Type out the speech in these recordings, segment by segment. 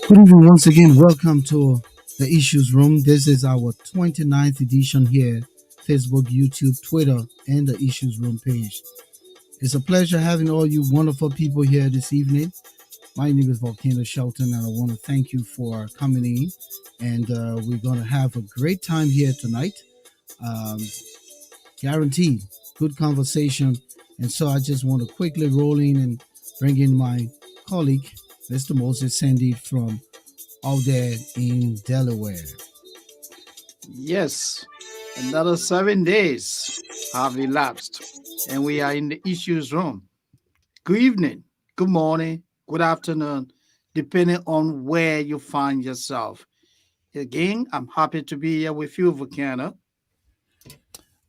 Good evening once again. Welcome to the Issues Room. This is our 29th edition here, Facebook, YouTube, Twitter, and the Issues Room page. It's a pleasure having all you wonderful people here this evening. My name is Volcano Shelton, and I want to thank you for coming in. And we're going to have a great time here tonight. Um, Guaranteed, good conversation. And so I just want to quickly roll in and bring in my colleague, Mr. Moses Sandy from out there in Delaware. Yes, another 7 days have elapsed, and we are in the issues room. Good evening, good morning, good afternoon, depending on where you find yourself. Again, I'm happy to be here with you, Volcano.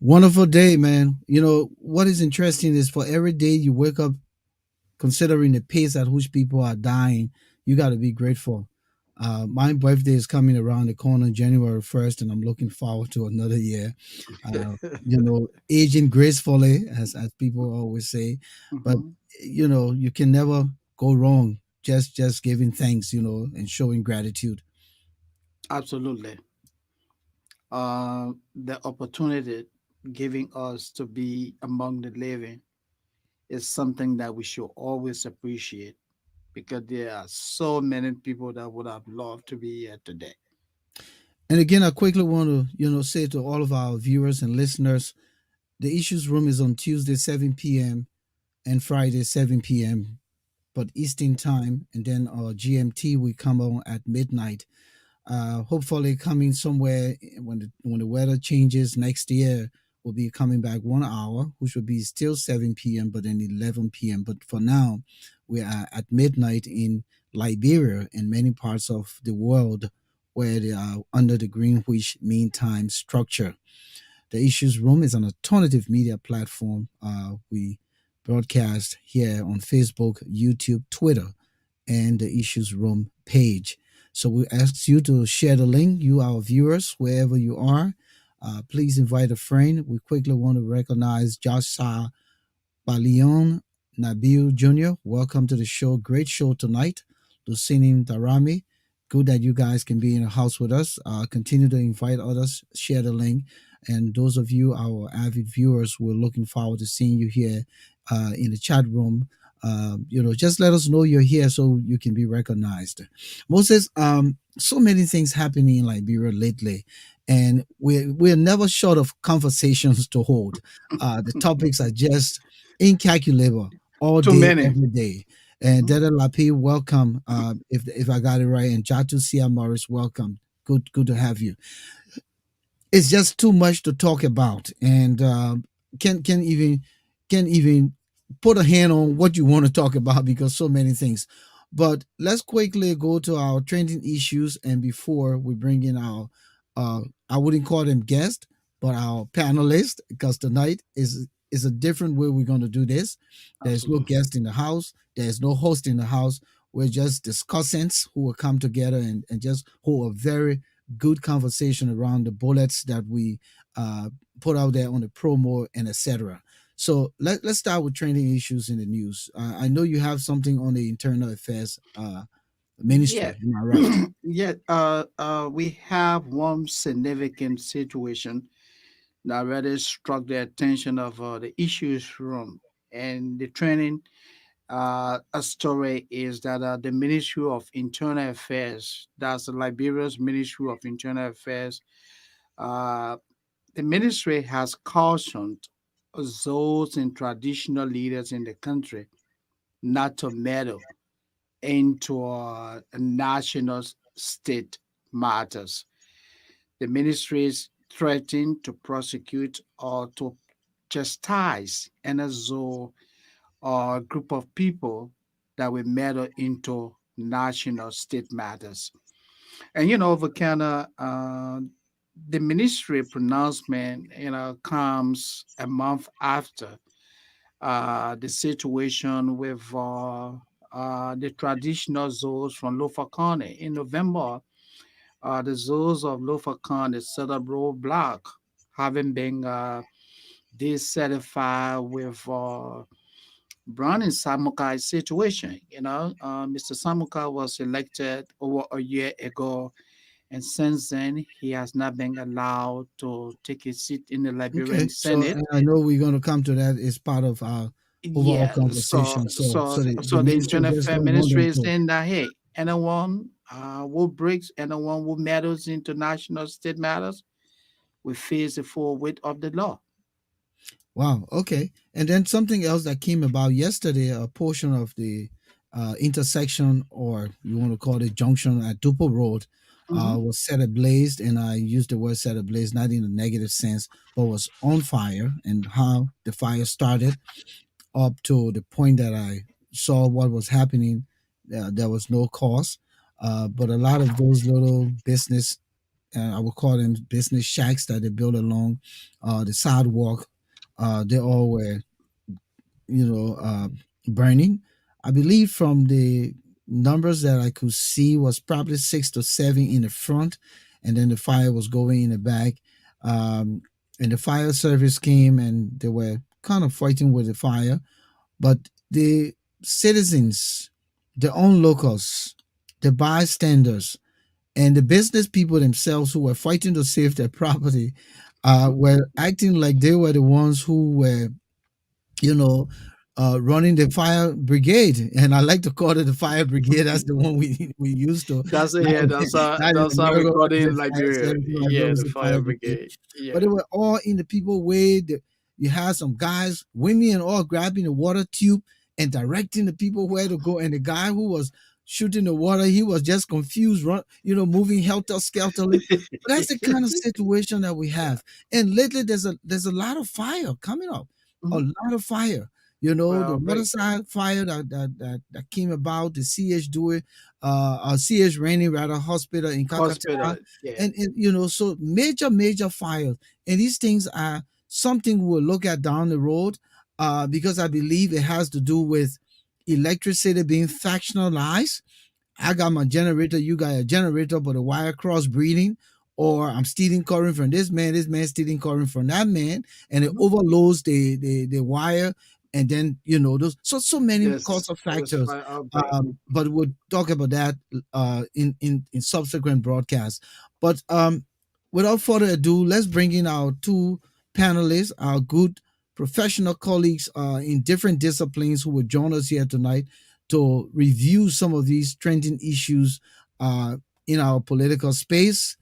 Wonderful day, man. You know, what is interesting is for every day you wake up, considering the pace at which people are dying, you got to be grateful. My birthday is coming around the corner, January 1st, and I'm looking forward to another year. Aging gracefully, as people always say. But, Mhm. you can never go wrong just giving thanks, and showing gratitude. Absolutely. The opportunity giving us to be among the living is something that we should always appreciate because there are so many people that would have loved to be here today. And again, I quickly want to, say to all of our viewers and listeners, the Issues Room is on Tuesday, 7 p.m. and Friday, 7 p.m. but Eastern time, and then GMT we come on at midnight. Hopefully, coming somewhere when the weather changes next year, we'll be coming back 1 hour, which will be still 7 p.m. but then 11 p.m. But for now, we are at midnight in Liberia and many parts of the world where they are under the Greenwich Mean Time structure. The Issues Room is an alternative media platform. We broadcast here on Facebook, YouTube, Twitter, and the Issues Room page. So we ask you to share the link, you, our viewers, wherever you are. Please invite a friend. We quickly want to recognize Josh Balion Nabil Jr. Welcome to the show. Great show tonight. Lucinim Darami. Good that you guys can be in the house with us. Continue to invite others, share the link. And those of you, our avid viewers, we're looking forward to seeing you here in the chat room. Just let us know you're here so you can be recognized. Moses, so many things happening in Liberia lately, and we're never short of conversations to hold. The topics are just incalculable all Too day, many. every day. And Mhm. Dada Lapi, welcome. If I got it right, and Jatu Sia Morris, welcome. Good to have you. It's just too much to talk about, and can even can even put a hand on what you want to talk about because so many things. But let's quickly go to our trending issues, and before we bring in our, uh, I wouldn't call them guests, but our panelists, because tonight is a different way we're going to do this. There's no Absolutely. guest in the house. There's no host in the house. We're just discussants who will come together and just hold a very good conversation around the bullets that we uh, put out there on the promo and etc. So let's start with trending issues in the news. I know you have something on the internal affairs Yeah. ministry. Am I right? Yeah. We have one significant situation that really struck the attention of the issues room and the training. A story is that the Ministry of Internal Affairs, that's Liberia's Ministry of Internal Affairs, uh, the ministry has cautioned those and traditional leaders in the country not to meddle into national state matters. The ministries threaten to prosecute or to chastise any zone or group of people that will meddle into national state matters. And Volcano, the ministry pronouncement, comes a month after the situation with the traditional zoos from Lofa County. In November, the zoos of Lofa County Cerebral Block having been decertified with Brownie Samukai situation. Mr. Samukai was elected over a year ago, and since then he has not been allowed to take his seat in the Okay, Liberian so Senate. and I know we're going to come to that as part of our overall Yeah, so conversation. So, so so the so the minister Internal just Affairs don't want Ministry them is to. saying that, hey, anyone who breaks, anyone who meddles into national state matters will face the full weight of the law. Wow. Okay. And then something else that came about yesterday, a portion of the intersection, or you want to call it junction at Dupo Road, Hmm. was set ablaze. And I use the word set ablaze not in a negative sense, but was on fire. And how the fire started up to the point that I saw what was happening, there was no cause. But a lot of those little business, I would call them business shacks that they built along the sidewalk, they all were, you know, burning. I believe from the numbers that I could see was probably 6 to 7 in the front, and then the fire was going in the back. Um, and the fire service came and they were kind of fighting with the fire, but the citizens, the own locals, the bystanders, and the business people themselves who were fighting to save their property were acting like they were the ones who were, you know, running the fire brigade. And I like to call it the fire brigade. That's the one we used to. That's Not, yeah. not in That's how we America got where it they in say fire Liberia. service. No, I know Yeah, it's the the fire fire brigade. brigade. But Yeah. they were all in the people way. You had some guys, women, and all grabbing the water tube and directing the people where to go. And the guy who was shooting the water, he was just confused, moving helter skelter. But that's the kind of situation that we have. And lately, there's a lot of fire coming up, a Mhm. lot of fire. You know, the Well, great waterside fire that came about, the CH Dewey, CH Rainy rather hospital in Kakata, hospital. Yeah. and so major fires, and these things are something we'll look at down the road, because I believe it has to do with electricity being factionalized. I got my generator, you got a generator, but a wire cross breeding, or I'm stealing current from this man stealing current from that man, and it Mhm. overloads the wire, and then those so many Yes, causal this factors. fire outbreak. But we'll talk about that in subsequent broadcasts. But without further ado, let's bring in our two panelists, our good professional colleagues in different disciplines who will join us here tonight to review some of these trending issues uh, in our political space.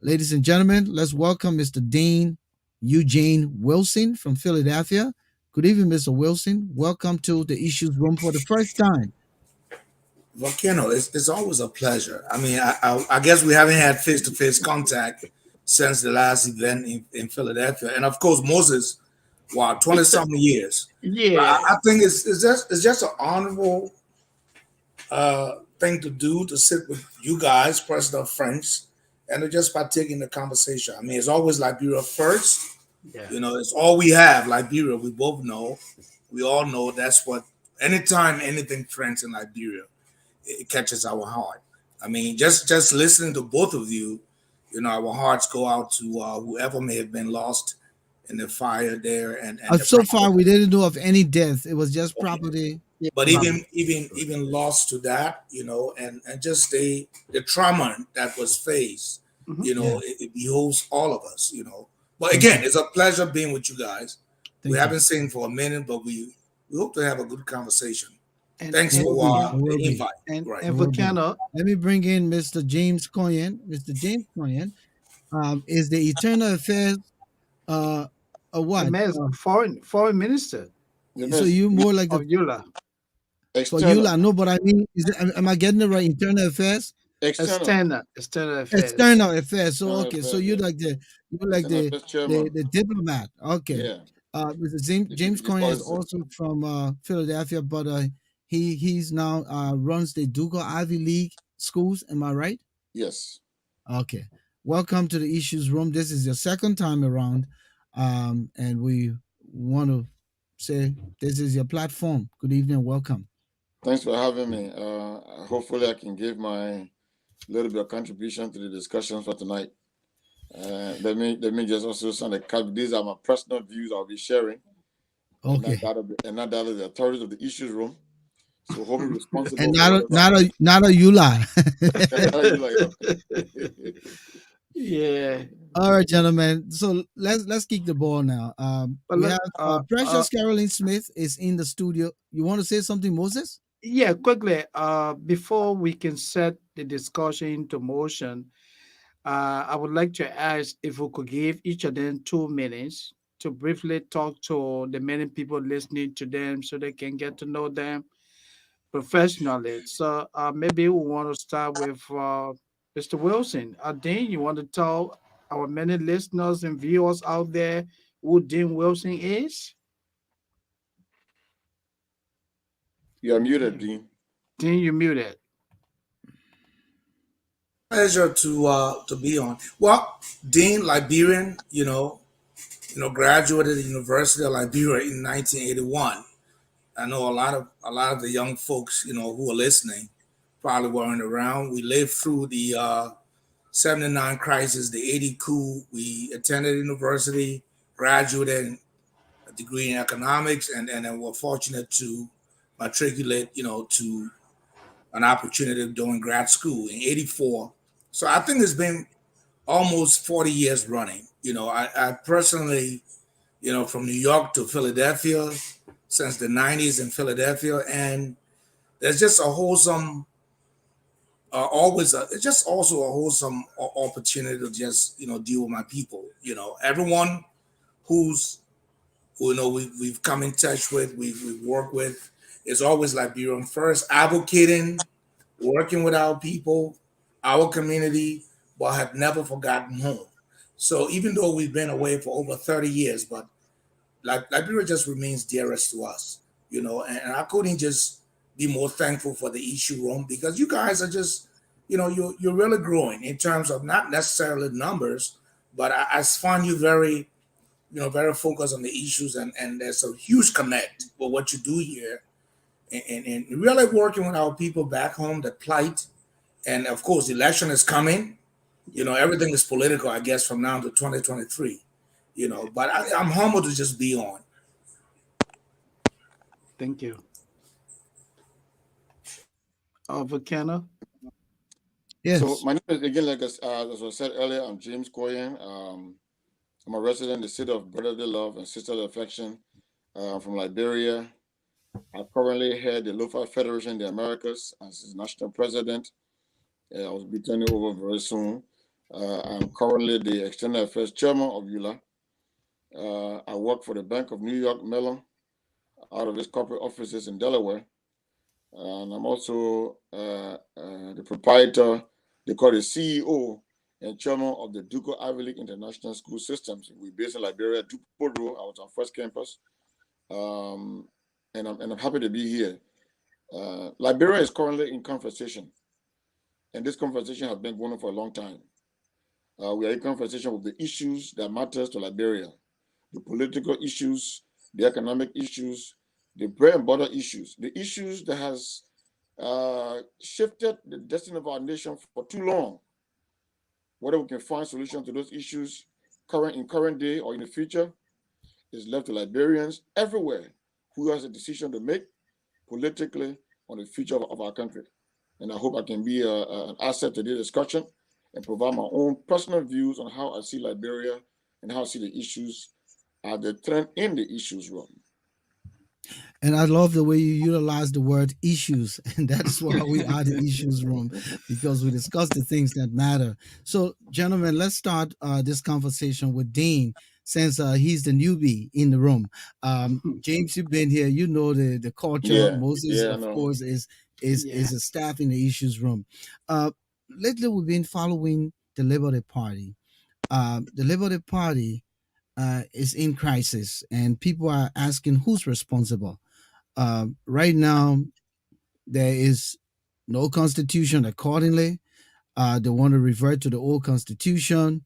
Ladies and gentlemen, let's welcome Mr. Dane Eugene Wilson from Philadelphia. Good evening, Mr. Wilson. Welcome to the Issues Room for the first time. Volcano, it's always a pleasure. I mean, I guess we haven't had face to face contact since the last event in Philadelphia, and of course Moses, wow, 20 something years. But Yeah. I think it's just an honorable thing to do to sit with you guys, President French, and to just partake in the conversation. I mean, it's always Liberia first. Yeah. It's all we have. Liberia, we both know. We all know that's what. Anytime anything French in Liberia, it catches our heart. I mean, just listening to both of you, our hearts go out to whoever may have been lost in the fire there and the So property. far, we didn't know of any death. It was just Okay. property Yeah. But damage. even lost to that, and just the trauma that was faced, Hmm. Yeah. it behoves all of us. But Thank again, you. it's a pleasure being with you guys. We Thank you. haven't seen for a minute, but we hope to have a good conversation. And Thanks It and will for be. and It will the be. invite. and Right. It and will be. Volcano, Let me bring in Mr. James Koiyan. Mr. James Koiyan is the Eternal Affairs uh, what? immense foreign minister The So best you more like the of Eula, for you, external, like no, but I mean, am I getting it right? Internal affairs, external, external affairs. external affairs. So external okay, so affairs. Yeah, you're like external the affairs chairman. the diplomat. Okay, Yeah, Mr. James you Coney call is it. also from Philadelphia, but he's now runs the Ducal Ivy League schools. Am I right? Yes. Okay. Welcome to the Issues Room. This is your second time around, and we want to say this is your platform. Good evening, welcome. Thanks for having me. Hopefully, I can give my little bit of contribution to the discussions for tonight. Let me just also send a copy. These are my personal views I'll be sharing. Okay. and not that of the authorities of the issues room. So hold me And responsible for not a, whatever. not a not a you lie. You like, okay. Yeah. All right, gentlemen. So let's kick the ball now. But We let have Precious Caroline Smith is in the studio. You want to say something, Moses? yeah, quickly, before we can set the discussion into motion, I would like to ask if we could give each of them 2 minutes to briefly talk to the many people listening to them so they can get to know them professionally. So maybe we want to start with Mr. Wilson. Dean, you want to tell our many listeners and viewers out there who Dean Wilson is? You're muted, Dean. Dean, you muted. Pleasure to be on. Well, Dean, Liberian, graduated the University of Liberia in 1981. I know a lot of the young folks, who are listening probably weren't around. We lived through the 79 crisis, the 80 coup. We attended university, graduated a degree in economics, and then were fortunate to matriculate, to an opportunity of doing grad school in 84. So I think it's been almost 40 years running. I personally, from New York to Philadelphia since the 90s in Philadelphia. And there's just a wholesome, it's just also a wholesome opportunity to just, deal with my people. Everyone who's, we've come in touch with, we've worked with, is always Liberian first, advocating, working with our people, our community, but have never forgotten home. So even though we've been away for over 30 years, but Liberia just remains dearest to us, and I couldn't just be more thankful for the issue room because you guys are just, you're really growing in terms of not necessarily numbers, but I find you very, very focused on the issues, and there's a huge connect with what you do here, and really working with our people back home, the plight, and of course, the election is coming. Everything is political, I guess, from now to 2023. But I'm humbled to just be on. Thank you. Volcano. So Yes. my name is again, like as I said earlier, I'm James Koiyan. I'm a resident in the city of brotherly love and sisterly affection from Liberia. I currently head the Lofa Federation in the Americas as its national president. I will be turning over very soon. I'm currently the external affairs chairman of ULA. I work for the Bank of New York Mellon out of its corporate offices in Delaware. And I'm also the proprietor, they call it CEO and chairman of the Duco Ivy League International School Systems. We're based in Liberia, Dupo Road, our first campus. And I'm happy to be here. Liberia is currently in conversation, and this conversation has been going on for a long time. We are in conversation with the issues that matters to Liberia, the political issues, the economic issues, the bread and butter issues, the issues that has shifted the destiny of our nation for too long. Whether we can find solutions to those issues current day or in the future is left to Liberians everywhere who has a decision to make politically on the future of our country. And I hope I can be an asset to this discussion and provide my own personal views on how I see Liberia and how I see the issues as the trend in the issues room. And I love the way you utilize the word issues. And that's why we are the issues room, because we discuss the things that matter. So, gentlemen, let's start this conversation with Dean, since he's the newbie in the room. James, you've been here. You know the culture. Moses, I of know. course, is a staff in the issues room. Uh, Lately, we've been following the Liberty Party. The Liberty Party is in crisis, and people are asking who's responsible. Right now, there is no constitution accordingly. They want to revert to the old constitution.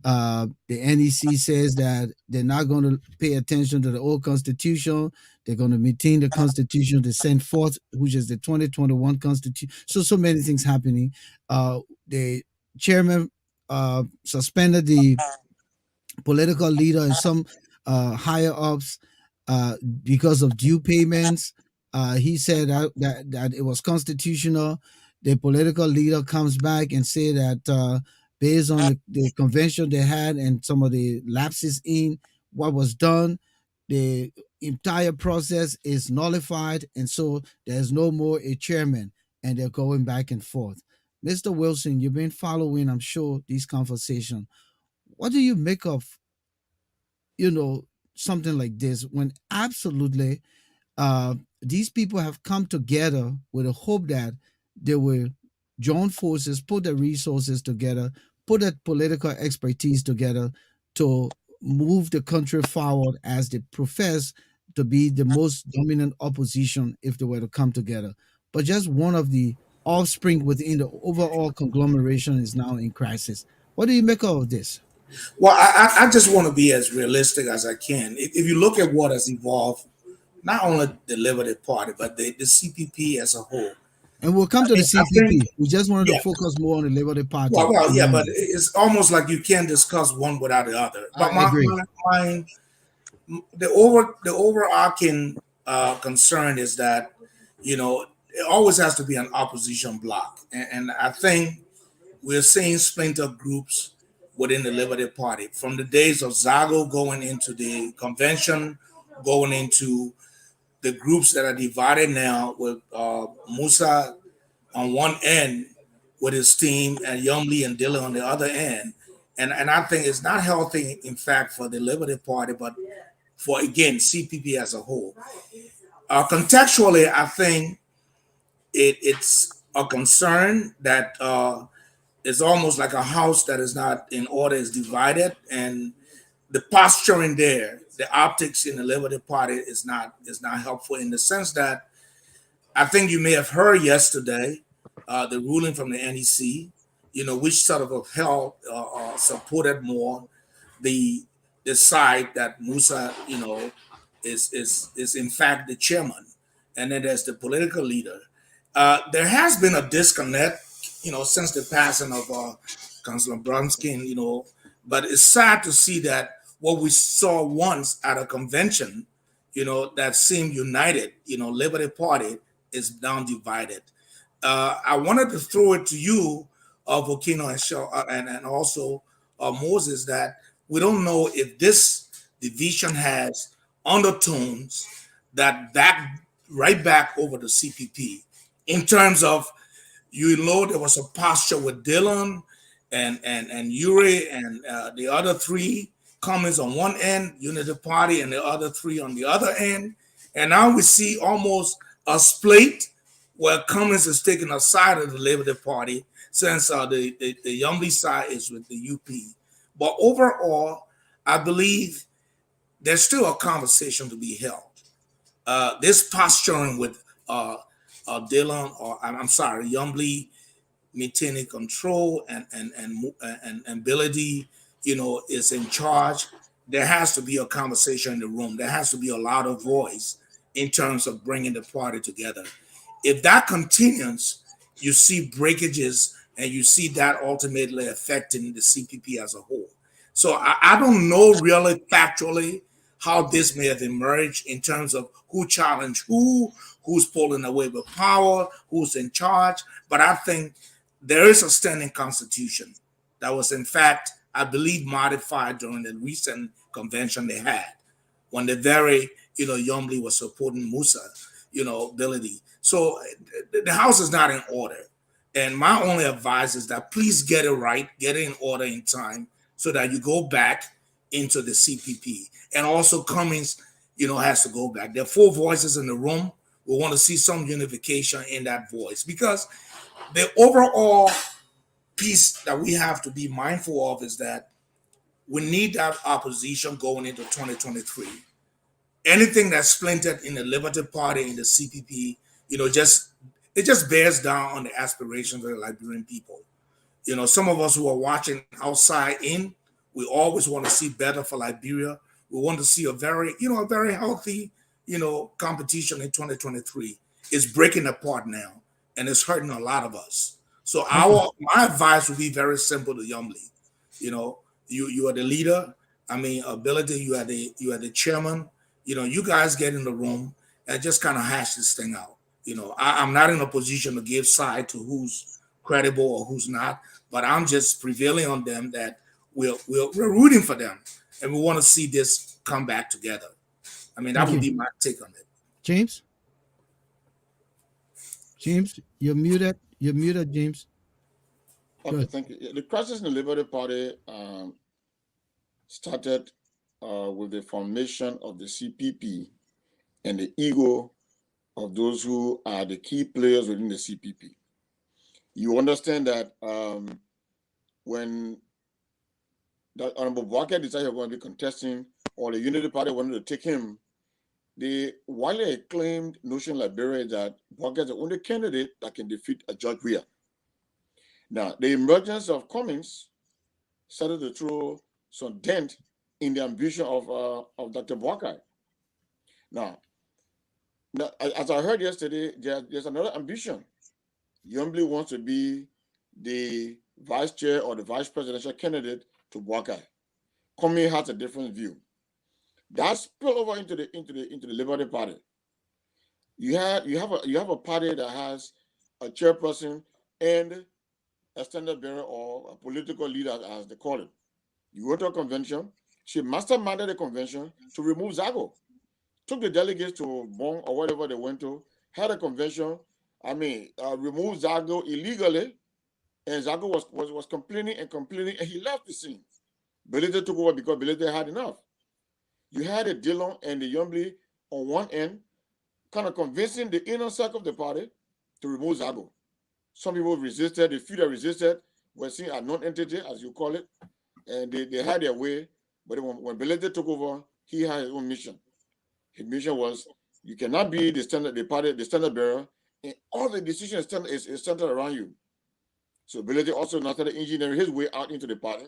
The NEC says that they're not going to pay attention to the old constitution. They're going to maintain the constitution they sent forth, which is the 2021 constitution. So many things happening. The chairman suspended the political leader and some higher ups. uh, because of due payments. He said that it was constitutional. The political leader comes back and say that based on the convention they had and some of the lapses in what was done, the entire process is nullified, and so there's no more a chairman, and they're going back and forth. Mr. Wilson, you've been following, I'm sure, these conversations. What do you make of, you know, something like this when absolutely uh, these people have come together with a hope that they will join forces, put their resources together, put their political expertise together to move the country forward as they profess to be the most dominant opposition if they were to come together. But just one of the offspring within the overall conglomeration is now in crisis. What do you make of this? Well, I just want to be as realistic as I can. If you look at what has evolved, not only the Liberty Party, but the CPP as a whole, And we'll come to the I think, CPP. We just wanted to yeah, focus more on the Liberty Party well, for the yeah, but moment. it's almost like you can't discuss one without the other. But I agree. my the overarching concern is that it always has to be an opposition bloc, and I think we're seeing splinter groups within the Liberty Party from the days of Zago going into the convention, going into the groups that are divided now with Musa on one end with his team and Yumli and Dillon on the other end. And I think it's not healthy, in fact, for the Liberty Party, but for, again, CPP as a whole. Contextually, I think it's a concern that it's almost like a house that is not in order, is divided, and the posturing there, the optics in the Liberty Party is not helpful in the sense that I think you may have heard yesterday the ruling from the NEC, which sort of held supported more the the side that Musa, is in fact the chairman, and then there's the political leader. There has been a disconnect, since the passing of Councillor Bronskin, but it's sad to see that what we saw once at a convention, that seemed united, Liberty Party is now divided. I wanted to throw it to you, Volcano and also Moses, that we don't know if this division has undertones that back right back over the CPP in terms of there was a posture with Dylan and Yuri and the other three comments on one end, Unity Party, and the other three on the other end. And now we see almost a split where Cummins is taking a side of the Liberty Party since the Yumby side is with the UP. But overall, I believe there's still a conversation to be held. This posturing with Dylan, or I'm sorry, Yumby maintaining control and ability, is in charge. There has to be a conversation in the room. There has to be a louder voice in terms of bringing the party together. If that continues, you see breakages and you see that ultimately affecting the CPP as a whole. So I don't know really factually how this may have emerged in terms of who challenged who's pulling away with power, who's in charge. But I think there is a standing constitution that was, in fact, I believe, modified during the recent convention they had when the very, Yomli was supporting Musa, ability. So the house is not in order. And my only advice is that please get it right, get it in order in time so that you go back into the CPP. And also Cummings, has to go back. There are four voices in the room. We want to see some unification in that voice because the overall piece that we have to be mindful of is that we need that opposition going into 2023. Anything that's splintered in the Liberty Party in the CPP, it just bears down on the aspirations of the Liberian people. Some of us who are watching outside in, we always want to see better for Liberia. We want to see a very healthy, competition in 2023. It's breaking apart now, and it's hurting a lot of us. So Okay. my advice would be very simple to Yumli. You are the leader. I mean, ability. You are the chairman. You guys get in the room and just kind of hash this thing out. I'm not in a position to give side to who's credible or who's not, but I'm just prevailing on them that we're rooting for them and we want to see this come back together. I mean, that Thank would you. be my take on it. James? James, you're muted. You're muted, James. Okay, Good. thank you. The crisis in the Liberty Party started with the formation of the CPP and the ego of those who are the key players within the CPP. You understand that when that Honorable Walker decided he was going to be contesting, or the Unity Party wanted to take him, the widely acclaimed notion in Liberia is that Walker is the only candidate that can defeat a George Weah. Now, the emergence of Cummings started to throw some dent in the ambition of Dr. Walker. Now, as I heard yesterday, there's another ambition. Yombly wants to be the vice chair or the vice presidential candidate to Walker. Cummings has a different view. That spill over into the Liberty Party. You have a party that has a chairperson and a standard bearer or a political leader, as they call it. You go to a convention. She masterminded the convention to remove Zago. Took the delegates to Bong or whatever they went to, had a convention. Removed Zago illegally, and Zago was complaining and complaining, and he left the scene. Belite took over because Belite had enough. You had a Dillon and the Yombly on one end, kind of convincing the inner circle of the party to remove Zago. Some people resisted, the few that resisted were seen as non-entity, as you call it, and they had their way. But when Belite took over, he had his own mission. His mission was you cannot be the standard bearer, and all the decisions is centered around you. So Belite also now started engineering his way out into the party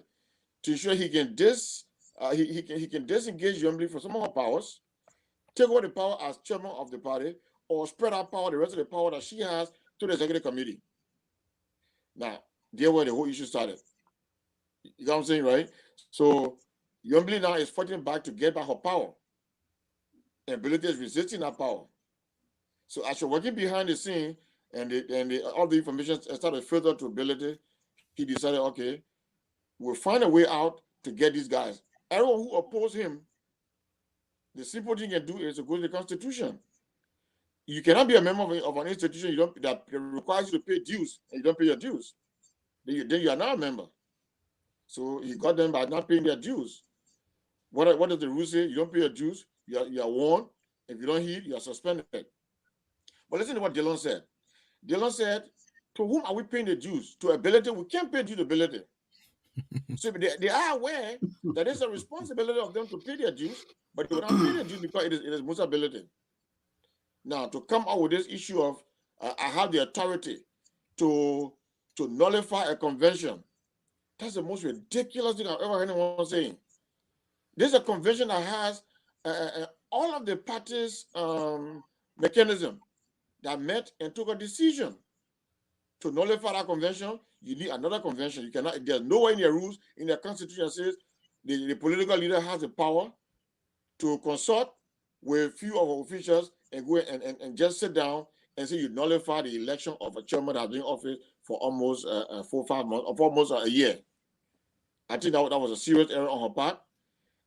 to ensure he can he can disengage Yombly from some of her powers, take over the power as chairman of the party, or spread out power, the rest of the power that she has, to the executive committee. Now, there where the whole issue started. You know what I'm saying, right? So Yombly now is fighting back to get back her power. And Belite is resisting that power. So as you're working behind the scene all the information started further to Belite, he decided, okay, we'll find a way out to get these guys. Everyone who opposed him, the simple thing you can do is to go to the Constitution. You cannot be a member of an institution that requires you to pay dues and you don't pay your dues. Then you are not a member. So he got them by not paying their dues. What does the rule say? You don't pay your dues, you are warned. If you don't heed, you are suspended. But listen to what Dillon said. Dillon said, to whom are we paying the dues? To ability? We can't pay due to ability. So they are aware that it's a responsibility of them to pay their dues, but they will not pay their dues because it is most ability. Now, to come out with this issue of I have the authority to nullify a convention, that's the most ridiculous thing I've ever heard anyone saying. This is a convention that has all of the parties' mechanism that met and took a decision to nullify that convention. You need another convention. You cannot. There's nowhere in their rules, in their constitution, says the political leader has the power to consult with few of our officials and go and just sit down and say you nullify the election of a chairman that has been in office for almost 4 or 5 months, or for almost a year. I think that was a serious error on her part.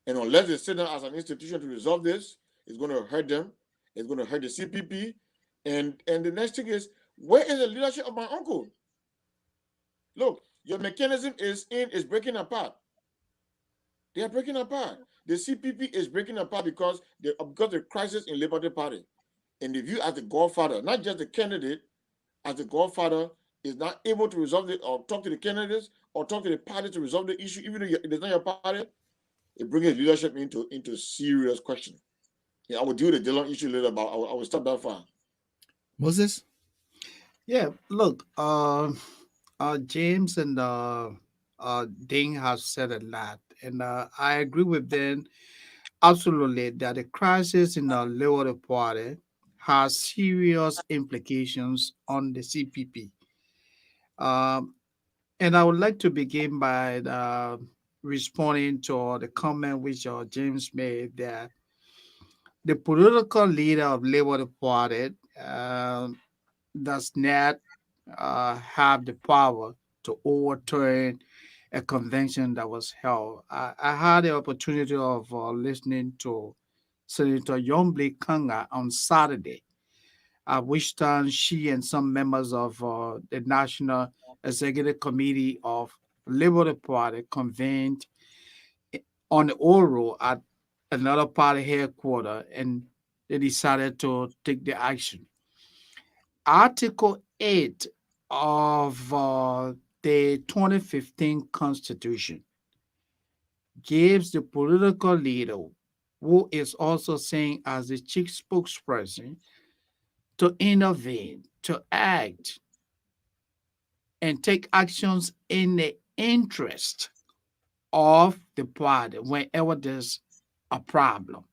And unless they sit down as an institution to resolve this, it's going to hurt them. It's going to hurt the CPP. And the next thing is, where is the leadership of my uncle? Look, your mechanism is breaking apart. They are breaking apart. The CPP is breaking apart because the crisis in Liberty Party. And the view as the godfather, not just the candidate, as the godfather is not able to resolve it or talk to the candidates or talk to the party to resolve the issue, even though it is not your party, it brings leadership into serious question. Yeah, I will deal with the Dillon issue later, but I will stop that far. Moses? Yeah, look, James and Ding have said a lot, and I agree with them absolutely that the crisis in the Liberal Party has serious implications on the CPP. Um, and I would like to begin by responding to the comment which James made that the political leader of Labour Party uh, does not have the power to overturn a convention that was held. I had the opportunity of listening to Senator Yombli Kanga on Saturday, at which time she and some members of the National Executive Committee of Liberal Party convened on the Oro at another party headquarters, and they decided to take the action. Article 8 of the 2015 Constitution gives the political leader, who is also seen as the chief spokesperson, to intervene, to act, and take actions in the interest of the party whenever there's a problem.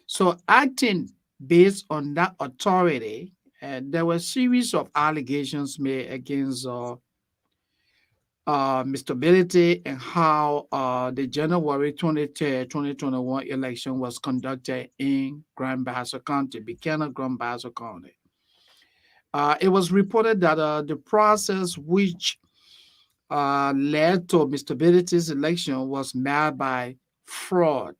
So, acting based on that authority, there were a series of allegations made against Mr. Ability and how the January 23rd, 2021 election was conducted in Grand Bassa County, Buchanan, Grand Bassa County. It was reported that the process which led to Mr. Ability's election was marred by fraud.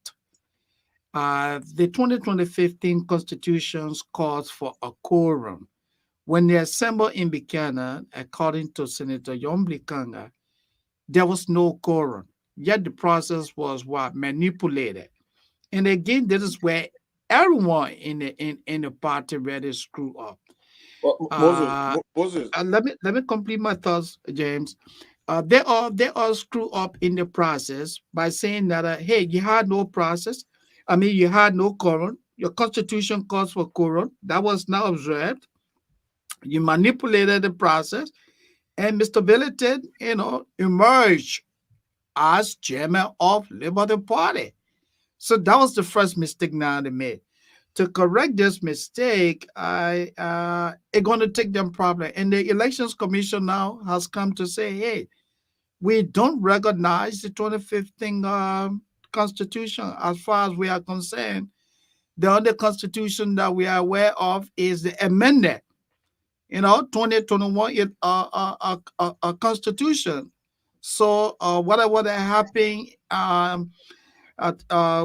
The 2015 Constitution's calls for a quorum. When they assembled in Buchanan, according to Senator Yombli Kanga, there was no quorum. Yet the process was what manipulated. And again, this is where everyone in the party really screw up. Well, Uh, Moses, let me complete my thoughts, James. They all screw up in the process by saying that hey, you had no process. I mean, you had no quorum. Your constitution calls for quorum. That was not observed. You manipulated the process, and Mr. Billeted, emerged as chairman of Liberty Party. So that was the first mistake now they made. To correct this mistake, I it's going to take them probably. And the Elections Commission now has come to say, hey, we don't recognize the 2015 Constitution as far as we are concerned. The only Constitution that we are aware of is the amended, 2021 Constitution. So whatever that happened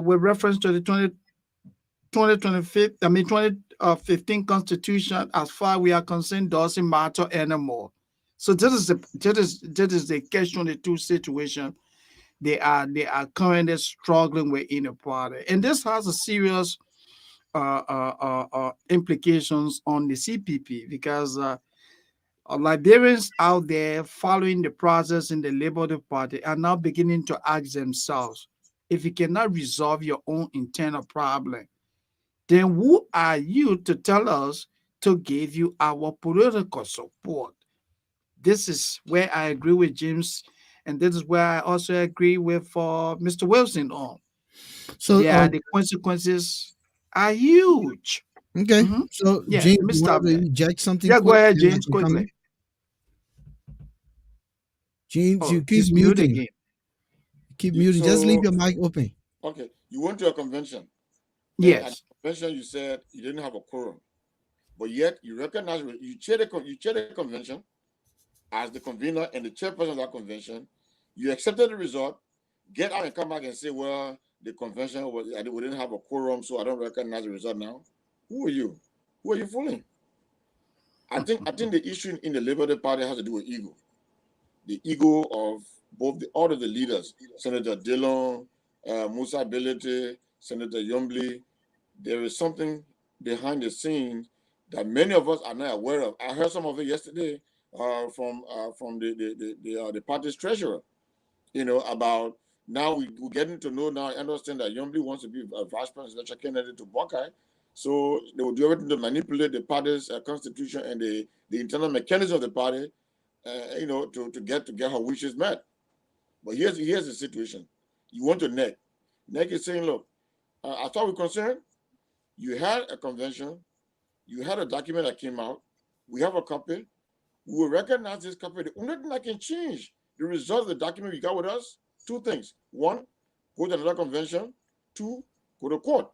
with reference to the 2025, 2015 Constitution, as far as we are concerned, doesn't matter anymore. So this is the catch-22 situation they are currently struggling with in the party, and this has a serious implications on the CPP because Liberians out there following the process in the Labour Party are now beginning to ask themselves, if you cannot resolve your own internal problem, then who are you to tell us to give you our political support? This is where I agree with James, and this is where I also agree with Mr. Wilson on. So, Yeah, the consequences are huge. okay. Mhm. So, Yeah, James, let me you wanted stop to there. inject something Yeah, go quick, ahead, and I James, can come quickly. in? James, Oh, you keep he's mute muting. again. Keep muting. Just leave so your mic open. okay, you went to a convention, and at Yes. the convention you said you didn't have a quorum, but yet you recognize you chaired the convention as the convener and the chairperson of that convention. You accepted the result, get out and come back and say, well, the convention we didn't have a quorum, so I don't recognize the result now. Who are you? Who are you fooling? I think the issue in the Liberty Party has to do with ego. The ego of all of the leaders, Senator Dillon, Musa Belete, Senator Yombly. There is something behind the scenes that many of us are not aware of. I heard some of it yesterday from the party's treasurer. About now we're getting to know now. I understand that Yombly wants to be a vice presidential candidate to Buckeye, so they will do everything to manipulate the party's constitution and the internal mechanism of the party, to get her wishes met. But here's the situation. You want to neck. Neck is saying, look, as far as we're concerned, you had a convention, you had a document that came out, we have a copy, we will recognize this copy. The only thing that can change the result of the document you got with us, two things. One, go to another convention. Two, go to court.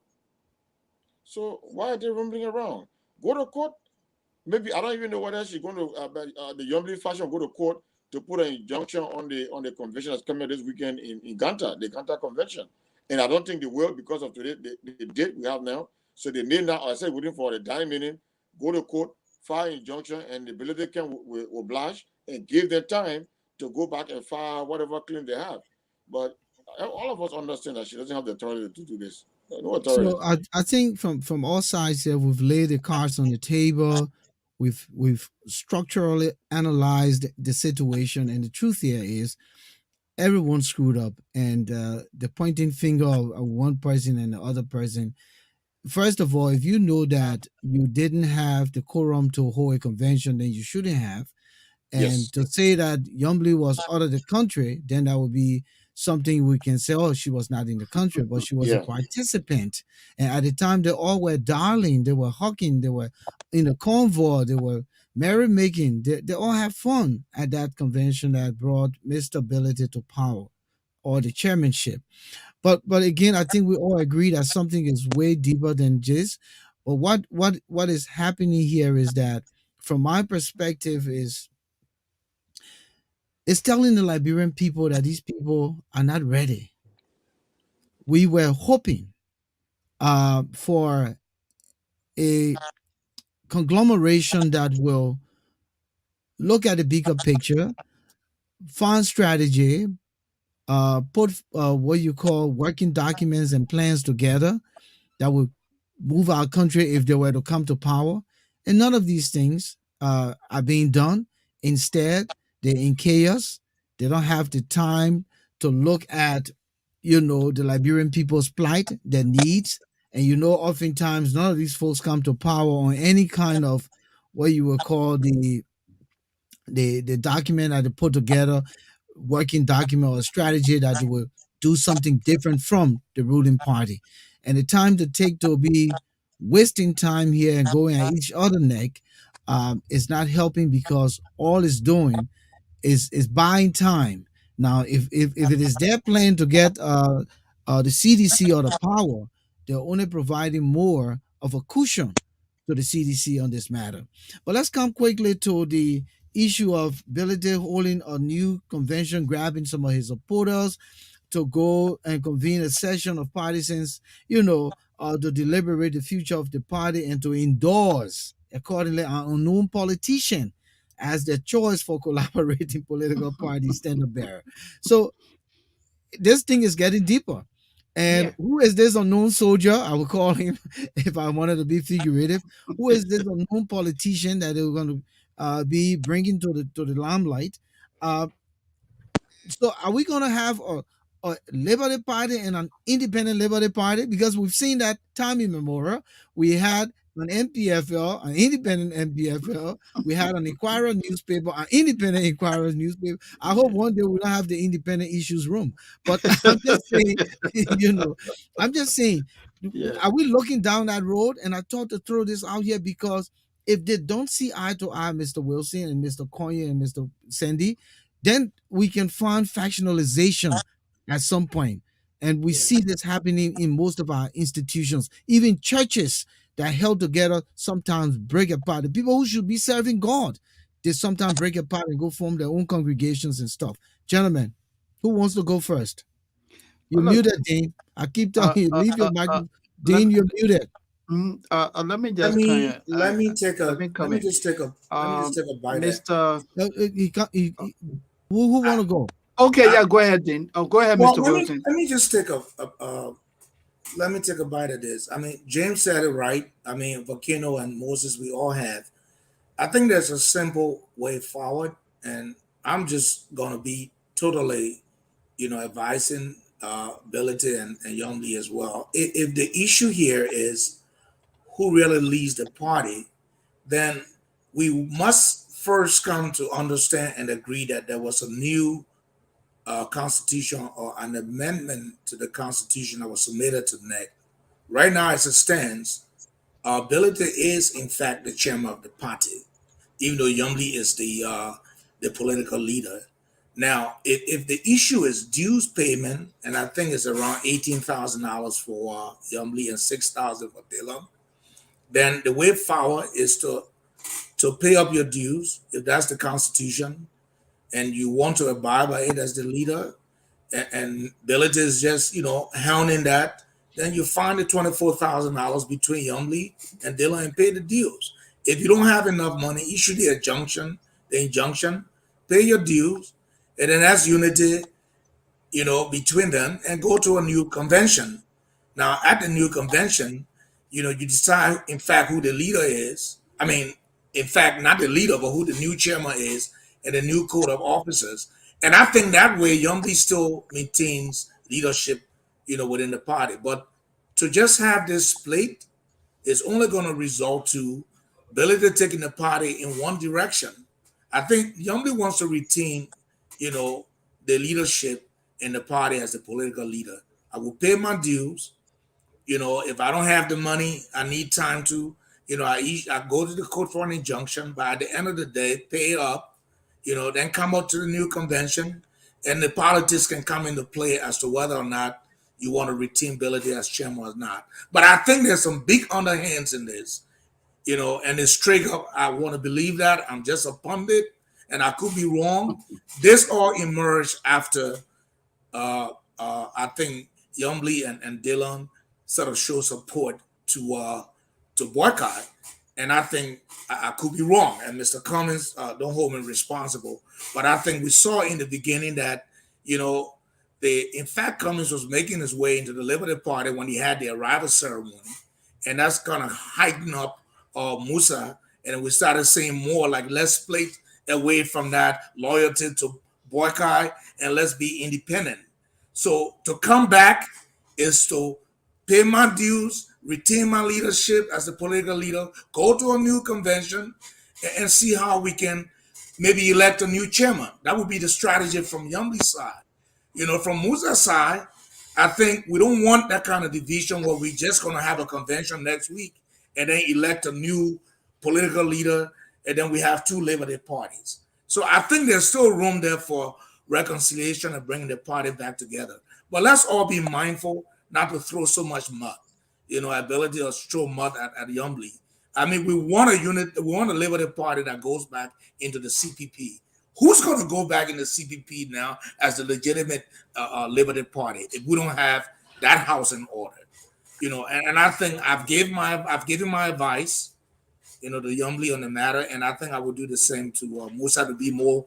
So why are they rumbling around? Go to court. Maybe I don't even know whether she's going to the Yombly fashion go to court to put an injunction on the convention that's coming this weekend in Ganta, the Ganta convention. And I don't think they will because of today the date we have now. So they need now, I said waiting for the dying meeting, go to court, file injunction, and the ability can will oblige and give them time to go back and file whatever claim they have. But all of us understand that she doesn't have the authority to do this. No authority. So I think from all sides here, we've laid the cards on the table. We've structurally analyzed the situation, and the truth here is everyone screwed up, and the pointing finger of one person and the other person. First of all, if you know that you didn't have the quorum to hold a convention, then you shouldn't have. And Yes. to say that Yombly was out of the country, then that would be something we can say, oh, she was not in the country, but she was a Yeah. participant. And at the time, they all were darling, they were hugging, they were in a convoy, they were merrymaking. They all had fun at that convention that brought Mr. Ability to power or the chairmanship. But again, I think we all agree that something is way deeper than this. But what is happening here is that, from my perspective, is it's telling the Liberian people that these people are not ready. We were hoping for a conglomeration that will look at the bigger picture, find strategy, put what you call working documents and plans together that would move our country if they were to come to power. And none of these things are being done. Instead, they're in chaos. They don't have the time to look at, the Liberian people's plight, their needs. And oftentimes none of these folks come to power on any kind of what you would call the document that they put together, working document or strategy that will do something different from the ruling party. And the time to take to be wasting time here and going at each other neck is not helping, because all it's doing is buying time. Now, if it is their plan to get the CDC or the power, they're only providing more of a cushion to the CDC on this matter. But let's come quickly to the issue of Billy holding a new convention, grabbing some of his supporters to go and convene a session of partisans, to deliberate the future of the party and to endorse, accordingly, an unknown politician as their choice for collaborating political party standard bearer. So this thing is getting deeper. And Yeah. who is this unknown soldier? I would call him, if I wanted to be figurative. Who is this unknown politician that they're going to be bringing to the limelight? Uh, so are we going to have a Liberty Party and an independent Liberty Party? Because we've seen that time immemorial. We had an NPFL, an independent NPFL. We had an Inquirer newspaper, an independent Inquirer newspaper. I hope one day we'll have the independent issues room. But I'm just saying, I'm just saying, Yeah. are we looking down that road? And I thought to throw this out here because if they don't see eye to eye, Mr. Wilson and Mr. Koiyan and Mr. Sandy, then we can find factionalization at some point. And we Yeah. see this happening in most of our institutions, even churches that held together sometimes break apart. The people who should be serving God, they sometimes break apart and go form their own congregations and stuff. Gentlemen, who wants to go first? You're Well, look. muted, Dean. I keep telling Uh, you, uh, leave your uh, mic. uh, let, Dean, you're muted. let me Let just kind me of let me take let a me let come me in. just take a let me just take a bite at. Mr. He can't, who want I, to go? Okay, I, yeah, go ahead, Dean. Oh, go ahead, well, Mr. Wilson. let me just take a let me take a bite of this. I mean, James said it right. I mean, Volcano and Moses, we all have. I think there's a simple way forward, and I'm just gonna be totally, advising Ability and Young Lee as well. If the issue here is who really leads the party, then we must first come to understand and agree that there was a new constitution or an amendment to the constitution that was submitted to the NEC. Right now, as it stands, Ability is in fact the chairman of the party, even though Yumli is the political leader. Now, if the issue is dues payment, and I think it's around $18,000 for Yumli and 6,000 for Dillon, then the way forward is to pay up your dues if that's the constitution and you want to abide by it as the leader, and ability is just hounding that, then you find the $24,000 between Youngly and Dilla and pay the dues. If you don't have enough money, issue the injunction, pay your dues, and then that's unity, between them, and go to a new convention. Now, at the new convention, you decide, in fact, who the leader is. I mean, in fact, not the leader, but who the new chairman is and the new code of officers. And I think that way, Yumbi still maintains leadership, within the party. But to just have this split is only going to result to Billy taking the party in one direction. I think Yumbi wants to retain, you know, the leadership in the party as the political leader. I will pay my dues. If I don't have the money, I need time to, I go to the court for an injunction. But at the end of the day, pay up, then come up to the new convention, and the politics can come into play as to whether or not you want to retain Billy as chairman or not. But I think there's some big underhands in this, and it's straight up. I want to believe that. I'm just a pundit, and I could be wrong. This all emerged after I think Youngly and Dillon sort of show support to boycott, and I think I could be wrong. And Mr. Cummins, don't hold me responsible, but I think we saw in the beginning that in fact Cummins was making his way into the Liberty Party when he had the arrival ceremony, and that's kind of heightened up Musa, and we started seeing more like let's split away from that loyalty to boycott and let's be independent. So to come back is to pay my dues, retain my leadership as a political leader, go to a new convention, and see how we can maybe elect a new chairman. That would be the strategy from Yumbi's side. From Musa's side, I think we don't want that kind of division where we're just going to have a convention next week and then elect a new political leader, and then we have two Liberty parties. So I think there's still room there for reconciliation and bringing the party back together. But let's all be mindful not to throw so much mud, ability to throw mud at Youngly. I mean, we want a unit, we want a Liberty Party that goes back into the CPP. Who's going to go back in the CPP now as the legitimate Liberty Party if we don't have that house in order? And I think I've given my advice, to Youngly on the matter, and I think I would do the same to Musa to be more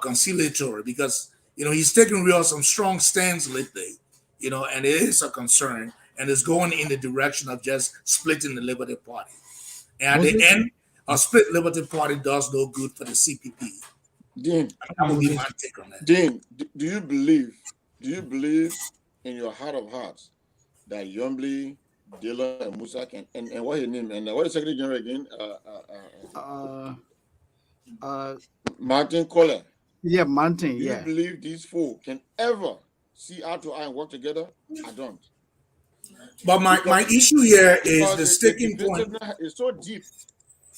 conciliatory because he's taking some strong stands lately, and it is a concern, and it's going in the direction of just splitting the Liberty Party. And at the end, a split Liberty Party does no good for the CPP. Dean, that would be my take on that. Dean, do you believe in your heart of hearts that Youngly, Dillon, and Musa can and what his name and what is Secretary General again? Martin Kohler. Yeah, Martin. Do you believe these four can ever see eye to eye and work together? I don't. But my issue here is the sticking point. It's so deep.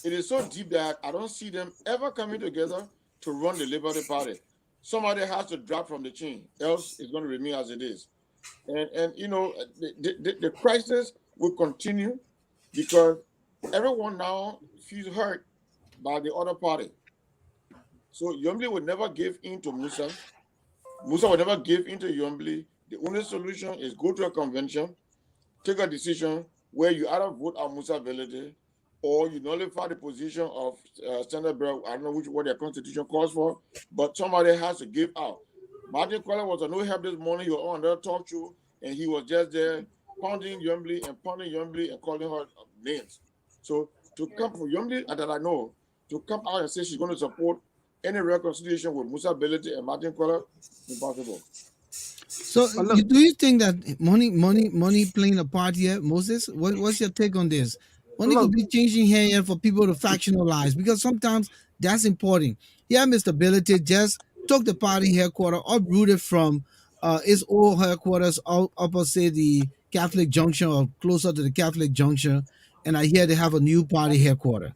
It is so deep that I don't see them ever coming together to run the Liberty Party. Somebody has to drop from the chain, else it's going to remain as it is. And the crisis will continue because everyone now feels hurt by the other party. So Youngly will never give in to Musa. Musa will never give in to Youngly. The only solution is go to a convention, take a decision where you either vote out Musa ability or you nullify the position of Standard Bearer. I don't know what their constitution calls for, but somebody has to give out. Martin Kohler was on no help this morning. He was on their talk show, and he was just there pounding Youngly and calling her names. So to come for Youngly, that I know, to come out and say she's going to support any reconciliation with Musa Ability and Martin Kohler, impossible. So, do you think that money playing a part here, Moses? What's your take on this? Money could be changing here for people to factionalize because sometimes that's important. Yeah, Mr. Ability just took the party headquarters, uprooted from its old headquarters opposite the Catholic Junction or closer to the Catholic Junction, and I hear they have a new party headquarters.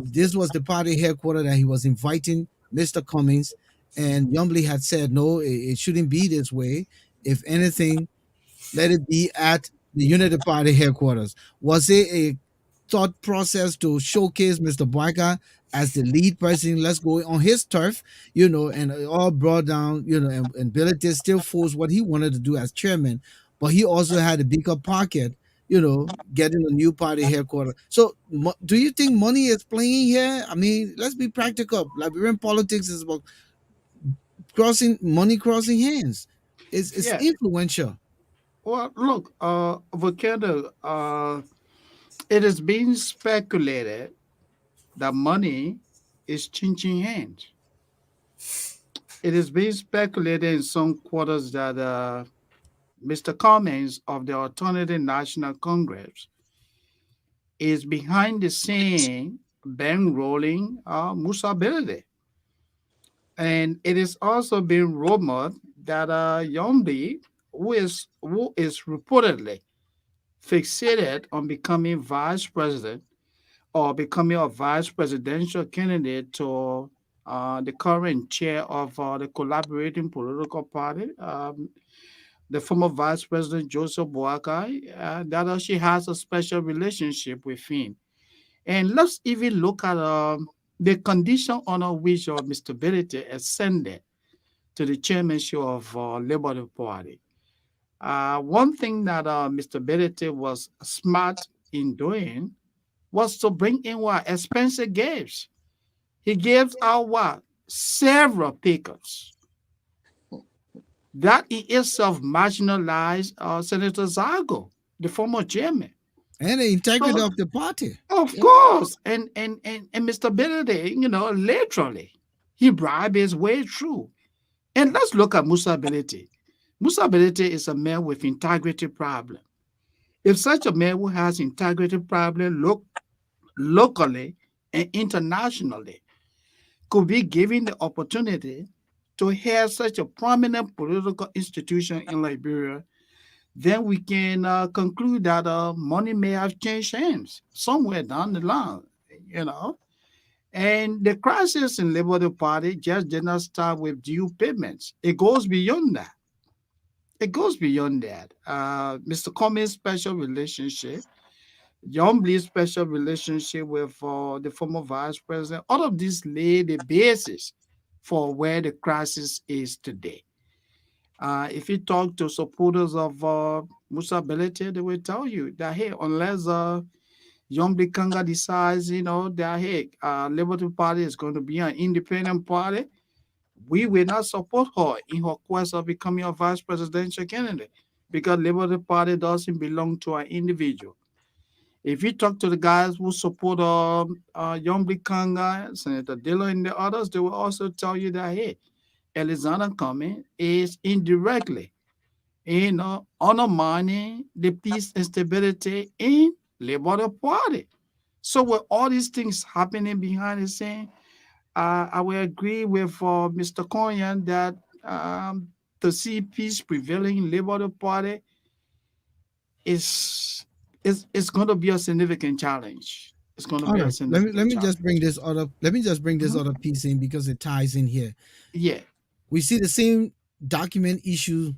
This was the party headquarters that he was inviting Mr. Cummings, and Youngly had said, no, it shouldn't be this way. If anything, let it be at the Unity Party headquarters. Was it a thought process to showcase Mr. Boyka as the lead person. Let's go on his turf, and it all brought down, and Billy did still forced what he wanted to do as chairman, but he also had a bigger pocket, getting a new party headquarters. So, do you think money is playing here? I mean, let's be practical. Liberian politics is about crossing hands. It's Yeah. influential. Well, look, Volcano, it is being speculated that money is changing hands. It is being speculated in some quarters that Mr. Cummings of the Alternative National Congress is behind the scene bankrolling Musa Bilde. And it is also being rumored that Yombi, who is reportedly fixated on becoming vice president or becoming a vice presidential candidate to the current chair of the collaborating political party, the former vice president Joseph Boakai, that she has a special relationship with him. And let's even look at the condition under which Mr. Bility ascended to the chairmanship of Labour Party. One thing that Mr. Bility was smart in doing was to bring in what expensive gifts. He gives out what several pickups that in itself marginalized Senator Zago, the former chairman. And the integrity So of the party. of Yeah. course, and Mr. Benedict, literally, he bribed his way through. And let's look at Musa Belete. Musa Belete is a man with integrity problem. If such a man who has integrity problem locally and internationally could be given the opportunity to head such a prominent political institution in Liberia, then we can conclude that money may have changed hands somewhere down the line, you know. And the crisis in Labour Party just did not start with due payments. It goes beyond that. It goes beyond that. Mr. Commey's special relationship, John Blee's special relationship with the former vice president, all of this lay the basis for where the crisis is today. If you talk to supporters of Musa Belete, they will tell you that, hey, unless Yombi Kanga decides, that, hey, Liberty Party is going to be an independent party, we will not support her in her quest of becoming a vice presidential candidate because Liberty Party doesn't belong to an individual. If you talk to the guys who support Yombi Kanga, Senator Dillon, and the others, they will also tell you that, hey, Alexander Cummings is indirectly, undermining the peace and stability in Labour Party. So with all these things happening behind the scene, I will agree with Mr. Koiyan that to see peace prevailing in Labour Party is going to be a significant challenge. It's going to All be a right. Let significant me just challenge. bring this other Mhm. piece in because it ties in here. Yeah. We see the same document issue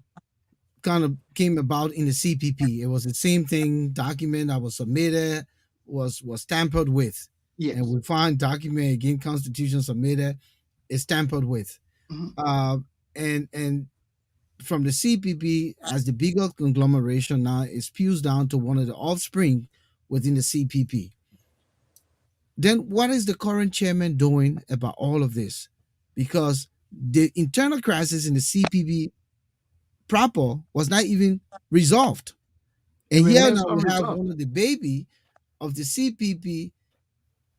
kind of came about in the CPP. It was the same thing. Document that was submitted was tampered with, and Yes. we find document again constitution submitted is tampered with. Mhm. Uh, and from the CPP as the bigger conglomeration now it spews down to one of the offspring within the CPP. Then what is the current chairman doing about all of this? Because the internal crisis in the CPP proper was not even resolved. It And here remains now we have unresolved. one of the baby of the CPP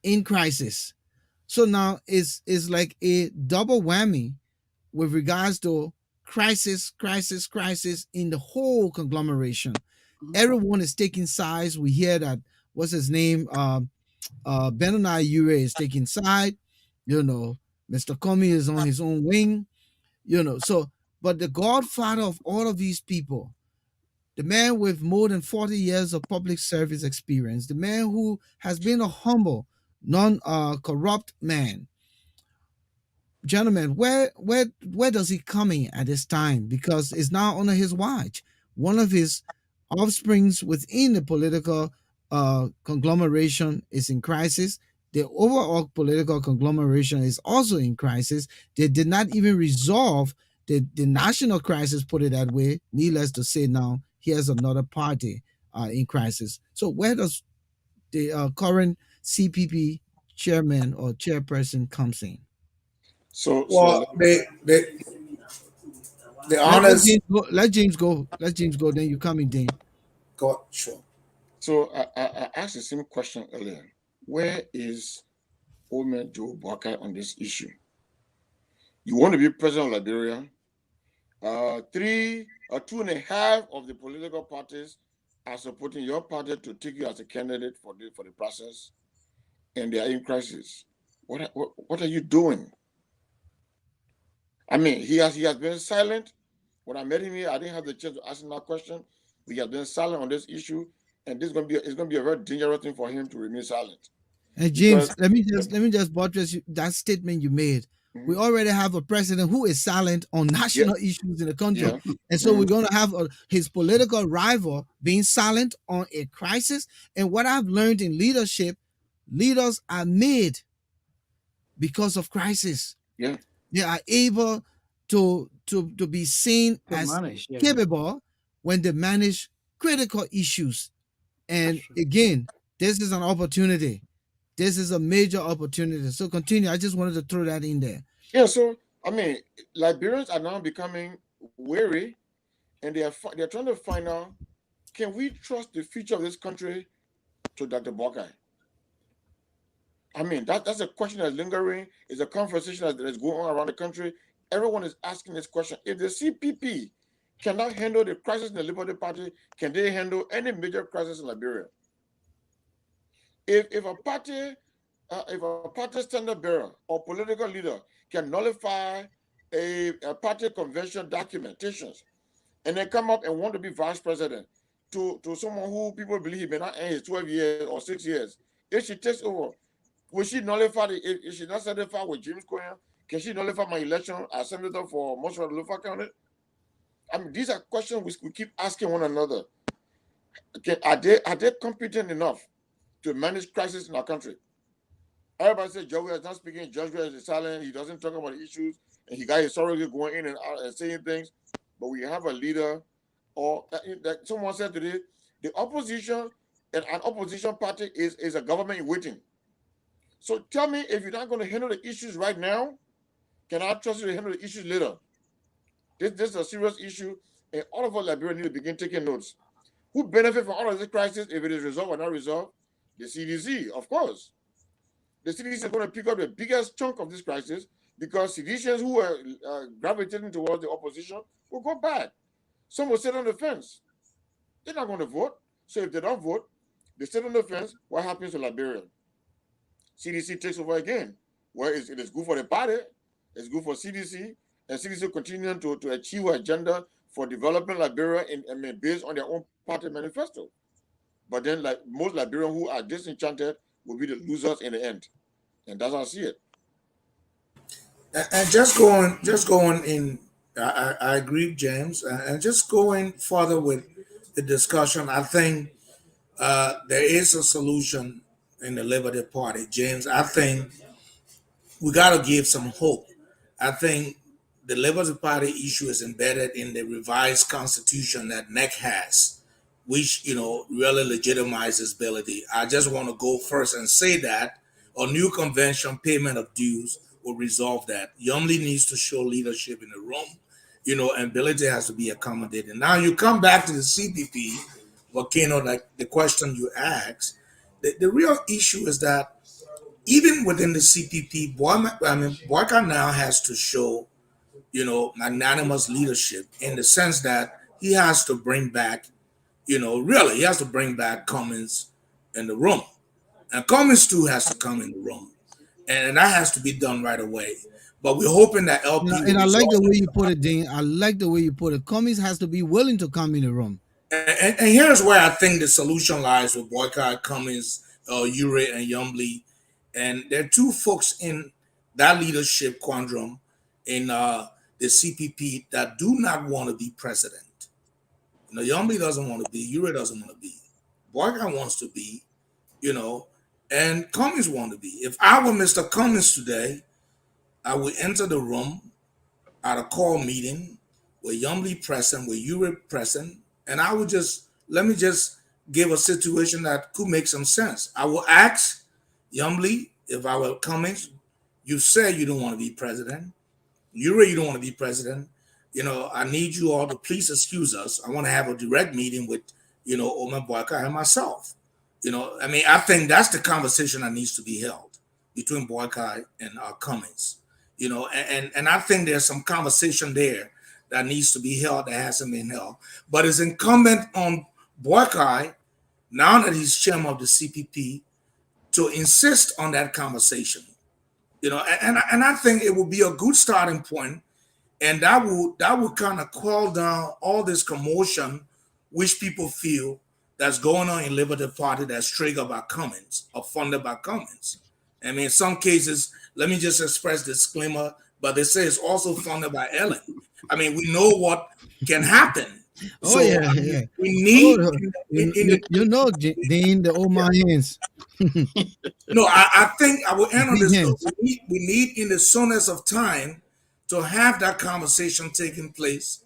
in crisis. So now it's like a double whammy with regards to crisis in the whole conglomeration. Mhm. Everyone is taking sides. We hear that what's his name? Benonai Ure is taking side. You know, Mr. Comey is on his own wing. So but the godfather of all of these people, the man with more than 40 years of public service experience, the man who has been a humble, non corrupt man. Gentlemen, where does he come in at this time? Because it's now under his watch. One of his offsprings within the political conglomeration is in crisis. The overall political conglomeration is also in crisis. They did not even resolve the national crisis, put it that way. Needless to say, now here's another party in crisis. So where does the current CPP chairman or chairperson comes in? So Well, the Let honors James go. Let James go. Let James go. Then you come in, Dean. got sure. I asked the same question earlier. Where is old man Joe Boakai on this issue? You want to be president of Liberia? Three or two and a half of the political parties are supporting your party to take you as a candidate for the process, and they are in crisis. What are you doing? I mean, he has been silent. When I met him here, I didn't have the chance to ask him that question. He has been silent on this issue, and this is going to be it's going to be a very dangerous thing for him to remain silent And because James, let me just buttress that statement you made. We mhm, already have a president who is silent on yeah, national issues in the country, yeah, and so we're mhm, going to have his political rival being silent on a crisis. And what I've learned in leadership, leaders are made because of crisis. yeah, They are able to be seen To as manage, yeah, capable when they manage critical issues. that's And true. again, this is an opportunity. This is a major opportunity. So continue. I just wanted to throw that in there. yeah. So I mean, Liberians are now becoming wary, and they're trying to find out, can we trust the future of this country to Dr. Bokai? I mean, that's a question that's lingering. It's a conversation that is going on around the country. Everyone is asking this question. If the CPP cannot handle the crisis in the Liberty Party, can they handle any major crisis in Liberia? If a party, if a party standard bearer or political leader can nullify a party convention documentations and then come up and want to be vice president to someone who people believe he may not end his 12 years or 6 years, if she takes over, will she nullify if she not satisfied with James Koiyan? Can she nullify my election as senator for most of the Lufa County? I mean, these are questions we keep asking one another. Okay, are they competent enough to manage crisis in our country? Everybody says Joe is not speaking. Judge is silent. He doesn't talk about the issues, and he got his surrogate going in and out and saying things. But we have a leader, or that someone said today, the opposition and an opposition party is a government in waiting. So tell me, if you're not going to handle the issues right now, can I trust you to handle the issues later? This is a serious issue, and all of us Liberians need to begin taking notes. Who benefit from all of this crisis if it is resolved or not resolved? The CDC, of course. The CDC is going to pick up the biggest chunk of this crisis because citizens who are gravitating towards the opposition will go back. Some will sit on the fence. They're not going to vote. So if they don't vote, they sit on the fence. What happens to Liberia? CDC takes over again. Well, it is good for the party, it's good for CDC, and CDC continuing to achieve her agenda for developing Liberia based on their own party manifesto. But then, like most Liberians who are disenchanted will be the losers in the end. And that's how I see it. And just going in, I agree, James, and just going further with the discussion. I think there is a solution in the Liberty Party, James. I think we got to give some hope. I think the Liberty Party issue is embedded in the revised constitution that NEC has, which really legitimizes ability. I just want to go first and say that a new convention payment of dues will resolve that. Yumli needs to show leadership in the room, and ability has to be accommodated. Now you come back to the CPP, Volcano, like the question you asked. The real issue is that even within the CPP, Boyka now has to show, magnanimous leadership in the sense that he has to bring back, really, he has to bring back Cummins in the room. And Cummins too has to come in the room. And that has to be done right away. But we're hoping that You know, LP will and I like resolve the way you it. put it, Dean. I like the way you put it. Commies has to be willing to come in the room. And here's where I think the solution lies with Boycott, Cummins, Ure, and Yumbly. And there are two folks in that leadership quandrum in the CPP that do not want to be president. Yumbly doesn't want to be, Ure doesn't want to be. Boycott wants to be, you know, and Cummings want to be. If I were Mr. Cummings today, I would enter the room at a call meeting with Yumli present, with Europe present, and I would just let me just give a situation that could make some sense. I will ask Yumli if I were Cummings, you said you don't want to be president. You really don't want to be president. I need you all to please excuse us. I want to have a direct meeting with, Omer Boyka and myself. I mean, I think that's the conversation that needs to be held between Boyka and Cummings. And I think there's some conversation there that needs to be held that hasn't been held. But it's incumbent on Boyka, now that he's chairman of the CPP, to insist on that conversation. And I think it would be a good starting point, and that would kind of quell down all this commotion which people feel that's going on in Liberty Party that's triggered by Cummings or funded by Cummings. I mean, in some cases, let me just express disclaimer, but they say it's also funded by Ellen. I mean, we know what can happen. Oh So yeah, I mean, yeah. we need Oh, Dean, the old my hands, no, I think I will end on big this note. hands. We need in the soonest of time to have that conversation taking place.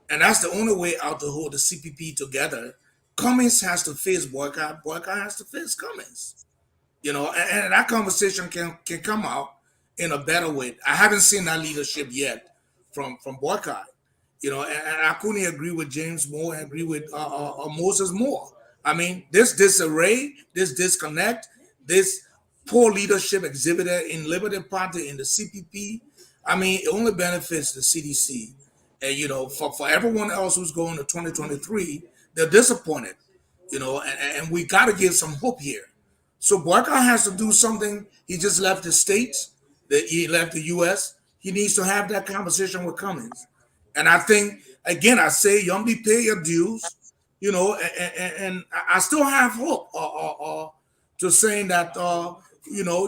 And that's the only way out to hold the CPP together. Cummings has to face Boycott. Boycott has to face Cummings. And that conversation can come out in a better way. I haven't seen that leadership yet from Boycott. And I couldn't agree with James more and agree with Moses more. I mean, this disarray, this disconnect, this poor leadership exhibited in Liberty Party in the CPP. I mean, it only benefits the CDC. And for everyone else who's going to 2023, they're disappointed. And we got to give some hope here. So Boycott has to do something. He just left the states. He left the U.S. He needs to have that conversation with Cummings. And I think, again, I say, Yumbi, pay your dues. And I still have hope to saying that,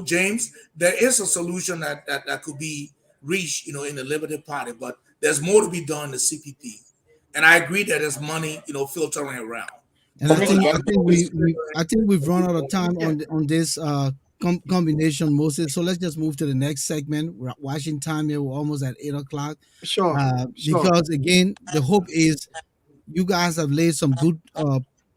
James, there is a solution that could be reached, in the Liberty Party, but there's more to be done in the CPP. And I agree that there's money, filtering around. And Cummings is going I think we've run out of time on this combination, Moses. So let's just move to the next segment. We're watching time here. We're almost at 8 o'clock. Sure, sure. Because again, the hope is you guys have laid some good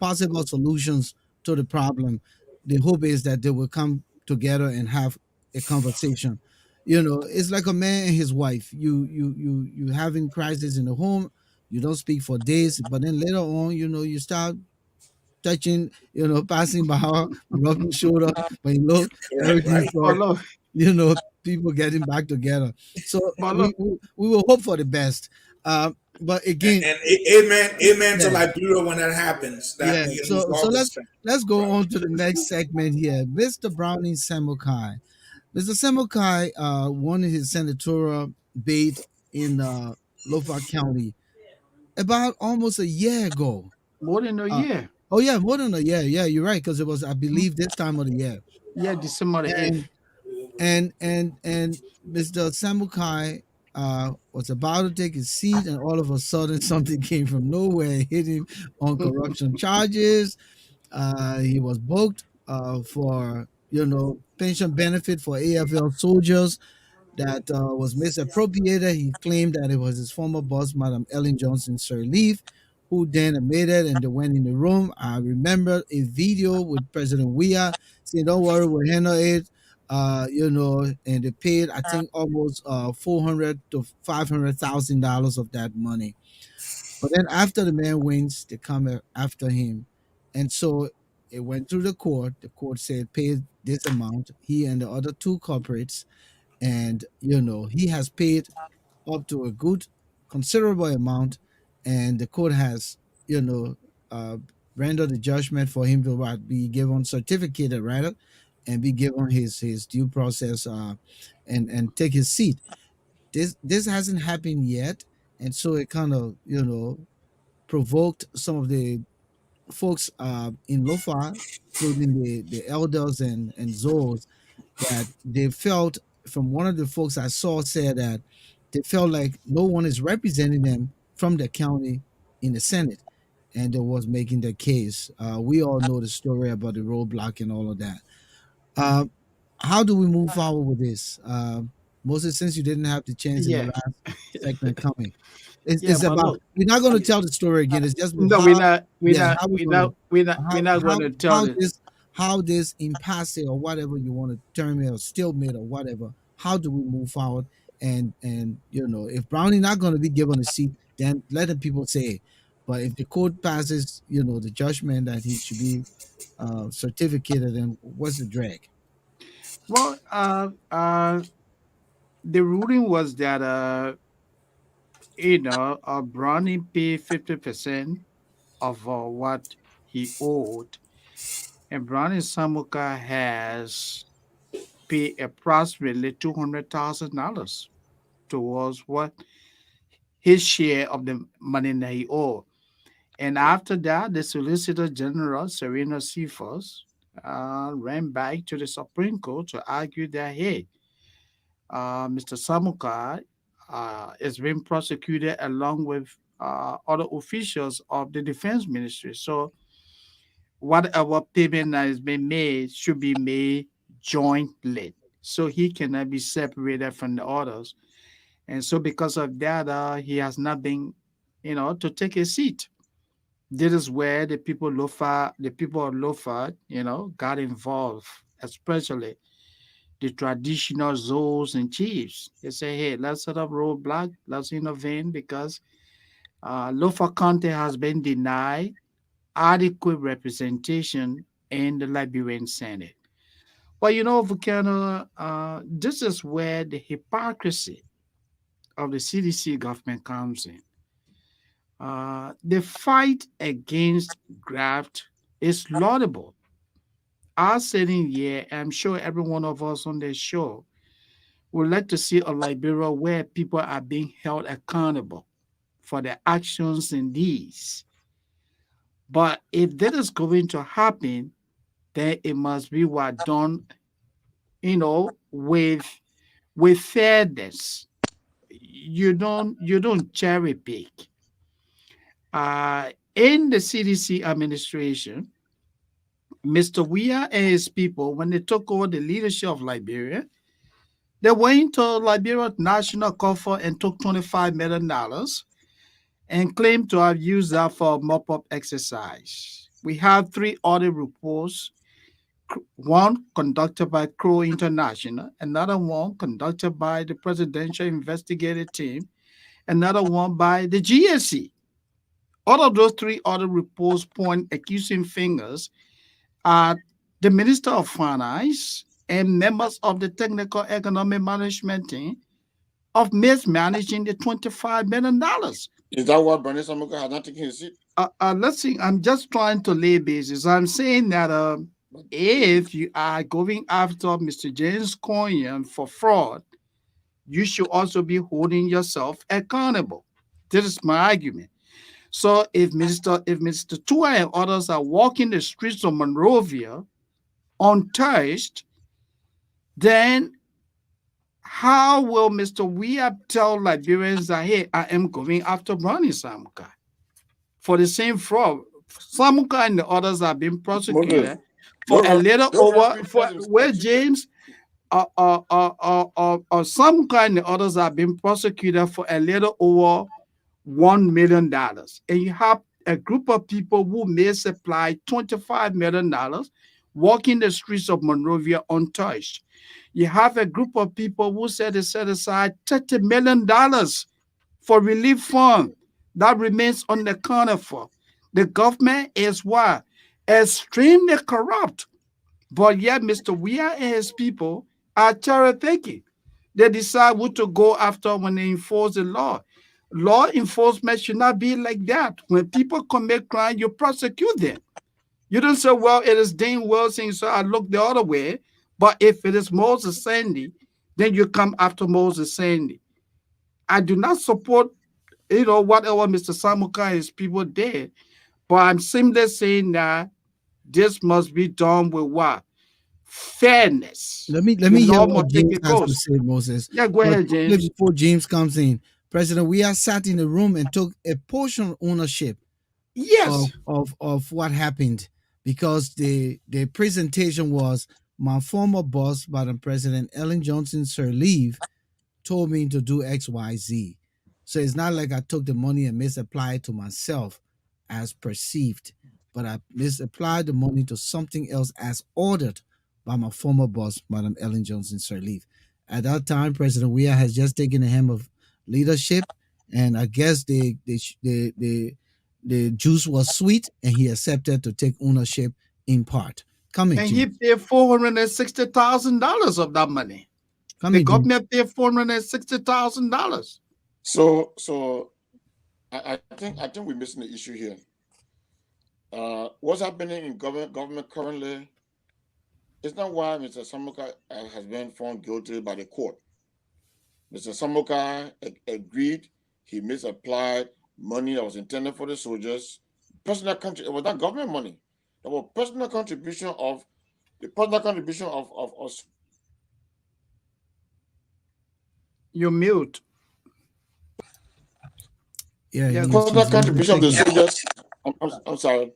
possible solutions to the problem. The hope is that they will come together and have a conversation. It's like a man and his wife. You having crisis in the home. You don't speak for days, but then later on, you start touching, passing by, rubbing shoulder, but Right, everything's right. But all, look, people getting back together. So but we, look, we, we will hope for the best. But again, And amen to yeah, Liberia when that happens. That yeah. lose So all the let's strength. let's go on to the next segment here. Mr. Brownie Samukai. Mr. Samukai won his senatorial bid in Lofa County about almost a year ago. more than a Uh, year. oh yeah, more than a year. Yeah, you're right, because it was, I Mhm. believe, this time of the year. Yeah, December the And 8th. and Mr. Samukai was about to take his seat, and all of a sudden something came from nowhere and hit him on corruption charges. He was booked for pension benefit for AFL soldiers that was misappropriated. He claimed that it was his former boss, Madam Ellen Johnson Sirleaf, who then admitted, and they went in the room. I remember a video with President Weah saying, "Don't worry, we'll handle it." And they paid, I think, almost 400 to $500,000 of that money. But then after the man wins, they come after him, and so it went through the court. The court said pay this amount. He and the other two corporates, and he has paid up to a good considerable amount, and the court has you know uh, rendered the judgment for him to be given certificated rather, and be given his due process, and take his seat. This hasn't happened yet, and so it kind of provoked some of the folks in Lofa, including the elders and Zos, that they felt, from one of the folks I saw said that they felt like no one is representing them from the county in the Senate. and they was making the case. We all know the story about the roadblock and all of that. Uh, how do we move forward with this? Moses, since you didn't have the chance in the Yeah, last segment coming, yeah, it's but about, look, we're not going to y- tell the story again. It's just no, how, we're yeah, not, how we're we're going not, to, we're not, how we're not how going to tell how the. this, how this impasse or whatever you want to term it, or stalemate or whatever, how do we move forward? And if Brownie not going to be given a seat, then let the people say it. But if the court passes, the judgment that he should be certificated, then what's the drag? Well, the ruling was that Brownie paid 50% of what he owed, and Brownie Samuka has paid approximately $200,000 towards what his share of the money that he owed. And after that, the Solicitor General, Serena Cephas, ran back to the Supreme Court to argue that, hey, Mr. Samukai is being prosecuted along with other officials of the Defense Ministry. So, whatever payment that is being made should be made jointly. So, he cannot be separated from the others. And so, because of that, he has not been, to take a seat. This is where the people of Lofa, got involved, especially the traditional zones and chiefs. They say, hey, let's set up roadblock, let's intervene because Lofa County has been denied adequate representation in the Liberian Senate. But Volcano, this is where the hypocrisy of the CDC government comes in. The fight against graft is laudable. Our sitting here, I'm sure every one of us on this show would like to see a Liberia where people are being held accountable for their actions and deeds. But if that is going to happen, then it must be what done, with fairness. You don't cherry pick. In the CDC administration, Mr. Weah and his people, when they took over the leadership of Liberia, they went to Liberia National Coffers and took $25 million and claimed to have used that for a mop-up exercise. We have three audit reports, one conducted by Crow International, another one conducted by the Presidential Investigative Team, another one by the GSC. All of those three audit reports point accusing fingers at the Minister of Finance and members of the Technical Economic Management Team of mismanaging the $25 million. Is that what Brownie Samukai has not taken his seat? Let's see. I'm just trying to lay basis. I'm saying that if you are going after Mr. James Koiyan for fraud, you should also be holding yourself accountable. This is my argument. So if Mr. Tua and others are walking the streets of Monrovia untouched, then how will Mr. Weah tell Liberians that, hey, I am going after Brownie Samukai for the same fraud? Samukai and the others are being Moses, prosecuted for a little don't over, referee for test himself where cheated. James Samukai and the others are being prosecuted for a little over $1 million. And you have a group of people who may supply $25 million walking the streets of Monrovia untouched. You have a group of people who said they set aside $30 million for relief fund that remains unaccounted for. The government is what? Extremely corrupt. But yet, Mr. Weah and his people are cherry picking. They decide who to go after when they enforce the law. Law enforcement should not be like that. When people commit crime, you prosecute them. You don't say, well, it is Dane Wilson, so I look the other way. But if it is Moses Sandy, then you come after Moses Sandy. I do not support, whatever Mr. Samukai and his people did, but I'm simply saying that this must be done with what? Fairness. Let The me hear law what must take James a has to course. say, Moses. Yeah, go But ahead, quickly James. before James comes in, President, we are sat in the room and took a portion of ownership Yes. of what happened, because the presentation was my former boss, Madam President Ellen Johnson Sirleaf, told me to do XYZ. So it's not like I took the money and misapplied it to myself as perceived, but I misapplied the money to something else as ordered by my former boss, Madam Ellen Johnson Sirleaf. At that time, President Weah has just taken the helm of leadership, and I guess the juice was sweet, and he accepted to take ownership in part. Coming, And he James. paid $460,000 of that money. The Coming, James. government paid $460,000. So I think we're missing the issue here. What's happening in government currently is not why Mr. Samukai has been found guilty by the court. Mr. Samukai agreed he misapplied money that was intended for the soldiers. Personal country, it was not government money. It was personal contribution of the personal contribution of You mute. Yeah, Yeah, personal contribution of the taking- soldiers. I'm sorry.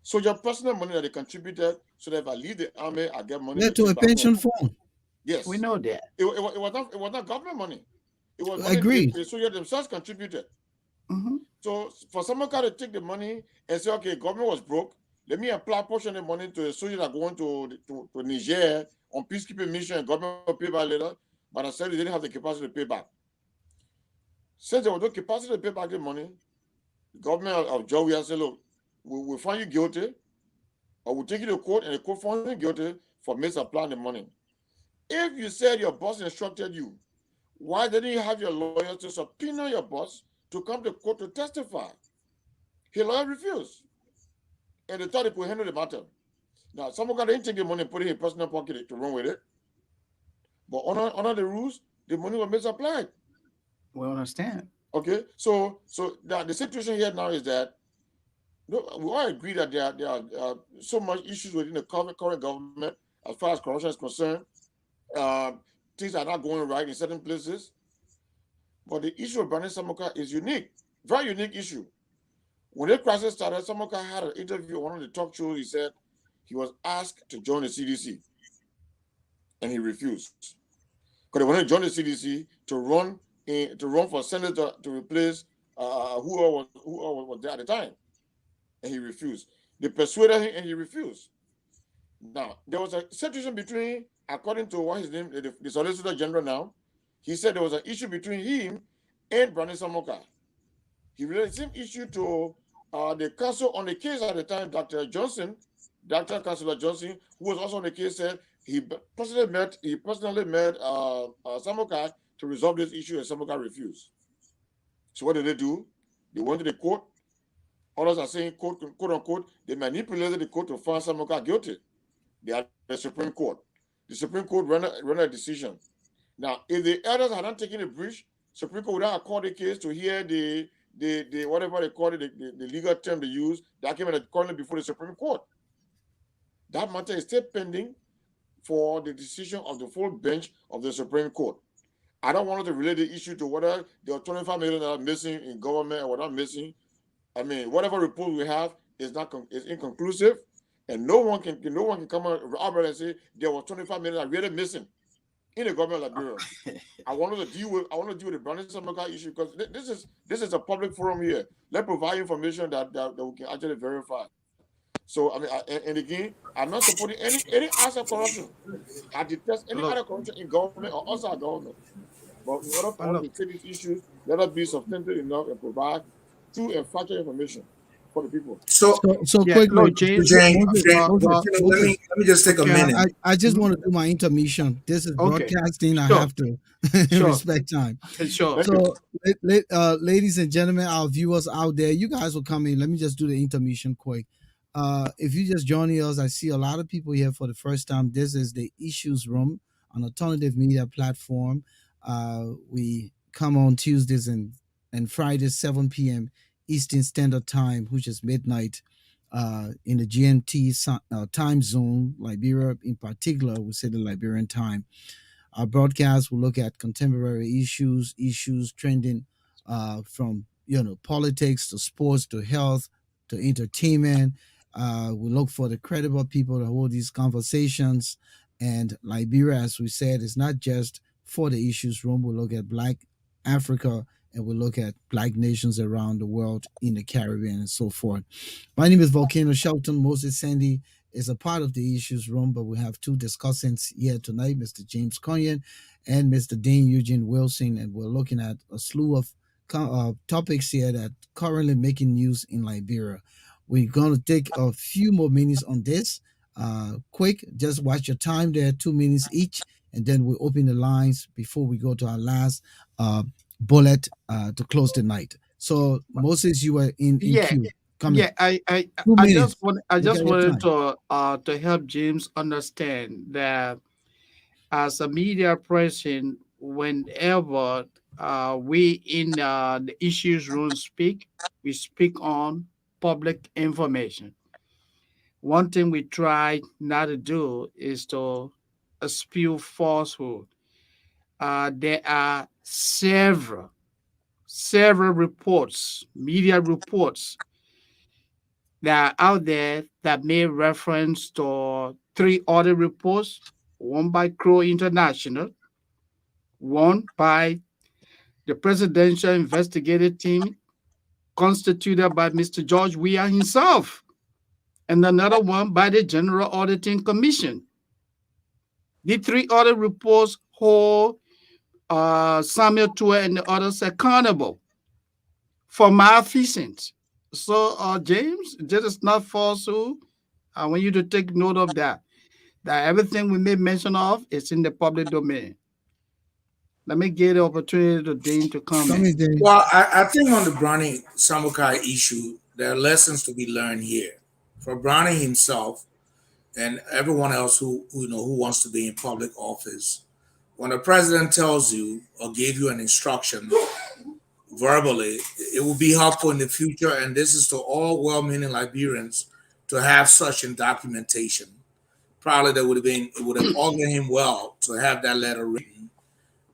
Soldier personal money that they contributed so that if I leave the army, I get money yeah, to a take back pension home. fund. Yes. we know that. It was not government money. It was money Agreed. the soldiers themselves contributed. Mhm. So for someone to take the money and say, okay, government was broke, let me apply a portion of the money to the soldiers that are going to Niger on peacekeeping mission, and government will pay back later, but I said they didn't have the capacity to pay back. Since there was no capacity to pay back the money, the government of Georgia said, look, we'll find you guilty, or we'll take you to court, and the court found you guilty for misapplying the money. If you said your boss instructed you, why didn't you have your lawyer to subpoena your boss to come to court to testify? His lawyer refused. And they thought they could handle the matter. Now, someone didn't take the money and put it in his personal pocket to run with it. But under the rules, the money was misapplied. We understand. Okay? So the situation here now is that we all agree that there are so much issues within the current government as far as corruption is concerned. Things are not going right in certain places. But the issue of Brownie Samukai is unique, very unique issue. When the crisis started, Samukai had an interview on one of the talk shows. He said he was asked to join the CDC, and he refused because they wanted to join the CDC to run for senator to replace who was there at the time, and he refused. They persuaded him, and he refused. Now there was a situation between, according to what his name, the Solicitor General now, he said there was an issue between him and Brownie Samukai. He related the same issue to the counsel on the case at the time, Dr. Councilor Johnson, who was also on the case, said he personally met Samukai to resolve this issue, and Samukai refused. So what did they do? They went to the court. Others are saying, quote unquote, they manipulated the court to find Samukai guilty. They are the Supreme Court. The Supreme Court ran a decision. Now, if the elders had not taken a breach, Supreme Court would not call the case to hear the whatever they call it, the legal term they use, document currently before the Supreme Court. That matter is still pending for the decision of the full bench of the Supreme Court. I don't want to relate the issue to whether there are 25 million that are missing in government or not missing. I mean, whatever report we have is inconclusive, and no one can come out and say there was 25 million that are really missing in the government of Liberia. I want to deal with the Brownie Samukai issue because this is a public forum here. Let's provide information that we can actually verify. So I mean, and again, I'm not supporting any acts of corruption. I detest any other corruption in government or outside government. But in order for us to take these issues, let us be substantive enough and provide true and factual information for the people. So, Quickly, look, James, let me just take a minute. I just want to do my intermission. This is broadcasting. I Sure. have to respect time. Sure. So, ladies and gentlemen, our viewers out there, you guys will come in. Let me just do the intermission quick. If you just joining us, I see a lot of people here for the first time. This is the Issues Room, an alternative media platform. We come on Tuesdays and Fridays, 7 p.m. Eastern Standard Time, which is midnight in the GMT time zone, Liberia in particular, we say the Liberian time. Our broadcast will look at contemporary issues trending from politics to sports to health to entertainment. We look for the credible people to hold these conversations. And Liberia, as we said, is not just for the issues room. We look at Black Africa and we look at Black nations around the world in the Caribbean and so forth. My name is Volcano Shelton. Moses Sandy is a part of the issues room, but we have two discussants here tonight, Mr. James Koiyan and Mr. Dane Eugene Wilson, and we're looking at a slew of topics here that currently making news in Liberia. We're going to take a few more minutes on this. Quick, just watch your time there, 2 minutes each, and then we open the lines before we go to our last bullet to close the night. So Moses, you were in Yeah, queue. Come in. yeah. I, Two I just minutes. want, I Look just at your wanted time. to help James understand that as a media person, whenever we in the issues room speak, we speak on public information. One thing we try not to do is to spew falsehood. There are several reports, media reports that are out there that made reference to three other reports, one by Crow International, one by the Presidential Investigative Team constituted by Mr. George Weah himself, and another one by the General Auditing Commission. The three other reports hold Samuel Tua and the others accountable for malfeasance. So, James, this is not falsehood. I want you to take note of that. That everything we made mention of is in the public domain. Let me give the opportunity to Dean to Come comment. in, Dane. Well, I think on the Brownie Samukai issue, there are lessons to be learned here. For Brownie himself and everyone else who wants to be in public office, when the president tells you or gave you an instruction verbally, it will be helpful in the future. And this is to all well-meaning Liberians to have such in documentation. Probably it would have augured him well to have that letter written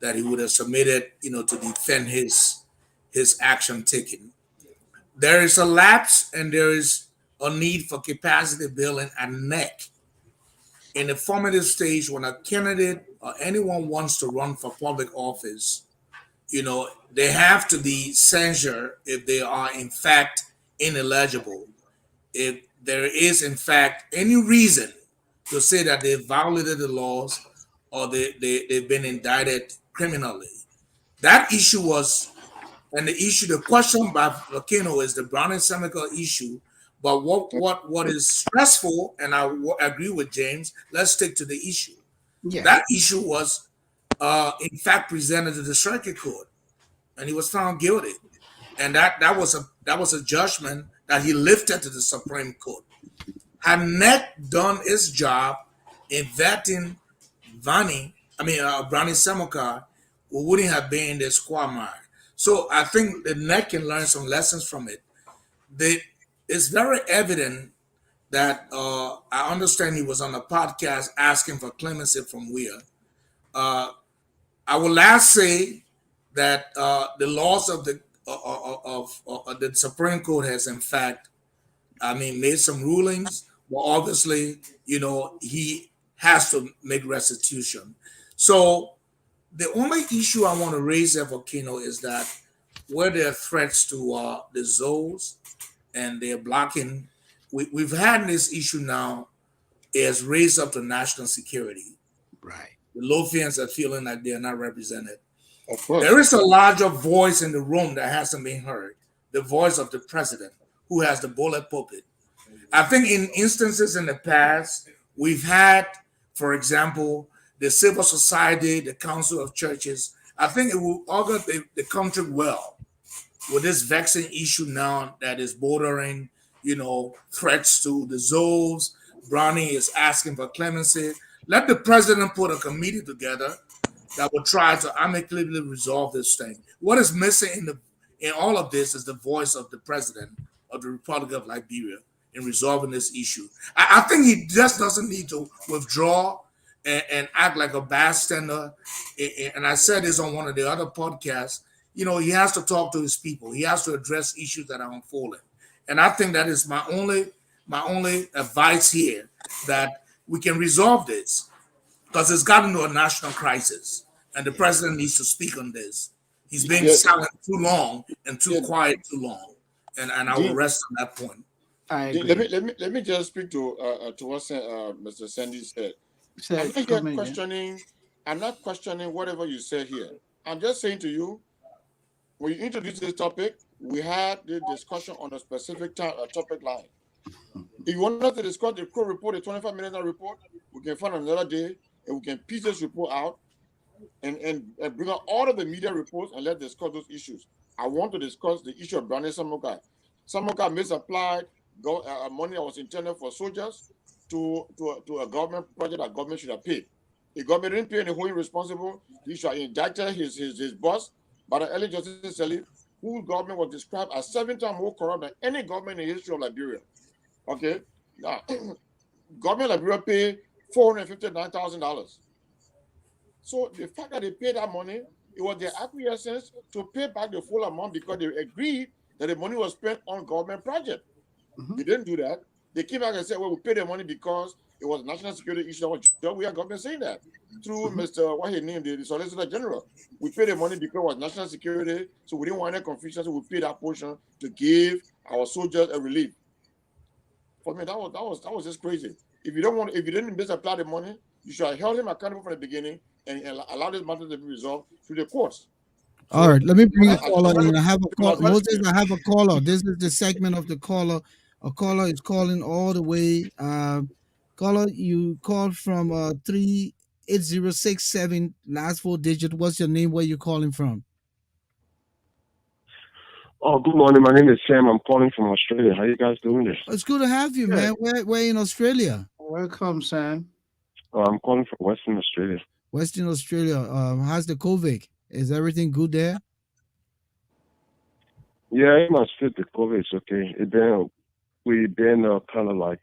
that he would have submitted, to defend his action taken. There is a lapse and there is a need for capacity building and neck in the formative stage when a candidate or anyone wants to run for public office. They have to be censured if they are in fact ineligible. If there is in fact any reason to say that they violated the laws or they've been indicted criminally. That issue was, and the question by Volcano is the Brownie Samukai issue. But what is stressful, and agree with James, let's stick to the issue. Yeah. That issue was, in fact, presented to the circuit court, and he was found guilty. And that was a judgment that he lifted to the Supreme Court. Had NEC done its job in vetting Brownie Samukai, we wouldn't have been in this quagmire. So I think the NEC can learn some lessons from it. It's very evident that I understand he was on a podcast asking for clemency from Weah. I will last say that the laws of the Supreme Court has in fact, made some rulings. Well, obviously, he has to make restitution. So the only issue I want to raise at Volcano is that where there are threats to the zones and they're blocking, we've had this issue now is raised up to national security. Right. The Lothians are feeling like they're not represented. Of course. There is a larger voice in the room that hasn't been heard, the voice of the president, who has the bullet pulpit. I think in instances in the past, we've had, for example, the civil society, the council of churches. I think it will augur the country well with this vexing issue now that is bordering, threats to the zones. Brownie is asking for clemency. Let the president put a committee together that will try to amicably resolve this thing. What is missing in all of this is the voice of the president of the Republic of Liberia in resolving this issue. I think he just doesn't need to withdraw and act like a bystander. And I said this on one of the other podcasts. He has to talk to his people. He has to address issues that are unfolding. And I think that is my only advice here, that we can resolve this, because it's gotten to a national crisis, and the president needs to speak on this. He's been Yeah, silent too long and too yeah, quiet too long, and I will Dean, rest on that point. I Dean, let me agree. let me let me just speak to what Mr. Sandy said. I'm Said, not here come in, yeah. questioning. I'm not questioning whatever you said here. I'm just saying to you, when you introduced this topic, we had the discussion on a specific topic line. If you want us to discuss the Crow report, the 25 minute report, we can find another day and we can piece this report out and bring out all of the media reports and let's discuss those issues. I want to discuss the issue of Brownie Samukai. Samukai misapplied money that was intended for soldiers to a government project that government should have paid. The government didn't pay, and the whole responsible. He should have indicted his boss, but early Justice Selig, whose government was described as 7 times more corrupt than any government in the history of Liberia. Okay, now government of Liberia paid $459,000. So the fact that they paid that money, it was their acquiescence to pay back the full amount because they agreed that the money was spent on government project. They didn't do that. They came back and said, well, we paid the money because it was a national security issue. We have government saying that through Mr. What he named the Solicitor General. We paid the money because it was national security, so we didn't want any confusion, so we paid that portion to give our soldiers a relief. For me, that was just crazy. If you didn't misapply the money, you should have held him accountable from the beginning and allow this matter to be resolved through the courts. All right, let me bring a I just caller want in. I have a my call. Moses, question. I have a caller. This is the segment of the caller. A caller is calling all the way. Caller, you called from 38067, last 4 digit. What's your name? Where you calling from? Oh, good morning. My name is Sam. I'm calling from Australia. How you guys doing this? It's good to have you, Good. man. Where in Australia? Welcome, Sam. I'm calling from Western Australia. Western Australia. How's the COVID? Is everything good there? Yeah, in my state, the COVID is okay. We've been kind of like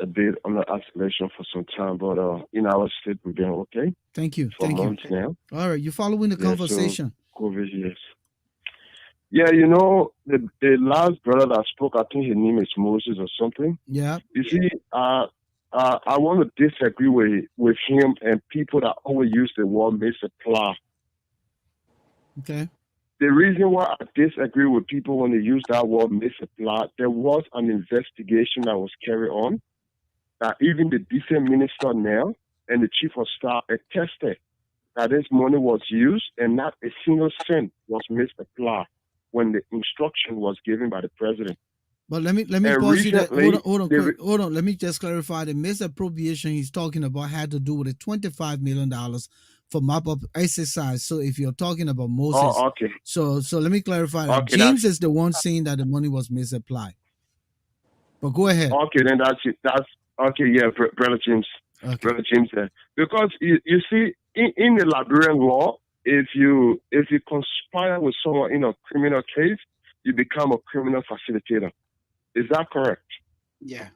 a bit on the isolation for some time, but in our state, we've been okay Thank you. for Thank you. months now. All right, you're following the Yeah, so conversation. COVID, yes. Yeah, the last brother that spoke, I think his name is Moses or something. Yeah. You see, I want to disagree with him and people that always use the word misapply. Okay. The reason why I disagree with people when they use that word misapply, there was an investigation that was carried on that even the defense minister now and the chief of staff attested that this money was used and not a single cent was misapplied when the instruction was given by the president. But let me And pause you there. recently, Hold on. Let me just clarify. The misappropriation he's talking about had to do with the $25 million for mop-up exercise. So if you're talking about Moses, oh, okay, so let me clarify that. okay, James is the one saying that the money was misapplied. But go ahead. okay, then that's it. That's okay. Yeah, brother James, Okay. brother James there, because you see, in the Liberian law, if you conspire with someone in a criminal case, you become a criminal facilitator. Is that correct? Yeah.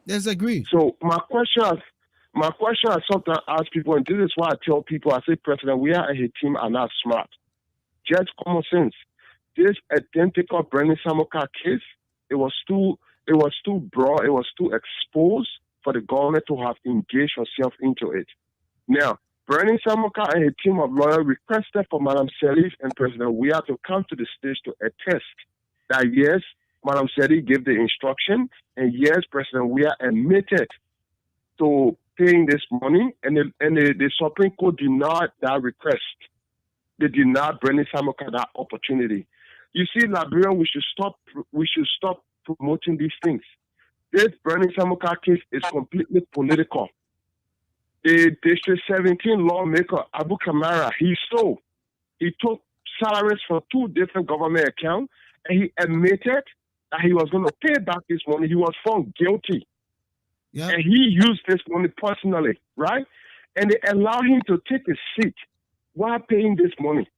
Let's agree. So my question I sometimes ask people, and this is why I tell people, I say, President, we are a team are not smart. Just common sense. This identical Brownie Samukai case, it was too broad, it was too exposed for the government to have engaged herself into it. Now, Brownie Samukai and a team of lawyers requested for Madam Selig and President Weah to come to the stage to attest that yes, Madam Selig gave the instruction, and yes, President Weah admitted to paying this money, and the Supreme Court denied that request. They denied Brownie Samukai that opportunity. You see, Liberia, we should stop promoting these things. This Brownie Samukai case is completely political. The District 17 lawmaker Abu Kamara, he took salaries from 2 different government accounts, and he admitted that he was going to pay back this money. He was found guilty. Yeah. And he used this money personally, right? And they allowed him to take a seat while paying this money.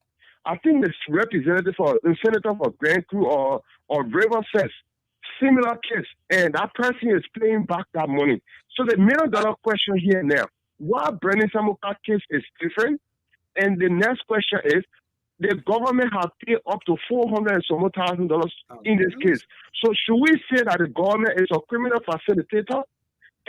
I think the representative or the senator for Grand Crew or River says similar case, and that person is paying back that money. So the $1 million question here now, why Brownie Samukai case is different? And the next question is, the government has paid up to $400 and some more thousand in this case. So should we say that the government is a criminal facilitator?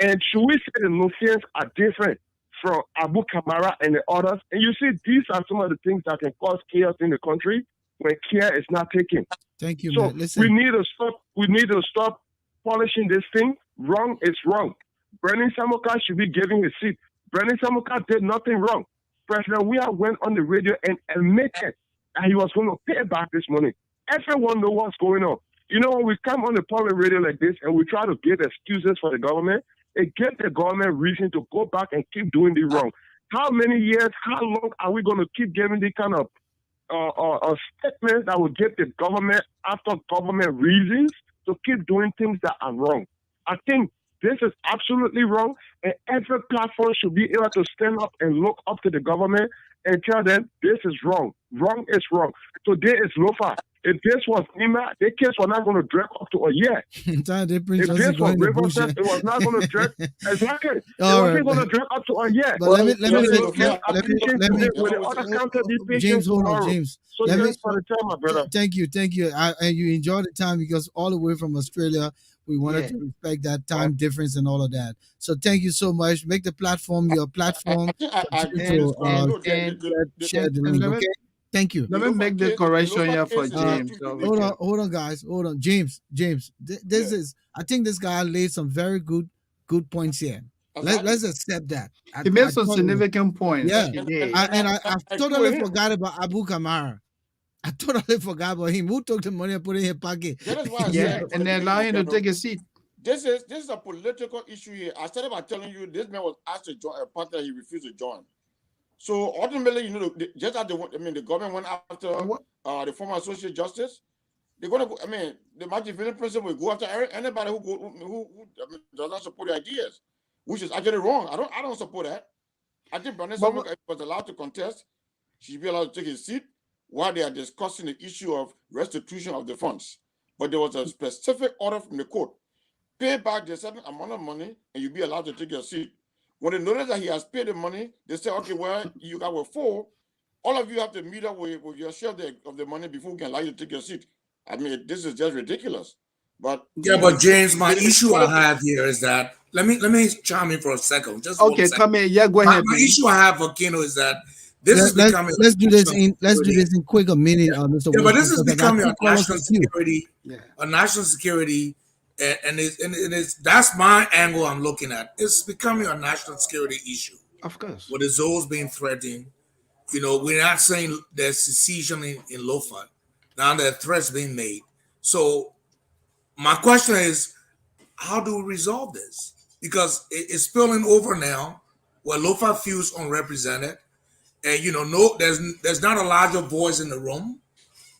And should we say the Nufians are different from Abu Kamara and the others? And you see, these are some of the things that can cause chaos in the country when care is not taken. Thank you, So man. Listen. we need to stop. We need to stop polishing this thing. Wrong is wrong. Brownie Samukai should be giving his seat. Brownie Samukai did nothing wrong. President Weah went on the radio and admitted that he was going to pay back this money. Everyone knows what's going on. You know, when we come on the public radio like this and we try to give excuses for the government, it gives the government reason to go back and keep doing the wrong. How many years, how long are we going to keep giving the kind of statements that will give the government after government reasons to keep doing things that are wrong? I think this is absolutely wrong, and every platform should be able to stand up and look up to the government and tell them this is wrong. Wrong is wrong. Today is Lofa. If this was Nima, the case was not going to drag up to a year. If this was Riverside, it was not going to drag exactly. It wasn't going to drag up to a year. But let me James, hold on, James. So thanks for the time, my brother. Thank you. And you enjoyed the time because all the way from Australia, we wanted to respect that time difference and all of that. So thank you so much. Make the platform your platform. Share the link, okay? Thank you. Let me make the correction here for James. Hold on, guys. Hold on, James. This is. I think this guy laid some very good points here. Let's accept that. He made some significant points. Yeah, I totally forgot about Abu Kamara. I totally forgot about him. Who took the money and put it in his pocket? That is why and they allow him to take a seat. This is a political issue here. I started by telling you this man was asked to join a party that he refused to join. So ultimately, you know, just as the government went after the former associate justice, they're going to go. I mean, the Machiavellian principle will go after anybody who does not support the ideas, which is actually wrong. I don't support that. I think Brownie Samukai was allowed to contest. She should be allowed to take his seat while they are discussing the issue of restitution of the funds. But there was a specific order from the court: pay back the certain amount of money, and you'll be allowed to take your seat. When they notice that he has paid the money, they say, okay, well, you got with 4. All of you have to meet up with your share of the money before we can allow you to take your seat. I mean, this is just ridiculous. But but James, my issue I have here is that let me chime in for a second. Just okay, come in. Yeah, go ahead. My issue I have, Volcano, is that this is becoming. Let's do this in quick a minute, Mr. Yeah, but this is becoming a national security. A national security. And it's that's my angle I'm looking at. It's becoming a national security issue. Of course. With the zones being threatened. You know, we're not saying there's secession in Lofa. Now there are threats being made. So my question is, how do we resolve this? Because it's spilling over now where Lofa feels unrepresented. And there's not a larger voice in the room.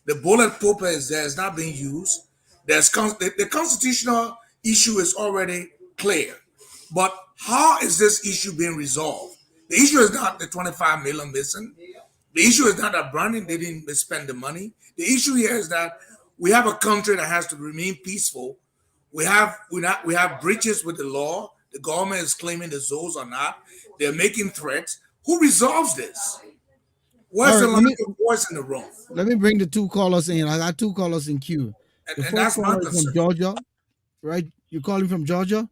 The bullet paper is there, it's not being used. The constitutional issue is already clear, but how is this issue being resolved? The issue is not the 25 million missing. The issue is not that Brownie didn't spend the money. The issue here is that we have a country that has to remain peaceful. We have breaches with the law. The government is claiming the zones are not. They're making threats. Who resolves this? Where's the voice in the room? Let me bring the 2 callers in. I got 2 callers in queue. And that's my concern. From Georgia, right? You calling from Georgia?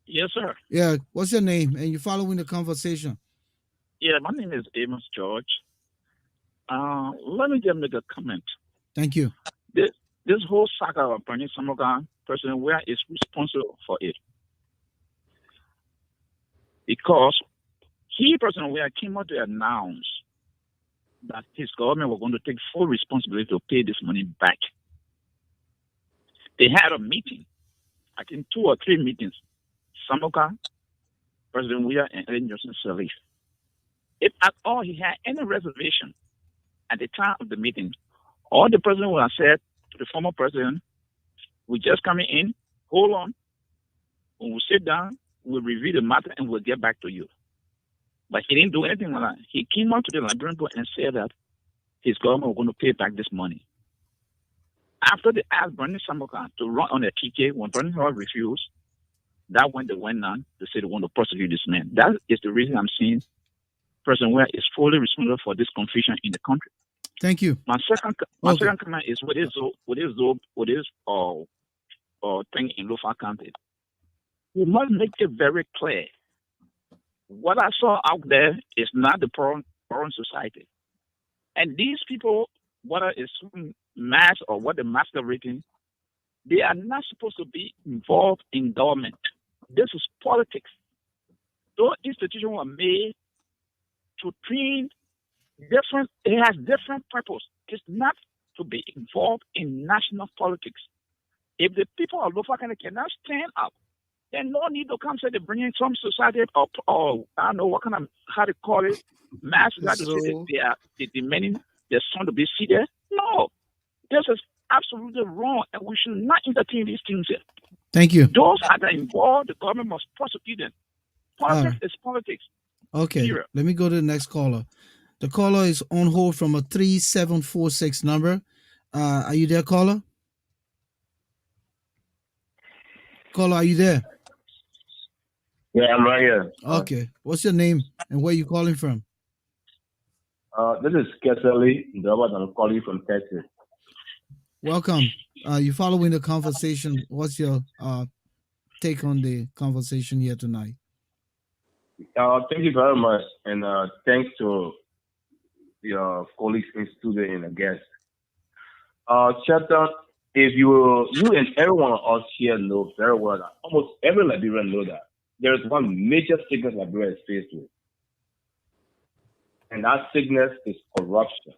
Yes, sir. Yeah. What's your name? And you following the conversation? Yeah, my name is Amos George. Let me just make a comment. Thank you. This whole saga of Brownie Samukai, President Weah is responsible for it. Because President Weah came out to announce that his government was going to take full responsibility to pay this money back. They had a meeting, I think 2 or 3 meetings. Samukai, President Weah, and Ellen Johnson Sirleaf. If at all he had any reservation at the time of the meeting, all the president would have said to the former president, we're just coming in, hold on, when we sit down, we'll review the matter and we'll get back to you. But he didn't do anything like that. He came out to the Liberian board and said that his government was going to pay back this money. After they asked Brownie Samukai to run on a TK, when Brownie Samukai refused, that when they went on, they said they want to prosecute this man. That is the reason I'm saying President Weah is fully responsible for this confusion in the country. Thank you. My second comment is with this thing in Lofa County. We must make it very clear. What I saw out there is not the foreign society. And these people, whether it's mass or what the masquerading, they are not supposed to be involved in government. This is politics. Those institutions were made to train different, it has different purpose. It's not to be involved in national politics. If the people of Lofa County cannot stand up, then no need to come say they bring in some society or I don't know what kind of, how to call it, mass that to say that they are demanding their son to be seated. No, this is absolutely wrong, and we should not entertain these things here. Thank you. Those that are involved, the government must prosecute them. Politics is politics. Okay, Period. let me go to the next caller. The caller is on hold from a 3746 number. Are you there, caller? Caller, are you there? Yeah, I'm right here. Okay. What's your name and where you calling from? This is Kesselly, I'm calling from Texas. Welcome. You following the conversation. What's your take on the conversation here tonight? Thank you very much, and thanks to your colleagues in studio and the guests. Shelton, if you and everyone of us here know very well that almost every Liberian know that there is one major sickness Liberia is faced with, and that sickness is corruption.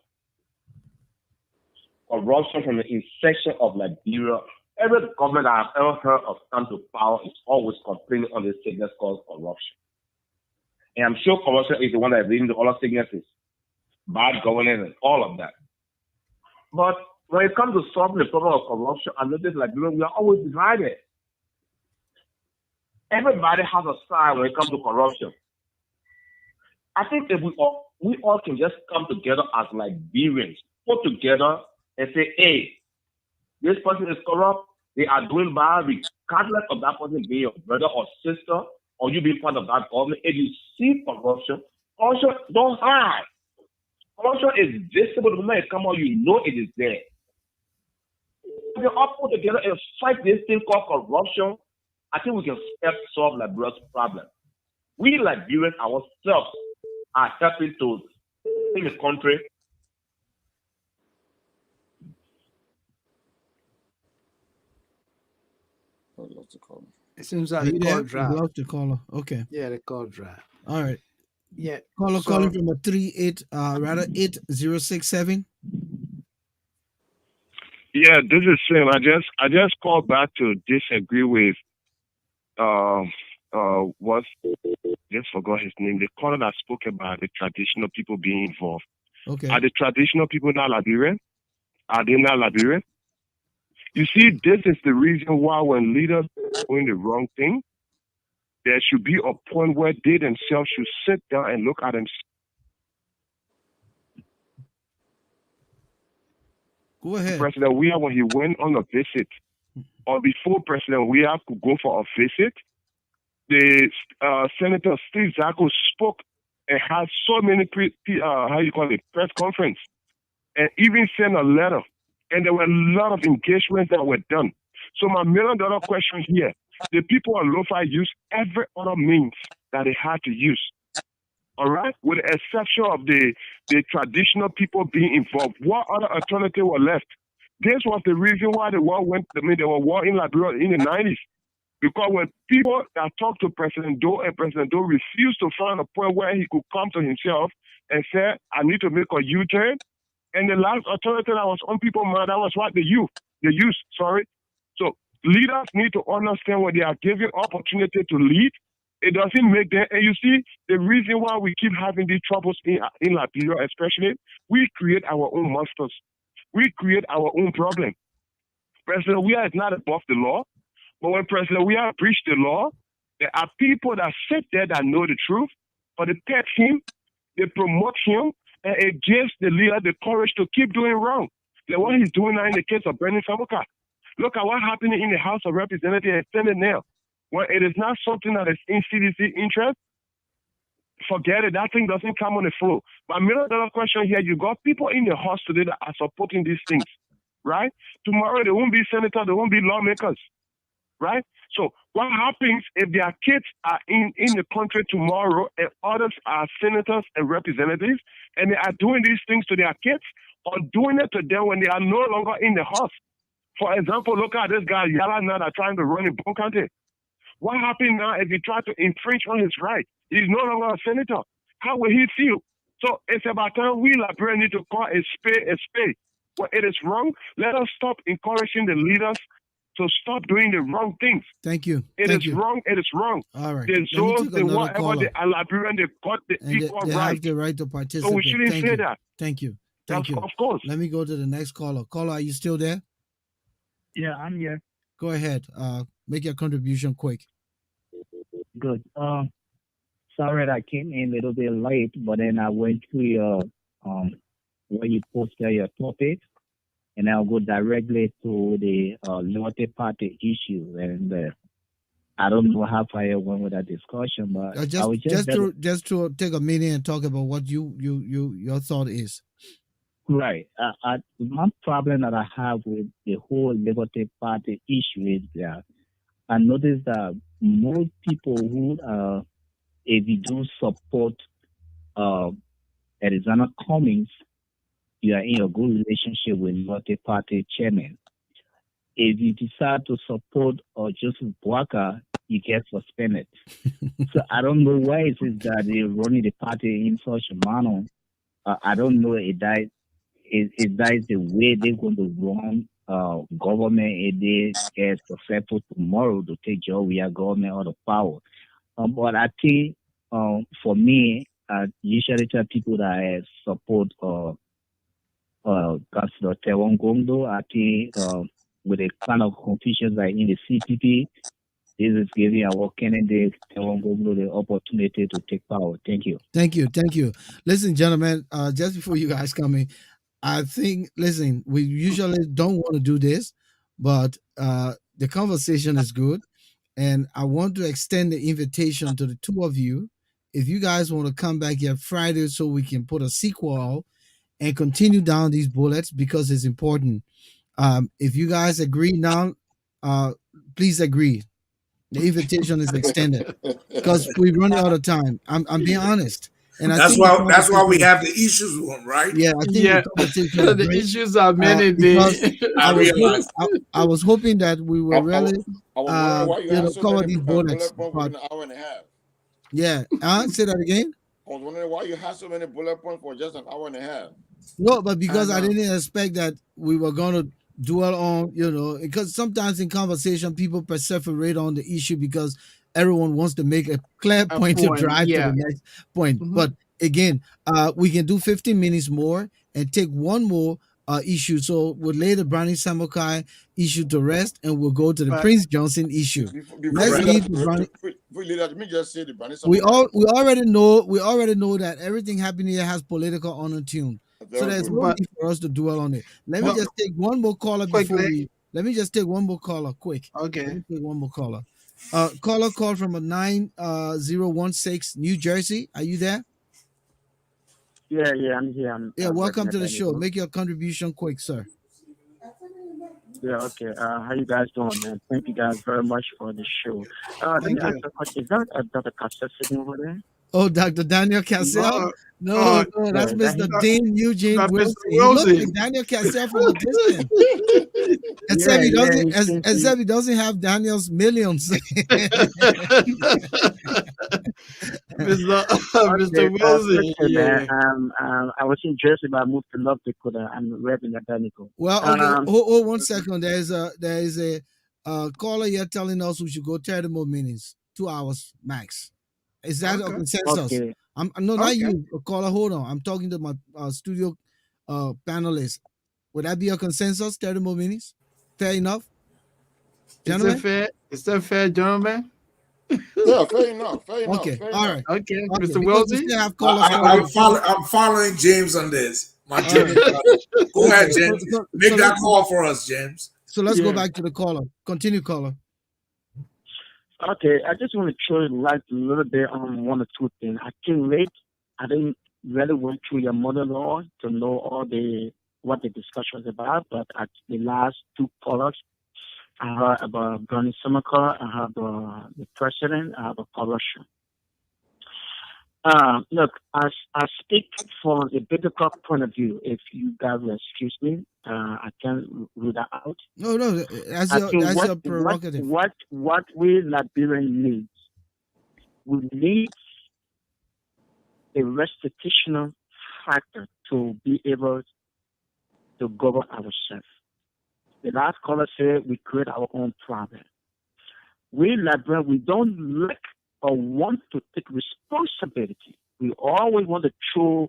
Corruption from the inception of Liberia. Every government I have ever heard of come to power is always complaining on the sickness called corruption. And I'm sure corruption is the one that is leading to all the sicknesses, bad governance, and all of that. But when it comes to solving the problem of corruption, I notice Liberia, we are always divided. Everybody has a side when it comes to corruption. I think if we all can just come together as Liberians, put together and say, hey, this person is corrupt, they are doing bad, regardless of that person being your brother or sister, or you being part of that government. If you see corruption don't hide. Corruption is visible. The moment it comes out, you know it is there. If we all put together and fight this thing called corruption, I think we can help solve Liberia's problem. We Liberians ourselves are helping to in the country. It seems like Are you the there? call We dropped. lost the caller. Okay. Yeah, the call dropped. All right. Yeah. Caller so- calling from a 8067. Yeah, this is Sam. I just called back to disagree with what just forgot his name. The caller that spoke about the traditional people being involved. Okay. Are the traditional people not Liberian? Are they not Liberian? You see, this is the reason why when leaders are doing the wrong thing, there should be a point where they themselves should sit down and look at themselves. Go ahead. President Weah, when he went on a visit, or before President Weah could go for a visit, the Senator Steve Zako spoke and had so many press conference, and even sent a letter. And there were a lot of engagements that were done. So my $1 million question here, the people of Lofa use every other means that they had to use. All right? With the exception of the traditional people being involved. What other alternative were left? This was the reason why the war went, there were war in Liberia in the 90s. Because when people that talked to President Doe and President Doe refused to find a point where he could come to himself and say, I need to make a U-turn. And the last alternative that was on people's mind, that was what the youth. So leaders need to understand when they are given opportunity to lead, it doesn't make them. And you see, the reason why we keep having these troubles in Liberia, especially, we create our own monsters. We create our own problem. President Weah is not above the law, but when President Weah breached the law, there are people that sit there that know the truth, but they pet him, they promote him, and it gives the leader the courage to keep doing wrong. Like what he's doing now in the case of Brownie Samukai. Look at what's happening in the House of Representatives and Senate now. When it is not something that is in CDC interest, forget it. That thing doesn't come on the floor. My $1 million question here, you got people in the House today that are supporting these things, right? Tomorrow, they won't be senators, they won't be lawmakers, right? So what happens if their kids are in the country tomorrow and others are senators and representatives and they are doing these things to their kids or doing it to them when they are no longer in the House? For example, look at this guy, Yala Nada, trying to run in Bon County. What happens now if he tries to infringe on his rights? He's no longer a senator. How will he feel? So it's about time we Liberians need to call a spade a spade. When it is wrong, let us stop encouraging the leaders to stop doing the wrong things. Thank you. It is wrong. It is wrong. All right. The zones, the whatever, they are Liberian, they got the and equal they right. have the right to participate. So we shouldn't say that. Thank you. Thank you. Of course. Let me go to the next caller. Caller, are you still there? Yeah, I'm here. Go ahead. Make your contribution quick. Good. Sorry that I came in a little bit late, but then I went to your where you posted your topic, and I'll go directly to the Liberty Party issue. And I don't know how far you went with that discussion, but just to take a minute and talk about what your thought is. Right. My problem that I have with the whole Liberty Party issue is that I noticed that most people who, if you do support Arizona Cummings, you are in a good relationship with Liberty Party chairman. If you decide to support Joseph Boakai, you get suspended. So I don't know why it is that they're running the party in such a manner. I don't know if that is the way they're going to run government if they get successful tomorrow to take Georgia government out of power. But I think for me, I usually tell people that I support Councilor Tewon Gondo. I think with the kind of confusion like in the CPP, this is giving our candidate Tewon Gondo the opportunity to take power. Thank you. Thank you. Thank you. Listen, gentlemen, just before you guys come in, I think, listen, we usually don't want to do this, but the conversation is good. And I want to extend the invitation to the two of you. If you guys want to come back here Friday so we can put a sequel and continue down these bullets because it's important. If you guys agree now, please agree. The invitation is extended because we run out of time. I'm being honest. And that's why we have the issues room, right? Yeah, I think the issues are many. I was hoping that we were really cover these bullets. Within an hour and a half. Yeah, say that again. I was wondering why you had so many bullet points for just an hour and a half. No, but because I didn't expect that we were going to dwell on, because sometimes in conversation people perseverate on the issue because everyone wants to make a clear point to drive to the next point. Mm-hmm. But again, we can do 15 minutes more and take one more issue. So we'll lay the Brownie Samukai issue to rest and we'll go to the Prince Johnson issue. Let's leave the Brownie. Let me just say the Brownie Samukai. We already know that everything happening here has political undertone. So there's no need for us to dwell on it. Let me just take one more caller Let me just take one more caller quick. Okay. Let me take one more caller. Caller called from a 9016 New Jersey. Are you there? Yeah, I'm here. Welcome to the show. Make your contribution quick, sir. Yeah, okay. How you guys doing, man? Thank you guys very much for the show. Let me ask a question. Is that Dr. Cassell sitting over there? Oh, Dr. Daniel Cassell? No, that's Mr. Dean Eugene Wilson. He looks like Daniel Cassell from a distance. Except he doesn't have Daniel's millions. Mr. Wilson. I was in Jersey, but I moved to North Dakota. I'm repping the Danico. Well, okay. Hold 1 second. There is a caller here telling us we should go 30 more minutes, 2 hours max. Is that a consensus? Okay. Not you, caller. Hold on. I'm talking to my studio panelists. Would that be a consensus? 30 more minutes? Fair enough? Gentlemen? Is that fair, gentlemen? Yeah, fair enough. Okay, all right. Okay, Mr. Wilson? I'm following James on this. My James. Go ahead, James. Make that call for us, James. So let's go back to the caller. Continue, caller. Okay, I just want to throw light a little bit on one or two things. I came late. I didn't really went through your monologue to know all the what the discussion was about, but at the last two callers, I heard about Brownie Samukai, I heard about the president, I heard about corruption. Look, I speak from a biblical point of view. If you guys will excuse me, I can rule that out. No, no, I think that's what your what prerogative. what what we Liberians need, we need a restitutional factor to be able to govern ourselves. The last caller said we create our own problem. We Liberians, we don't like or want to take responsibility. We always want to throw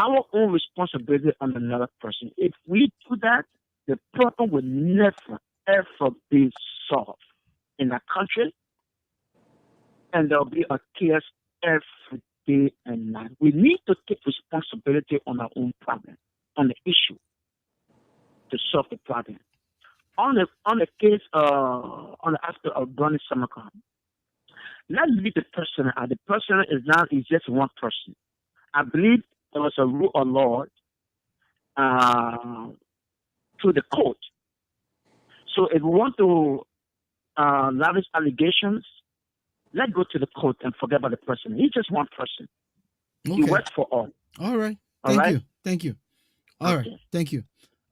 our own responsibility on another person. If we do that, the problem will never, ever be solved in our country, and there'll be a chaos every day and night. We need to take responsibility on our own problem, on the issue, to solve the problem. On the case, on the aspect of Brownie Samukai, let's leave the person out. The person is just one person. I believe there was a rule of law uh, to the court. So if we want to lavish allegations, let's go to the court and forget about the person. He's just one person. He Okay. works for all. All right. All Thank right? you. Thank you. All right. Okay. Thank you.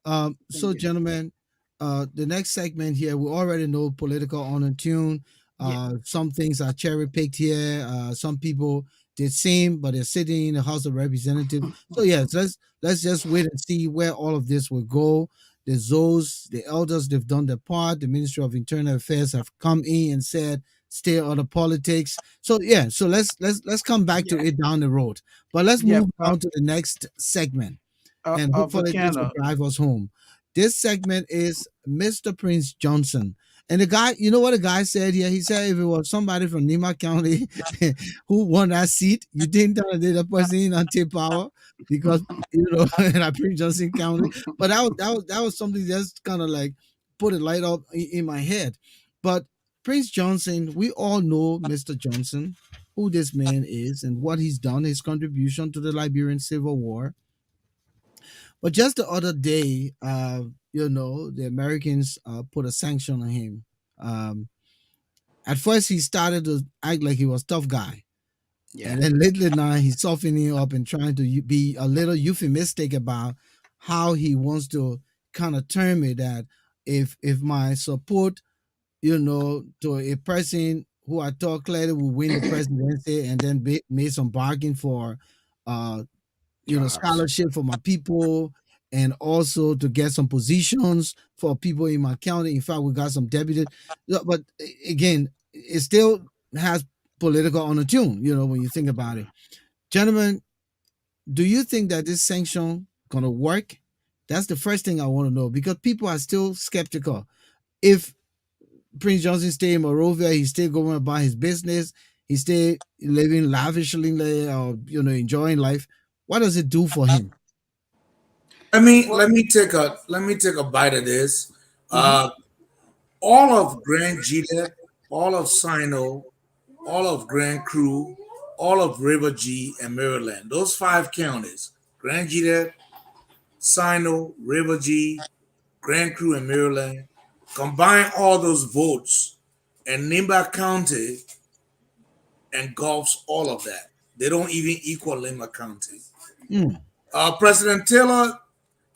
So, Thank you. gentlemen, the next segment here, we already know political on and tune. Yeah. Some things are cherry picked here. Some people did same, but they're sitting in the House of Representatives. So yes, let's just wait and see where all of this will go. The Zoes, the elders, they've done their part. The Ministry of Internal Affairs have come in and said stay out of politics. So yeah, so let's come back to Yeah, it down the road. But let's yeah. move on to the next segment, and hopefully this will Volcano. drive us home. This segment is Mr. Prince Johnson. And the guy, you know what the guy said here? He said if it was somebody from Nima County who won that seat, you think that the person in until power because you know in a Prince Johnson County. But that was something that's kind of like put a light up in my head. But Prince Johnson, we all know Mr. Johnson, who this man is and what he's done, his contribution to the Liberian Civil War. But just the other day, the Americans put a sanction on him. Um, at first, he started to act like he was tough guy, Yeah. and then lately now he's softening up and trying to be a little euphemistic about how he wants to kind of term it that if my support, to a person who I thought clearly will win the presidency, and then made some bargain for uh, Jobs. scholarship for my people and also to get some positions for people in my county. In fact, we got some deputies. Yeah, but again, it still has political undertone, when you think about it. Gentlemen, do you think that this sanction gonna work? That's the first thing I want to know because people are still skeptical. If Prince Johnson stay in Monrovia, he's still going about his business, he's still living lavishly or enjoying life. What does it do for him? Let me Well, let me take a bite of this. Mhm. Uh, all of Grand Gita, all of Sino, all of Grand Cru, all of River G and Maryland. Those five counties: Grand Gita, Sino, River G, Grand Cru, and Maryland. Combine all those votes, and Nimba County engulfs all of that. They don't even equal Nimba County. Mm, President Taylor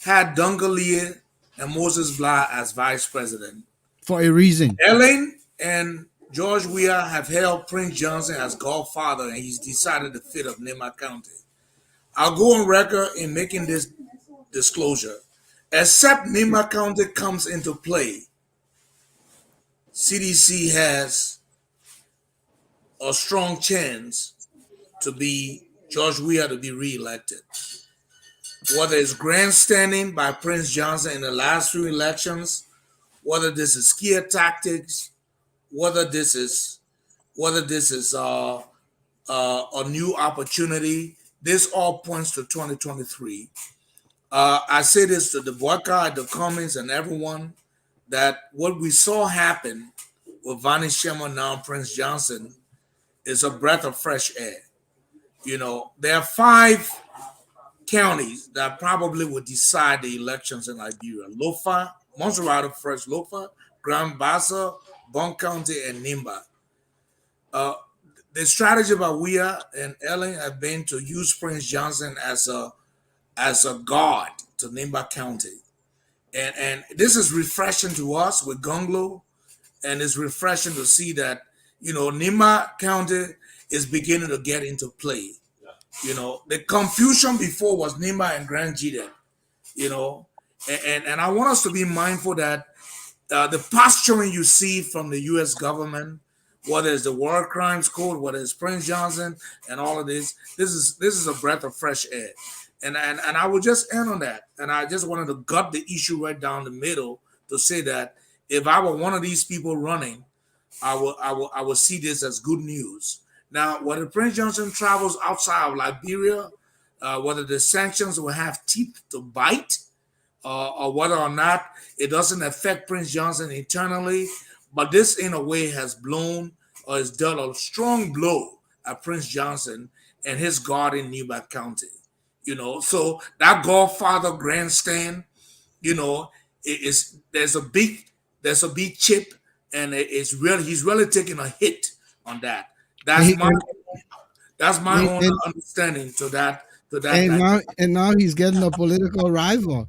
had Dungalia and Moses Blah as vice president. for a reason. Ellen and George Weah have held Prince Johnson as godfather, and he's decided to fit up Nema County. I'll go on record in making this disclosure. Except Nema County comes into play, CDC has a strong chance to be George Weah to be reelected. Whether it's grandstanding by Prince Johnson in the last few elections, whether this is scare tactics, whether this is a new opportunity. This all points to 2023. I say this to the boycott, the comments, and everyone that what we saw happen with Vonnie Sherman now Prince Johnson is a breath of fresh air. There are 5 counties that probably would decide the elections in Liberia: Lofa, Montserrat first, Lofa, Grand Bassa, Bon County, and Nimba. Uh, the strategy by Weah and Ellen have been to use Prince Johnson as a guard to Nimba County. And this is refreshing to us with Gonglo, and it's refreshing to see that Nimba County is beginning to get into play. The confusion before was Nimba and Grand Jiden, you know, and I want us to be mindful that the posturing you see from the U.S. government, whether it's the War Crimes Code, whether it's Prince Johnson, and all of this is a breath of fresh air, and I would just end on that, and I just wanted to gut the issue right down the middle to say that if I were one of these people running, I will see this as good news. Now, whether Prince Johnson travels outside of Liberia, whether the sanctions will have teeth to bite, or whether or not it doesn't affect Prince Johnson internally, but this in a way has blown or has dealt a strong blow at Prince Johnson and his guard in Newbat County. So that Godfather grandstand, is there's a big chip, and he's really taking a hit on that. And, That's he, my that's my and, own and, understanding to that and dynamic. now he's getting a political rival,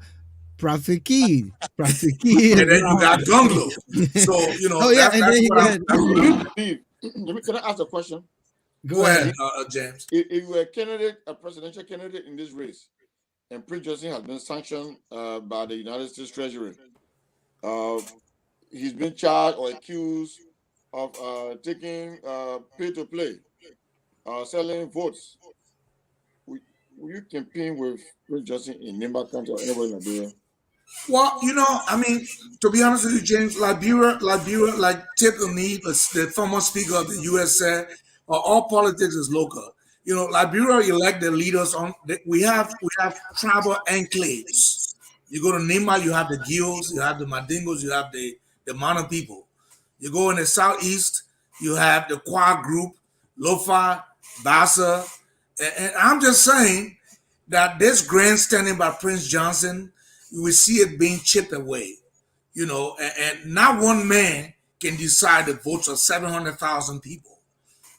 Prophet Key. Prophet Key And is then you got Gunglo. now. So Oh yeah, that's and then that's he what I'm got. that's what I'm Steve, can I ask a question? Go Go ahead, ahead. James. If you were a presidential candidate in this race, and Prince Johnson has been sanctioned by the United States Treasury, uh, he's been charged or accused of taking pay to play, selling votes. Will, will you campaign with Prince Johnson in Nimba County or anywhere in Liberia? Well, I mean, to be honest with you, James, Liberia, like Tiffany, the former Speaker of the U.S. said, all politics is local. Liberia elect the leaders we have tribal enclaves. You go to Nima, you have the Gills, you have the Mandingos, you have the Mana people. You go in the southeast, you have the Kwa group, Lofa, Bassa, and I'm just saying that this grandstanding by Prince Johnson, you will see it being chipped away, and not one man can decide the votes of 700,000 people.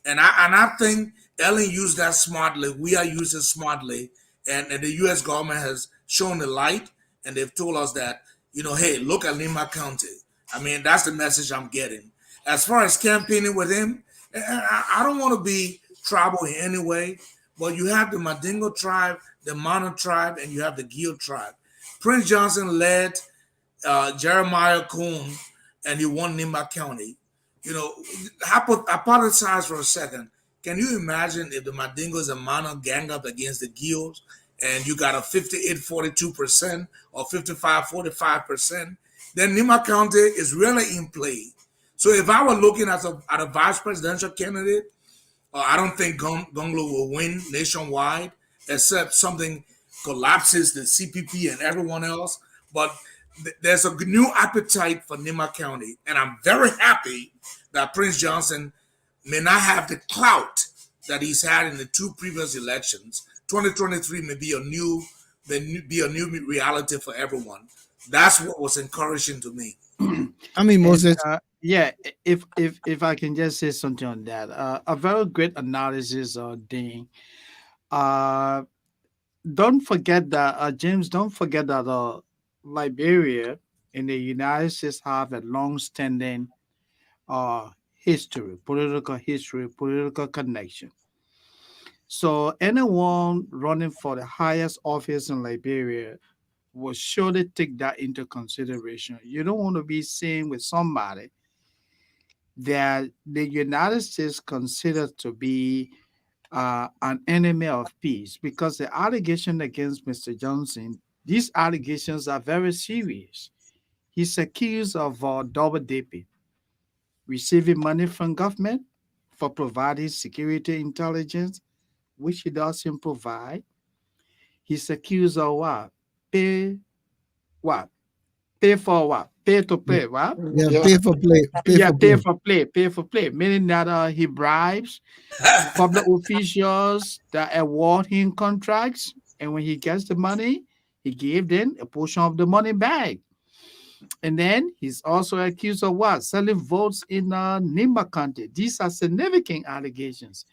And I think Ellen used that smartly. We are using smartly, and the U.S. government has shown the light, and they've told us that hey, look at Lima County. I mean, that's the message I'm getting. As far as campaigning with him, I don't want to be tribal in any way, but you have the Mandingo tribe, the Mana tribe, and you have the Gil tribe. Prince Johnson led Jeremiah Coon, and he won Nimba County. You know, hypothesize for a second. Can you imagine if the Mandingos and Mana gang up against the Gils and you got a 58-42% or 55-45%? Then Nimba County is really in play. So if I were looking at a vice presidential candidate, I don't think Gonglo will win nationwide, except something collapses the CPP and everyone else. But there's a new appetite for Nima County, and I'm very happy that Prince Johnson may not have the clout that he's had in the two previous elections. 2023 may be a new reality for everyone. That's what was encouraging to me. I mean, And Moses. yeah, if I can just say something on that, a very great analysis, Dean. Uh, don't forget that James. Don't forget that Liberia in the United States have a long-standing history, political connection. So anyone running for the highest office in Liberia will surely take that into consideration. You don't want to be seen with somebody that the United States considered to be an enemy of peace, because the allegation against Mr. Johnson, these allegations are very serious. He's accused of double dipping, receiving money from government for providing security intelligence, which he doesn't provide. He's accused of what? Pay what? Pay for what? pay to Yeah, play, right? yeah, Yeah. pay for play, pay Yeah, for play. pay for play, meaning that he bribes public officials that award him contracts, and when he gets the money, he gave them a portion of the money back. And then he's also accused of what? Selling votes in Nimba County. These are significant allegations.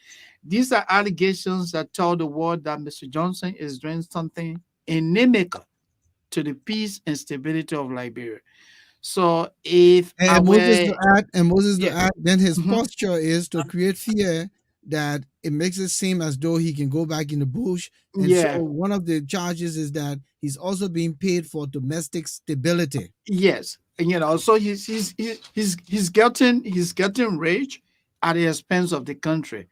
These are allegations that tell the world that Mr. Johnson is doing something inimical to the peace and stability of Liberia. So if I And Moses were, to add, and Moses to yeah, add, then his mhm, posture is to create fear that it makes it seem as though he can go back in the bush. And so yeah, one of the charges is that he's also being paid for domestic stability. yes, and so he's getting rich at the expense of the country.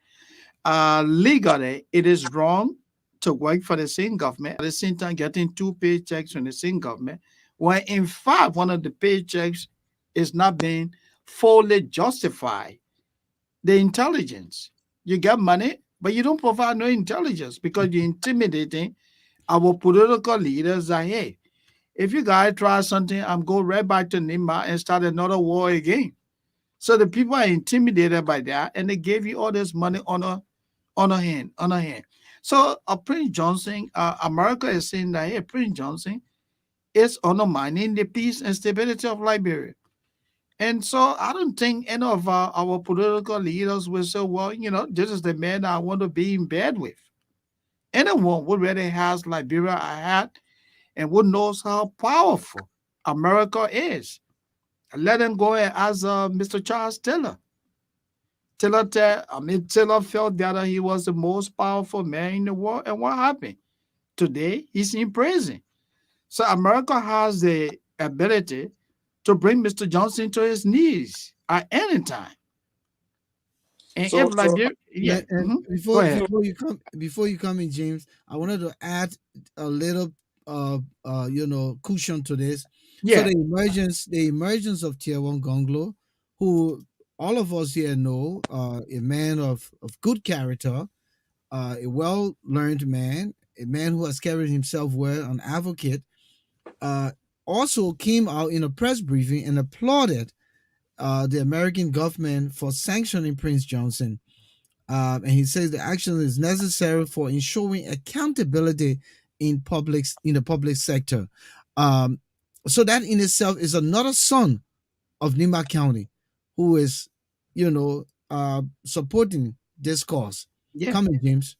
Legally, it is wrong to work for the same government at the same time getting two paychecks from the same government, when in fact one of the paychecks is not being fully justified. The intelligence. You get money, but you don't provide no intelligence because you're intimidating our political leaders that, hey, if you guys try something, I'm going right back to Nima and start another war again. So the people are intimidated by that, and they gave you all this money on a hand. So Prince Johnson, America is saying that, hey, Prince Johnson is undermining the peace and stability of Liberia. And so I don't think any of our political leaders will say, well, this is the man I want to be in bed with. Anyone who really has Liberia at and who knows how powerful America is, let them go and ask Mr. Charles Taylor. Taylor felt that he was the most powerful man in the world. And what happened? Today, he's in prison. So America has the ability to bring Mr. Johnson to his knees at any time. And if So Liberia, yeah, And go before ahead. before you come in, James, I wanted to add a little cushion to this. So Yeah, the emergence of Tier One Gonglo, who all of us here know, a man of good character, a well learned man, a man who has carried himself well, an advocate, uh, also came out in a press briefing and applauded the American government for sanctioning Prince Johnson. And he says the action is necessary for ensuring accountability in the public sector. Um, so that in itself is another son of Nima County who is, supporting this cause. yeah, Come in, James.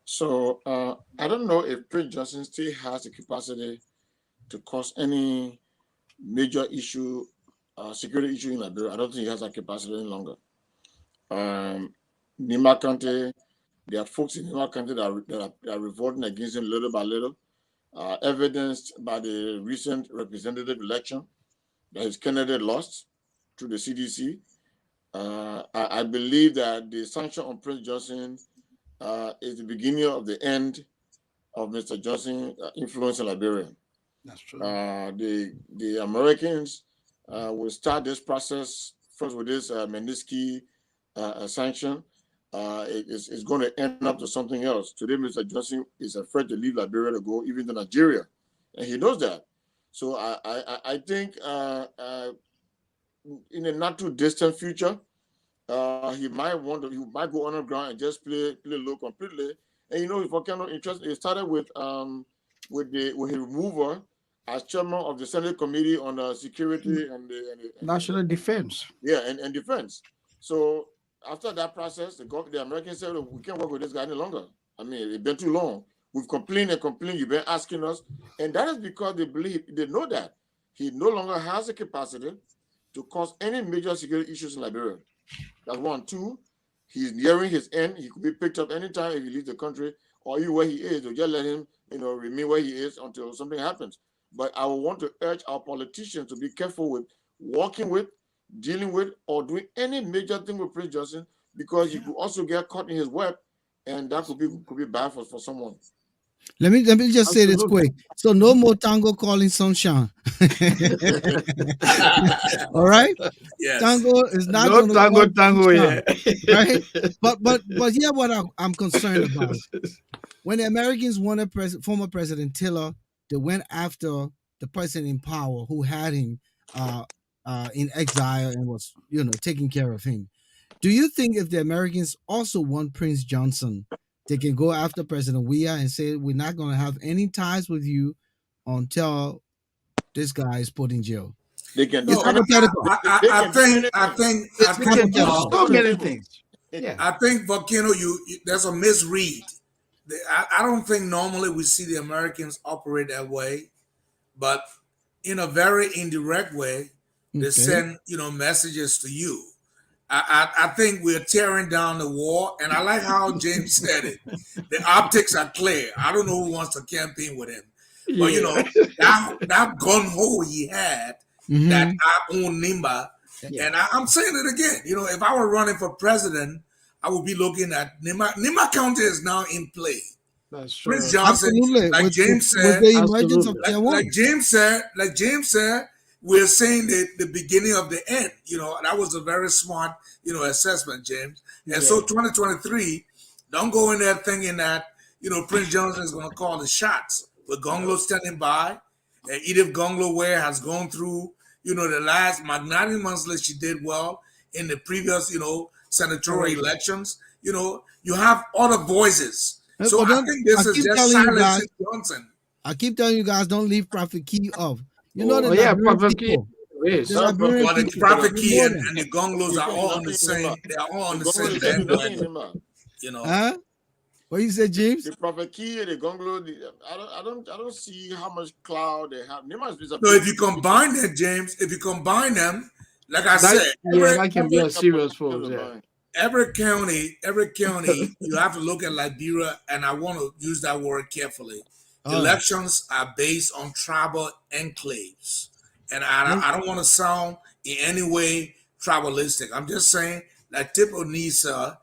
so I don't know if Prince Johnson still has the capacity to cause any major issue, security issue in Liberia. I don't think he has that capacity any longer. Um, Nima County, there are folks in Nima County that are revolting against him little by little, evidenced by the recent representative election that his candidate lost through the CDC. I believe that the sanction on Prince Johnson is the beginning of the end of Mr. Johnson influence in Liberia. that's true. The Americans will start this process first with this Manisky sanction. It's going to end up to something else. Today, Mr. Johnson is afraid to leave Liberia to go even to Nigeria, and he knows that. So I think in a not too distant future, he might go underground and just play low completely. And Volcano interest. It started with his removal as chairman of the Senate Committee on Security and National defense. and defense. So after that process, the Americans said, "Look, we can't work with this guy any longer. I mean, it's been too long. We've complained and complained. You've been asking us," and that is because they know that he no longer has the capacity to cause any major security issues in Liberia. That's one. Two, he's nearing his end. He could be picked up anytime if he leaves the country, or even where he is. They'll just let him, remain where he is until something happens. But I will want to urge our politicians to be careful with working with, dealing with, or doing any major thing with Prince Johnson, because you could also get caught in his web, and that could be bad for someone. Let me just say this Absolutely. quick. So no more tango calling sunshine. All right, Yes. tango is not No going to tango, call tango, yeah. sunshine, right? But here what I'm concerned about. When the Americans wanted former President Taylor, they went after the person in power who had him uh, in exile and was, taking care of him. Do you think if the Americans also want Prince Johnson, they can go after President Weah and say, we're not going to have any ties with you until this guy is put in jail? They can It's No, do anything. hypothetical. They I can do think, I anything. think, I It's They can think, do hypothetical. so On the many table. things. Yeah. I think Volcano, there's a misread. I don't think normally we see the Americans operate that way, but in a very indirect way, they Okay. send messages to you. I think we're tearing down the wall, and I like how James said it. The optics are clear. I don't know who wants to campaign with him, but Yeah. that gun hole he had, that Mm-hmm. I own Nimba, Yeah. and I'm saying it again. If I were running for president, I would be looking at Nimba. Nimba County is now in play. That's Prince true. Johnson, Absolutely. like With James with said, the emergence of Absolutely. Tier like 1. James said, we're saying the beginning of the end. That was a very smart, assessment, James. And so Yeah. 2023, don't go in there thinking that, Prince Johnson is going to call the shots. With Gonglo standing by, and Edith Gonglo Ware has gone through, the last magnanimously she did well in the previous, senatorial elections. You have other voices. So But I don't think this I is keep just telling you guys, silencing Johnson. don't leave Prophet Key off. Oh The yeah, Liberian probably people, is. the That Liberian But the people, prophet Prophet they're Key more and, than. and the Gonglos is are saying all on the nothing in same. Nimba. They are all The on the Gongolo same is saying nothing in bandwagon. Nimba. You know. Huh? What you say, James? The prophet key and the Gongolo, I don't see how much cloud they have. Nimba is a So big if you combine them, James, if you combine them, like I That said, yeah, that can be a serious force. Yeah. every county, you have to look at Liberia, and I want to use that word carefully. All right. Elections are based on tribal enclaves, and I don't want to sound in any way tribalistic. I'm just saying that tip of NISA,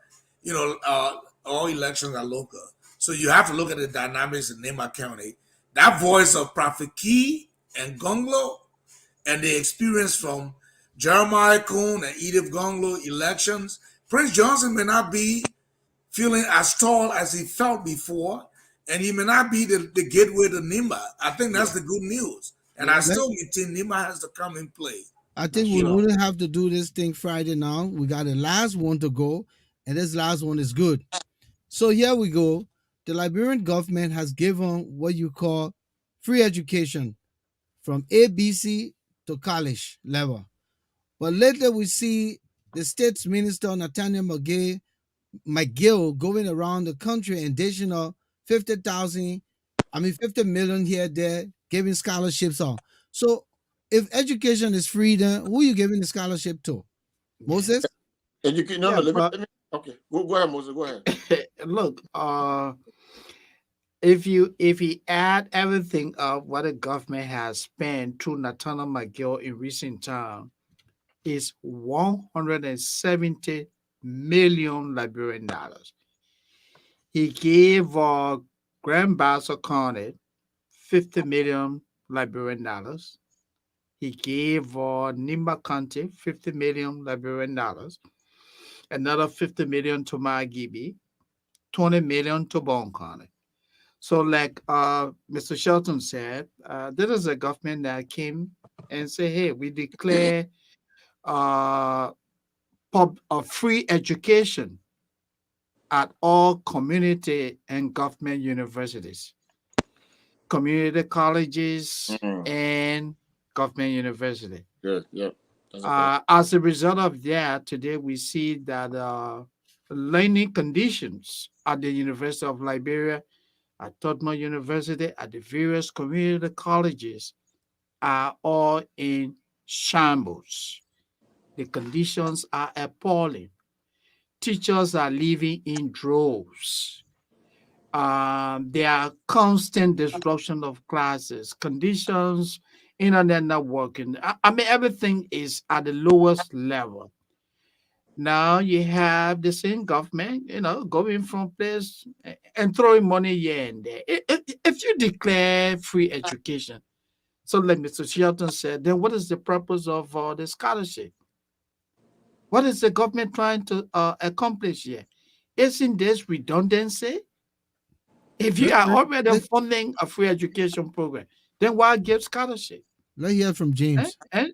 all elections are local, so you have to look at the dynamics in Nema County. That voice of Prophet Key and Gonglo, and the experience from Jeremiah Kuhn and Edith Gonglo elections, Prince Johnson may not be feeling as tall as he felt before, and he may not be the gateway to Nimba. I think that's Yeah. the good news. And I Yeah. Let- still maintain Nimba has to come in play. I That's think we true. wouldn't have to do this thing Friday now. We got the last one to go, and this last one is good. So here we go. The Liberian government has given what you call free education from ABC to college level. But later we see the state's minister Nathaniel McGill going around the country and dishing out 50,000, 50 million here, there, giving scholarships on. So if education is free, then who are you giving the scholarship to? Yeah. Moses? And you can Yeah, but let me okay. Go ahead, Moses. Go ahead. look, if you add everything up what the government has spent through Nathaniel McGill in recent time, is 170 million Liberian dollars. He gave Grand Bassa County 50 million Liberian dollars. He gave Nimba County 50 million Liberian dollars, another 50 million to Magibi, 20 million to Bon County. So, like Mr. Shelton said, this is a government that came and said, hey, we declare uh, free education at all community and government universities, community colleges, and government university. Good. Yep. That's okay. As a result of that, today we see that learning conditions at the University of Liberia, at Tottenham University, at the various community colleges are all in shambles. The conditions are appalling. Teachers are leaving in droves. There are constant disruption of classes, conditions, internet not working. Everything is at the lowest level. Now you have the same government, going from place and throwing money here and there. If you declare free education, so like Mr. Shelton said, then what is the purpose of the scholarship? What is the government trying to accomplish here? Isn't this redundancy? If you Let, are let, already let, funding a free education program, Then why give scholarship? Let's hear from James. And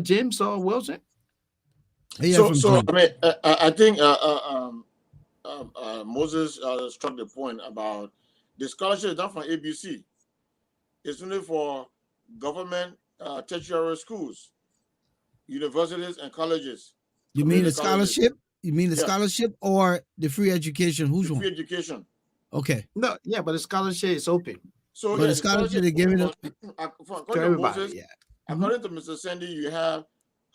James or Wilson? Let's hear So, from so James. I mean, I think Moses struck the point about the scholarship is not from ABC. It's only for government tertiary schools, universities, and colleges. You mean the community colleges. scholarship? You mean the Yeah. scholarship or the free education? Who's The one? free education. Okay. No, yeah, but the scholarship is open So But yeah, the scholarship they're giving them. to according to everybody. Moses, Yeah. according to Mr. Sandy, you have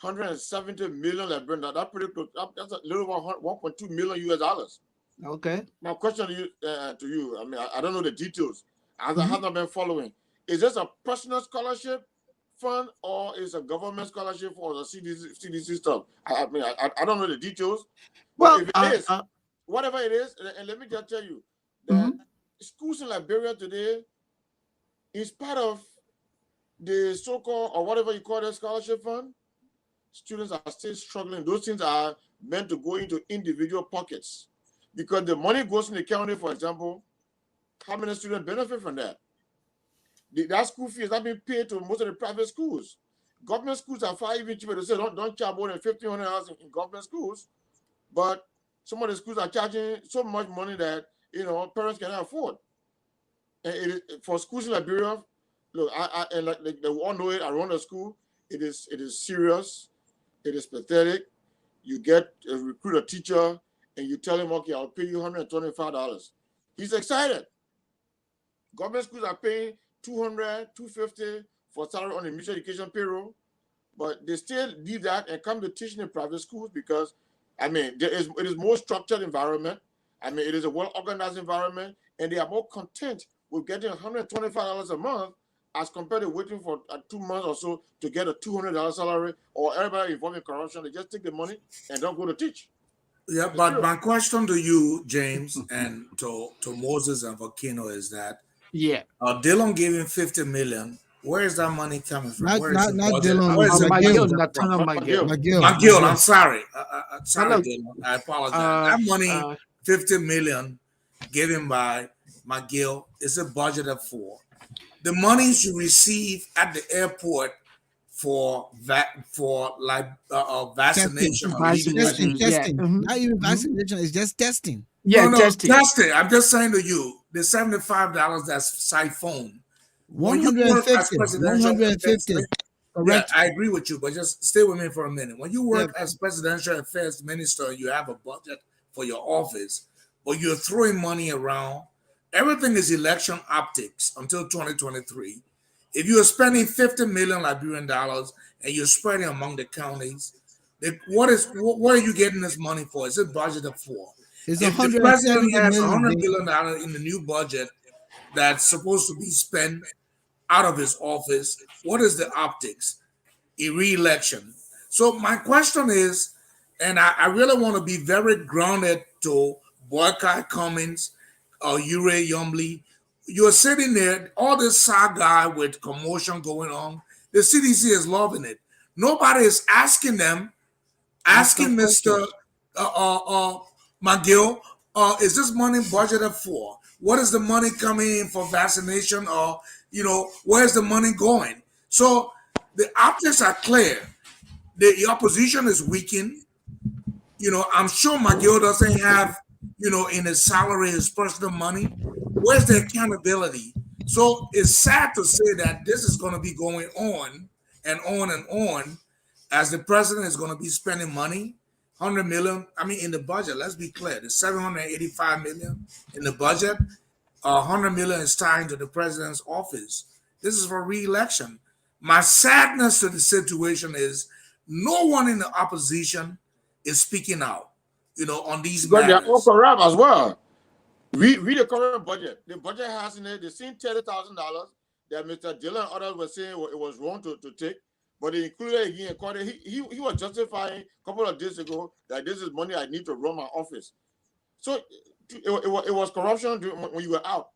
170 million Liberian. That's pretty close. That's a little over 1.2 million US dollars. Okay. My question to you, I mean, I don't know the details. I have not been following. Is this a personal scholarship fund or is a government scholarship for the CDC stuff? I mean, I don't know the details. But Well, if it is, whatever it is, and let me just tell you that schools in Liberia today, in spite of the so-called or whatever you call the scholarship fund, students are still struggling. Those things are meant to go into individual pockets because the money goes in the county, for example. How many students benefit from that? That school fee is not being paid to most of the private schools. Government schools are far even cheaper. They say don't charge more than $1,500 in government schools, but some of the schools are charging so much money that parents cannot afford. And for schools in Liberia, look, and like they all know it. I run a school. It is serious. It is pathetic. You recruit a teacher and you tell him, okay, I'll pay you $125. He's excited. Government schools are paying $200, $250 for salary on the mutual education payroll, but they still leave that and come to teaching in private schools because, I mean, it is more structured environment. I mean, it is a well-organized environment, and they are more content with getting $125 a month as compared to waiting for 2 months or so to get a $200 salary, or everybody involved in corruption. They just take the money and don't go to teach. Yeah, but my question to you, James, and to Moses and Volcano is that Dylan gave him 50 million. Where is that money coming from? Not Where is the budget? Dylan. Where is the budget McGill, from? Natana McGill. McGill, I'm sorry. Sorry, Look, Dylan. I apologize. That money, 50 million, given by McGill, is a budgeted for. The monies you receive at the airport for vaccination. Testing. Not even vaccination. It's just testing. Yeah, testing. I'm just saying to you, the $75 that's siphoned. 150. 150. Correct. Yeah, I agree with you, but just stay with me for a minute. When you work as presidential affairs minister, you have a budget for your office, but you're throwing money around. Everything is election optics until 2023. If you are spending 50 million Liberian dollars and you're spreading among the counties, what are you getting this money for? Is it budgeted for? It's if the president has $100 billion in the new budget that's supposed to be spent out of his office, what is the optics? A re-election. So my question is, and I really want to be very grounded to Boykai Cummings or Ure Yombly. You're sitting there, all this saga with commotion going on. The CDC is loving it. Nobody is asking them, asking Mr. McGill, is this money budgeted for? What is the money coming in for vaccination? Or, where's the money going? So the optics are clear. The opposition is weakened. I'm sure McGill doesn't have, in his salary, his personal money. Where's the accountability? So it's sad to say that this is going to be going on and on and on as the president is going to be spending money, 100 million. I mean, in the budget, let's be clear, the 785 million in the budget, 100 million is tied to the president's office. This is for re-election. My sadness to the situation is no one in the opposition is speaking out, on these matters. But they're all corrupt as well. Read the current budget. The budget has in it, they seen $30,000 that Mr. Dillon and others were saying it was wrong to take, but they included again according. He was justifying a couple of days ago that this is money I need to run my office. So it was corruption when you were out.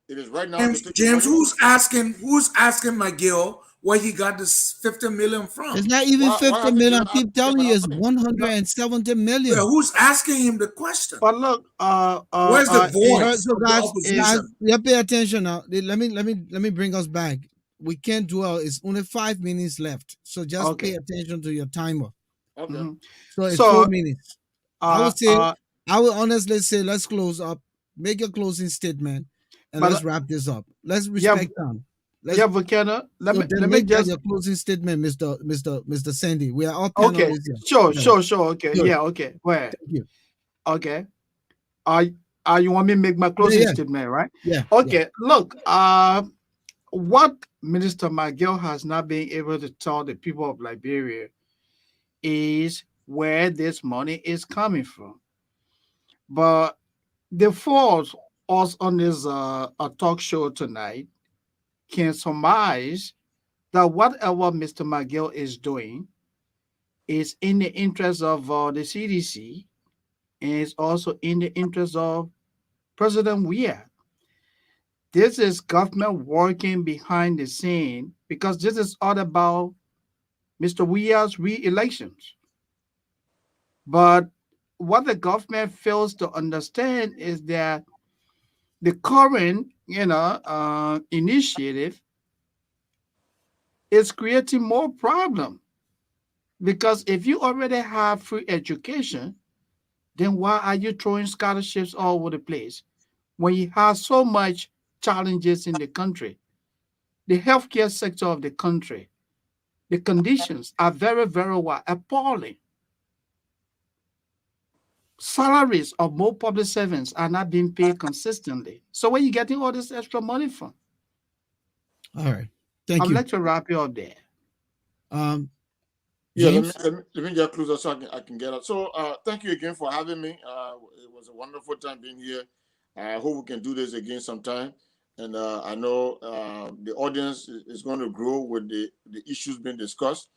It is right now. James, who's asking McGill where he got this 50 million from? It's not even 50 million. I keep telling you, it's 170 million. Yeah, who's asking him the question? But look, where's the voice so of the opposition? Guys, pay attention now. Let me bring us back. we can't dwell. It's only 5 minutes left, so just pay Okay. attention to your timer. Okay. Mhm. So it's So 4 minutes. I uh would say, uh I would honestly say, let's close up. Make your closing statement, and let's but wrap this up. Let's yeah, respect time. Let's yeah, Volcano. so Let then me make that just your closing statement, Mr. Sandy. We are all okay. panelists here. Sure, Yeah, sure, sure. Okay. good. Yeah, okay. Go ahead. Thank you. Okay. Uh, you want me to make my Yeah, closing yeah, statement, right? yeah, yeah. Okay. Look, what Minister McGill has not been able to tell the people of Liberia is where this money is coming from. But the four of us on this a talk show tonight can surmise that whatever Mr. McGill is doing is in the interest of the CDC and is also in the interest of President Weah. This is government working behind the scene because this is all about Mr. Weah's re-elections. But what the government fails to understand is that the current, initiative is creating more problem because if you already have free education, then why are you throwing scholarships all over the place when you have so much challenges in the country? The healthcare sector of the country, the conditions are very, very appalling. Salaries of more public servants are not being paid consistently. So where are you getting all this extra money from? All right. Thank I'd you. like to wrap you up there. Um, Yeah, James. let me get closer so I can get out. So thank you again for having me. It was a wonderful time being here. I hope we can do this again sometime. And I know the audience is going to grow with the issues being discussed.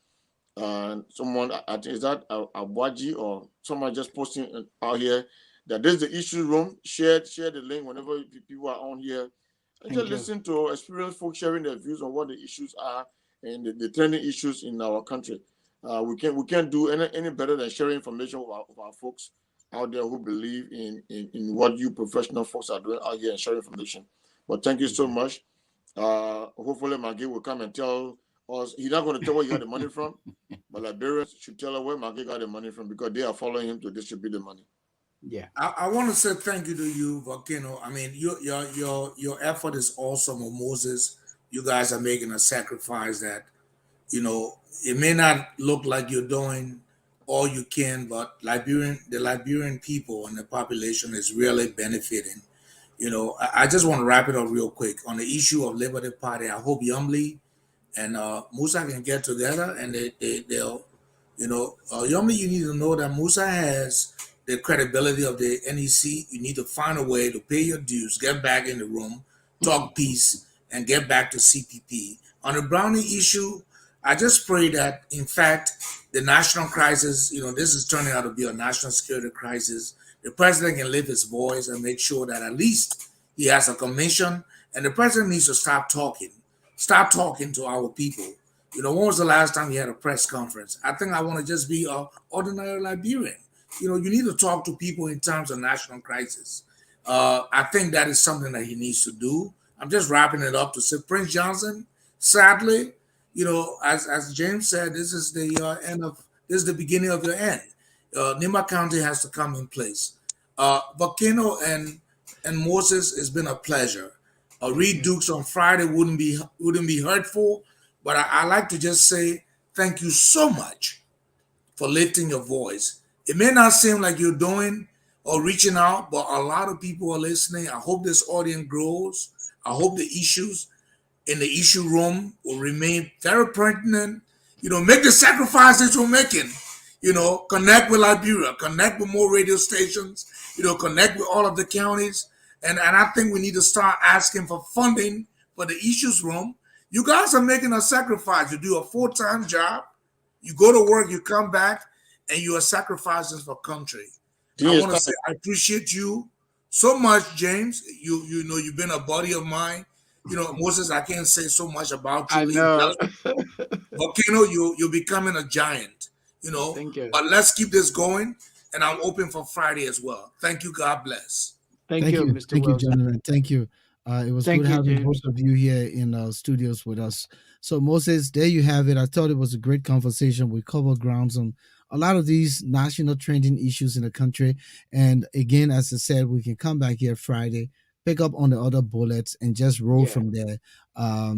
Someone, I think, is that Abuaji or someone just posting out here that there's the issue room. Share the link whenever people are on here. And Thank just you. listen to experienced folks sharing their views on what the issues are and the trending issues in our country. We can't do any better than sharing information with our folks out there who believe in what you professional folks are doing out here and sharing information. But thank you so much. Hopefully Maggie will come and tell us. He's not going to tell where he got the money from, but Liberians should tell us where Maggie got the money from because they are following him to distribute the money. Yeah. I want to say thank you to you, Volcano. I mean, your effort is awesome, Moses. You guys are making a sacrifice that it may not look like you're doing all you can, but the Liberian people and the population is really benefiting. I just want to wrap it up real quick on the issue of Liberty Party. I hope Yumli and Musa can get together and they'll, Yumli, you need to know that Musa has the credibility of the NEC. You need to find a way to pay your dues, get back in the room, talk peace, and get back to CPP. On the Brownie issue, I just pray that, in fact, the national crisis, this is turning out to be a national security crisis. The president can lift his voice and make sure that at least he has a commission. And the president needs to stop talking. Stop talking to our people. When was the last time you had a press conference? I think I want to just be an ordinary Liberian. You need to talk to people in times of national crisis. I think that is something that he needs to do. I'm just wrapping it up to say, Prince Johnson, sadly, as James said, this is the this is the beginning of your end. Nima County has to come in place. Volcano and Moses, it's been a pleasure. Reed Dukes on Friday wouldn't be hurtful, but I like to just say thank you so much for lifting your voice. It may not seem like you're doing or reaching out, but a lot of people are listening. I hope this audience grows. I hope the issues in the issue room will remain very pertinent. Make the sacrifices we're making. Connect with Liberia, connect with more radio stations, connect with all of the counties. And I think we need to start asking for funding for the issues room. You guys are making a sacrifice. You do a full-time job, you go to work, you come back, and you are sacrificing for country. I want to say I appreciate you so much, James. You've been a buddy of mine. Moses, I can't say so much about you. I know. Volcano, you're becoming a giant, Thank you. But let's keep this going. And I'm open for Friday as well. Thank you. God bless. Thank you, Mr. Thank you, Wilson. gentlemen. Thank you. It was good Thank you, having both James. of you here in studios with us. So, Moses, there you have it. I thought it was a great conversation. We covered grounds on a lot of these national trending issues in the country. And again, as I said, we can come back here Friday, pick up on the other bullets, and just roll Yeah, from there.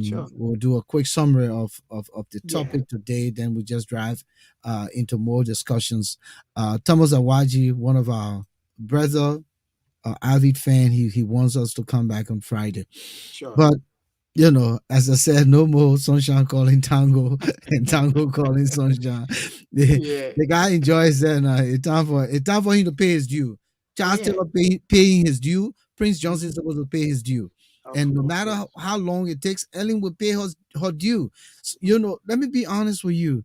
sure. We'll do a quick summary of the Yeah, topic today. Then we just drive into more discussions. Thomas Awaji, one of our brother avid fan. He wants us to come back on Friday. sure. But as I said, no more sunshine calling tango and tango calling sunshine. The, Yeah. the guy enjoys that now. It's time for him to pay his due. Oh, Charles yeah. Taylor paying his due. Prince Johnson is Hmm. supposed to pay his due. And no Of matter course. how long it takes, Ellen will pay her due. Let me be honest with you.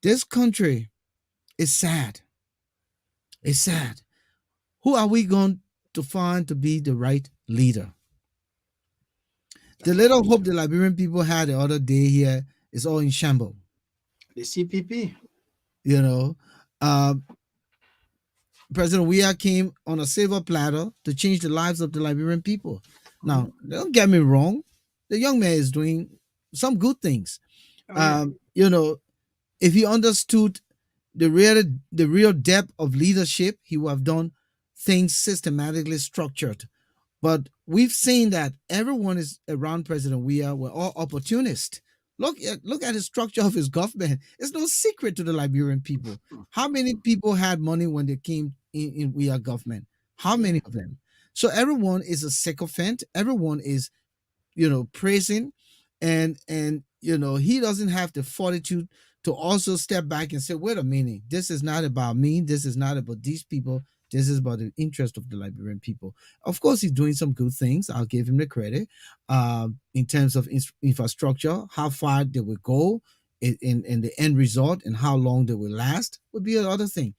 This country is sad. It's sad. Who are we going to find to be the right leader? The That's the little hope question. the Liberian people had the other day here is all in shambles. The CPP. You know, uh, President Weah came on a silver platter to change the lives of the Liberian people. Hmm. Now, don't get me wrong, the young man is doing some good things. Oh, yeah. Um, you know, if he understood the real depth of leadership, he would have done things systematically structured. But we've seen that everyone is around President Weah were all opportunists. Look at the structure of his government. It's no secret to the Liberian people. How many people had money when they came in Weah government? How Yeah. many of them? So everyone is a sycophant. Everyone is praising, and he doesn't have the fortitude to also step back and say, wait a minute, this is not about me, this is not about these people, this is about the interest of the Liberian people. Of course, he's doing some good things. I'll give him the credit. In terms of infrastructure, how far they will go in the end result and how long they will last would be another thing.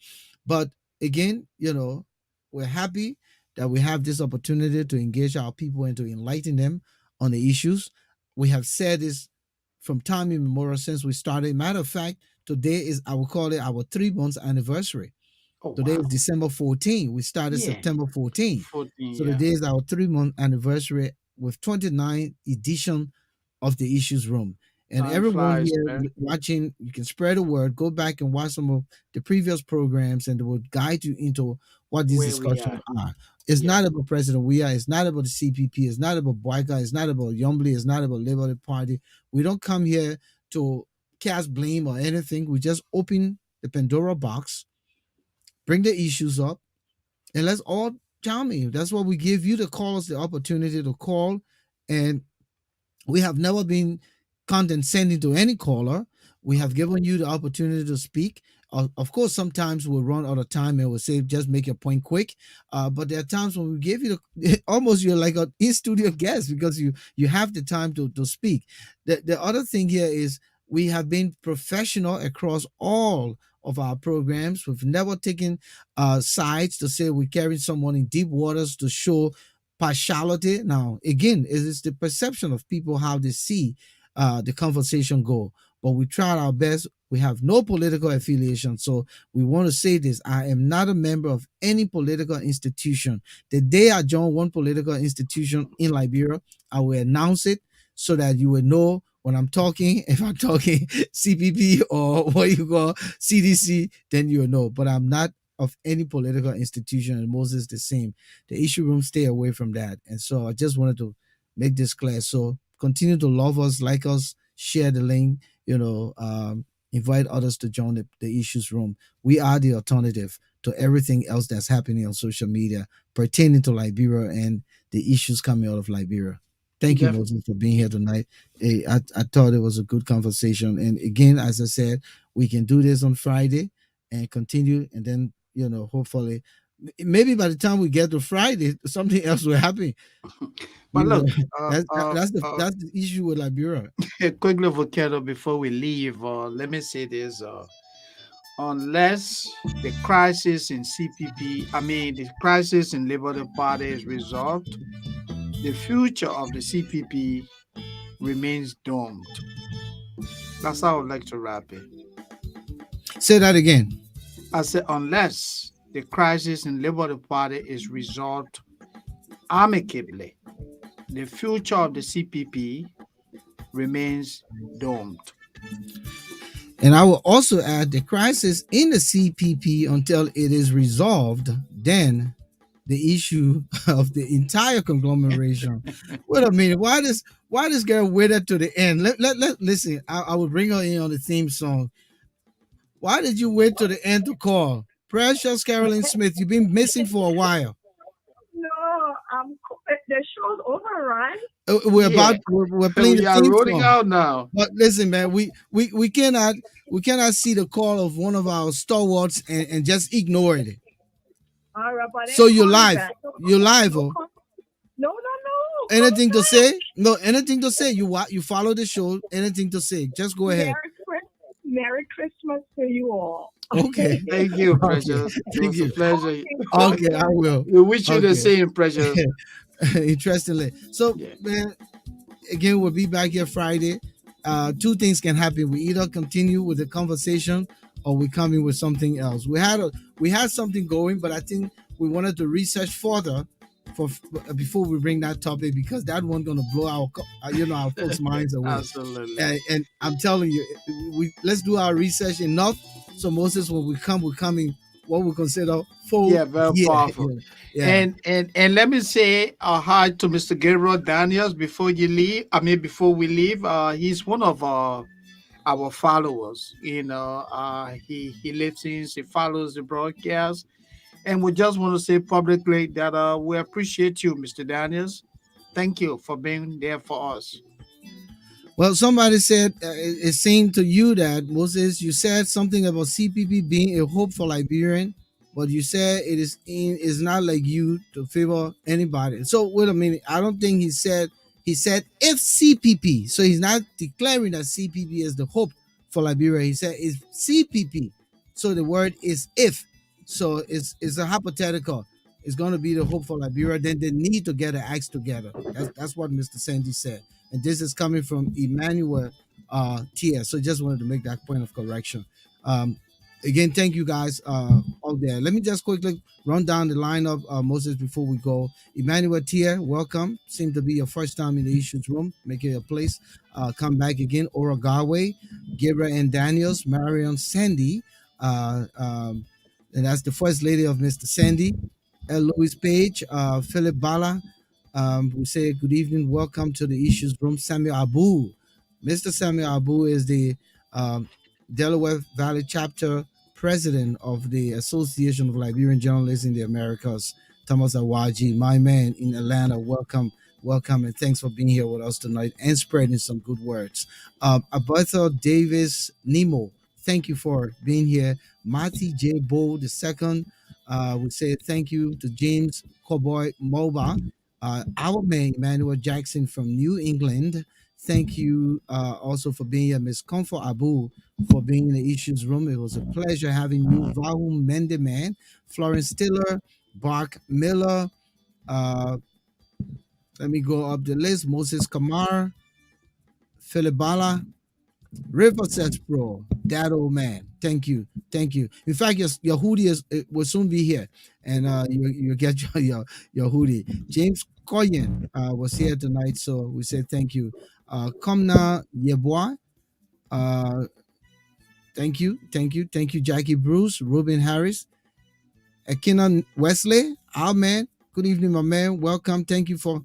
But again, we're happy that we have this opportunity to engage our people and to enlighten them on the issues. We have said this from time immemorial since we started. Matter of fact, today is, I will call it, our 3 months anniversary. Oh, Today is wow. December 14. We started Yeah. September 14. 14, So yeah. today is our 3 month anniversary with 29 edition of the Issues Room. And Time everyone flies, here man. watching, you can spread the word. Go back and watch some of the previous programs, and they will guide you into what these Where we discussions are. are. It's Yeah. not about President Weah. It's not about the CPP. It's not about Boyka. It's not about Yombly. It's not about Liberty Party. We don't come here to cast blame or anything. We just open the Pandora box, bring the issues up, and let's all chime in. That's what we give you, to call us, the opportunity to call. And we have never been condescending to any caller. We have given you the opportunity to speak. Of course, sometimes we'll run out of time and we'll say, just make your point quick. But there are times when we give you almost you're like an in-studio guest because you have the time to speak. The other thing here is we have been professional across all of our programs. We've never taken sides to say we carried someone in deep waters to show partiality. Now, again, it is the perception of people how they see the conversation go. But we tried our best. We have no political affiliation. So we want to say this. I am not a member of any political institution. The day I join one political institution in Liberia, I will announce it so that you will know when I'm talking. If I'm talking CPP or what you call CDC, then you'll know. But I'm not of any political institution, and Moses the same. The issue room, stay away from that. And so I just wanted to make this clear. So continue to love us, like us, share the link, invite others to join the issues room. We are the alternative to everything else that's happening on social media pertaining to Liberia and the issues coming out of Liberia. Thank you, Definitely. Moses, for being here tonight. I thought it was a good conversation. And again, as I said, we can do this on Friday and continue. And then, hopefully, maybe by the time we get to Friday, something else will happen. But You know, look, that's that's the issue with Liberia. quickly, Volcano, before we leave, let me say this. Unless the crisis in CPP, I mean, the crisis in Liberty Party is resolved, the future of the CPP remains doomed. That's how I would like to wrap it. Say that again. I said, unless the crisis in Liberty Party is resolved amicably, the future of the CPP remains domed. And I will also add the crisis in the CPP until it is resolved, then the issue of the entire conglomeration. Wait a minute, why this girl waited to the end? Let listen. I will bring her in on the theme song. Why did you wait to the end to call? Precious Carolyn Smith, you've been missing for a while. No, the show's over, right? We're Yeah, about we're playing we the are theme rolling song. out now. But listen, man, we cannot see the call of one of our stalwarts and just ignore it. All right, but So then you're call me live. back. You're live, oh. No, call me Anything to back. say? No, anything to say. You follow the show. Anything to say? Just go ahead. Merry Christmas to you all. Okay. Thank you, Okay. Precious. It Thank was a you. pleasure. Okay, I will. We wish you the Okay. same, Precious. Interestingly. So, Yeah. man, again, we'll be back here Friday. Two things can happen. We either continue with the conversation or we come in with something else. We had something going, but I think we wanted to research further for before we bring that topic, because that one's gonna blow our folks' minds away. Absolutely. And I'm telling you, let's do our research enough. So Moses, when we come in what we consider full. Yeah, very powerful. Yeah. And let me say a hi to Mr. Gabriel Daniels before you leave. Before we leave, he's one of our followers. He listens, he follows the broadcast, and we just want to say publicly that we appreciate you, Mr. Daniels. Thank you for being there for us. Well, somebody said it seemed to you that Moses, you said something about CPP being a hope for Liberian, but you said is not like you to favor anybody. So wait a minute, I don't think he said if CPP. So he's not declaring that CPP is the hope for Liberia. He said it's CPP. So the word is if. So it's a hypothetical. It's going to be the hope for Liberia. Then they need to get an act together. That's what Mr. Sandy said. And this is coming from Emmanuel TS. So just wanted to make that point of correction. Again, thank you guys all there. Let me just quickly run down the lineup, Moses, before we go. Emmanuel Tia, welcome. Seemed to be your first time in the issues room. Make it a place. Come back again. Ora Garway, Gabriel and Daniels, Marion Sandy. And that's the first lady of Mr. Sandy. Louis Page, Philip Bala. We say good evening, welcome to the issues room. Samuel Abu. Mr. Samuel Abu is the Delaware Valley chapter president of the Association of Liberian Journalists in the Americas. Thomas Awaji, my man in Atlanta, welcome, and thanks for being here with us tonight and spreading some good words. Alberto Davis Nemo, thank you for being here. Marty J. Bo II, we say thank you to James Cowboy Moba. Our man Emmanuel Jackson from New England. Thank you also for being here, Miss Comfort Abu, for being in the issues room. It was a pleasure having you. Vahum Mendeman, Florence Stiller, Bark Miller. Let me go up the list. Moses Kamar, Philip Bala, River Sets Pro, that old man. Thank you. In fact, your hoodie will soon be here, and you get your hoodie. James Koiyan was here tonight, so we say thank you. Komna Yeboah, thank you, Jackie Bruce, Ruben Harris, Akina Wesley, our man. Good evening, my man. Welcome. Thank you for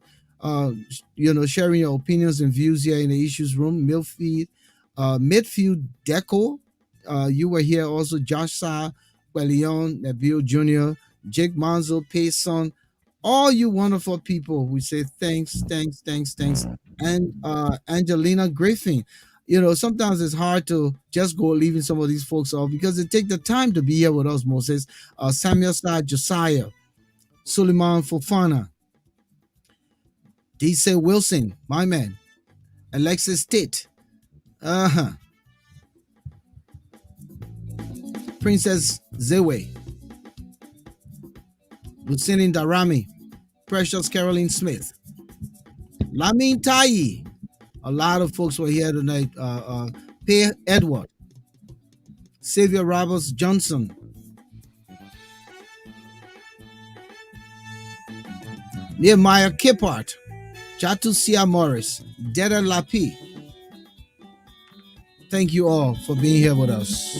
sharing your opinions and views here in the issues room. Midfield Deco. You were here also. Josh Sa, Leon, Nabil Jr., Jake Manzo, Payson, all you wonderful people. We say thanks. And Angelina Griffin. Sometimes it's hard to just go leaving some of these folks off because they take the time to be here with us, Moses. Samuel Star Josiah, Suleiman Fofana, D.C. Wilson, my man, Alexis Tate, Princess Zewe, Lucinin Darami, Precious Caroline Smith, Lamin Tai. A lot of folks were here tonight. Pierre Edward, Xavier Roberts Johnson, Nehemiah Kippart, Jatu Sia Morris, Deda Lapi. Thank you all for being here with us.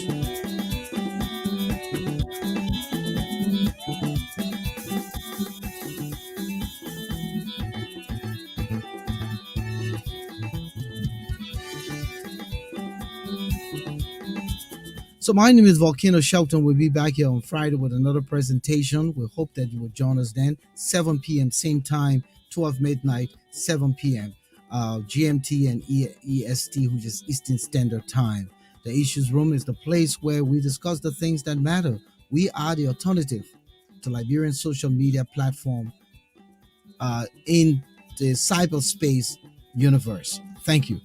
So my name is Volcano Shelton. We'll be back here on Friday with another presentation. We hope that you will join us then. 7 p.m. same time, 12 midnight, 7 p.m. GMT and EST, which is Eastern Standard Time. The Issues Room is the place where we discuss the things that matter. We are the alternative to Liberian social media platform in the cyberspace universe. Thank you.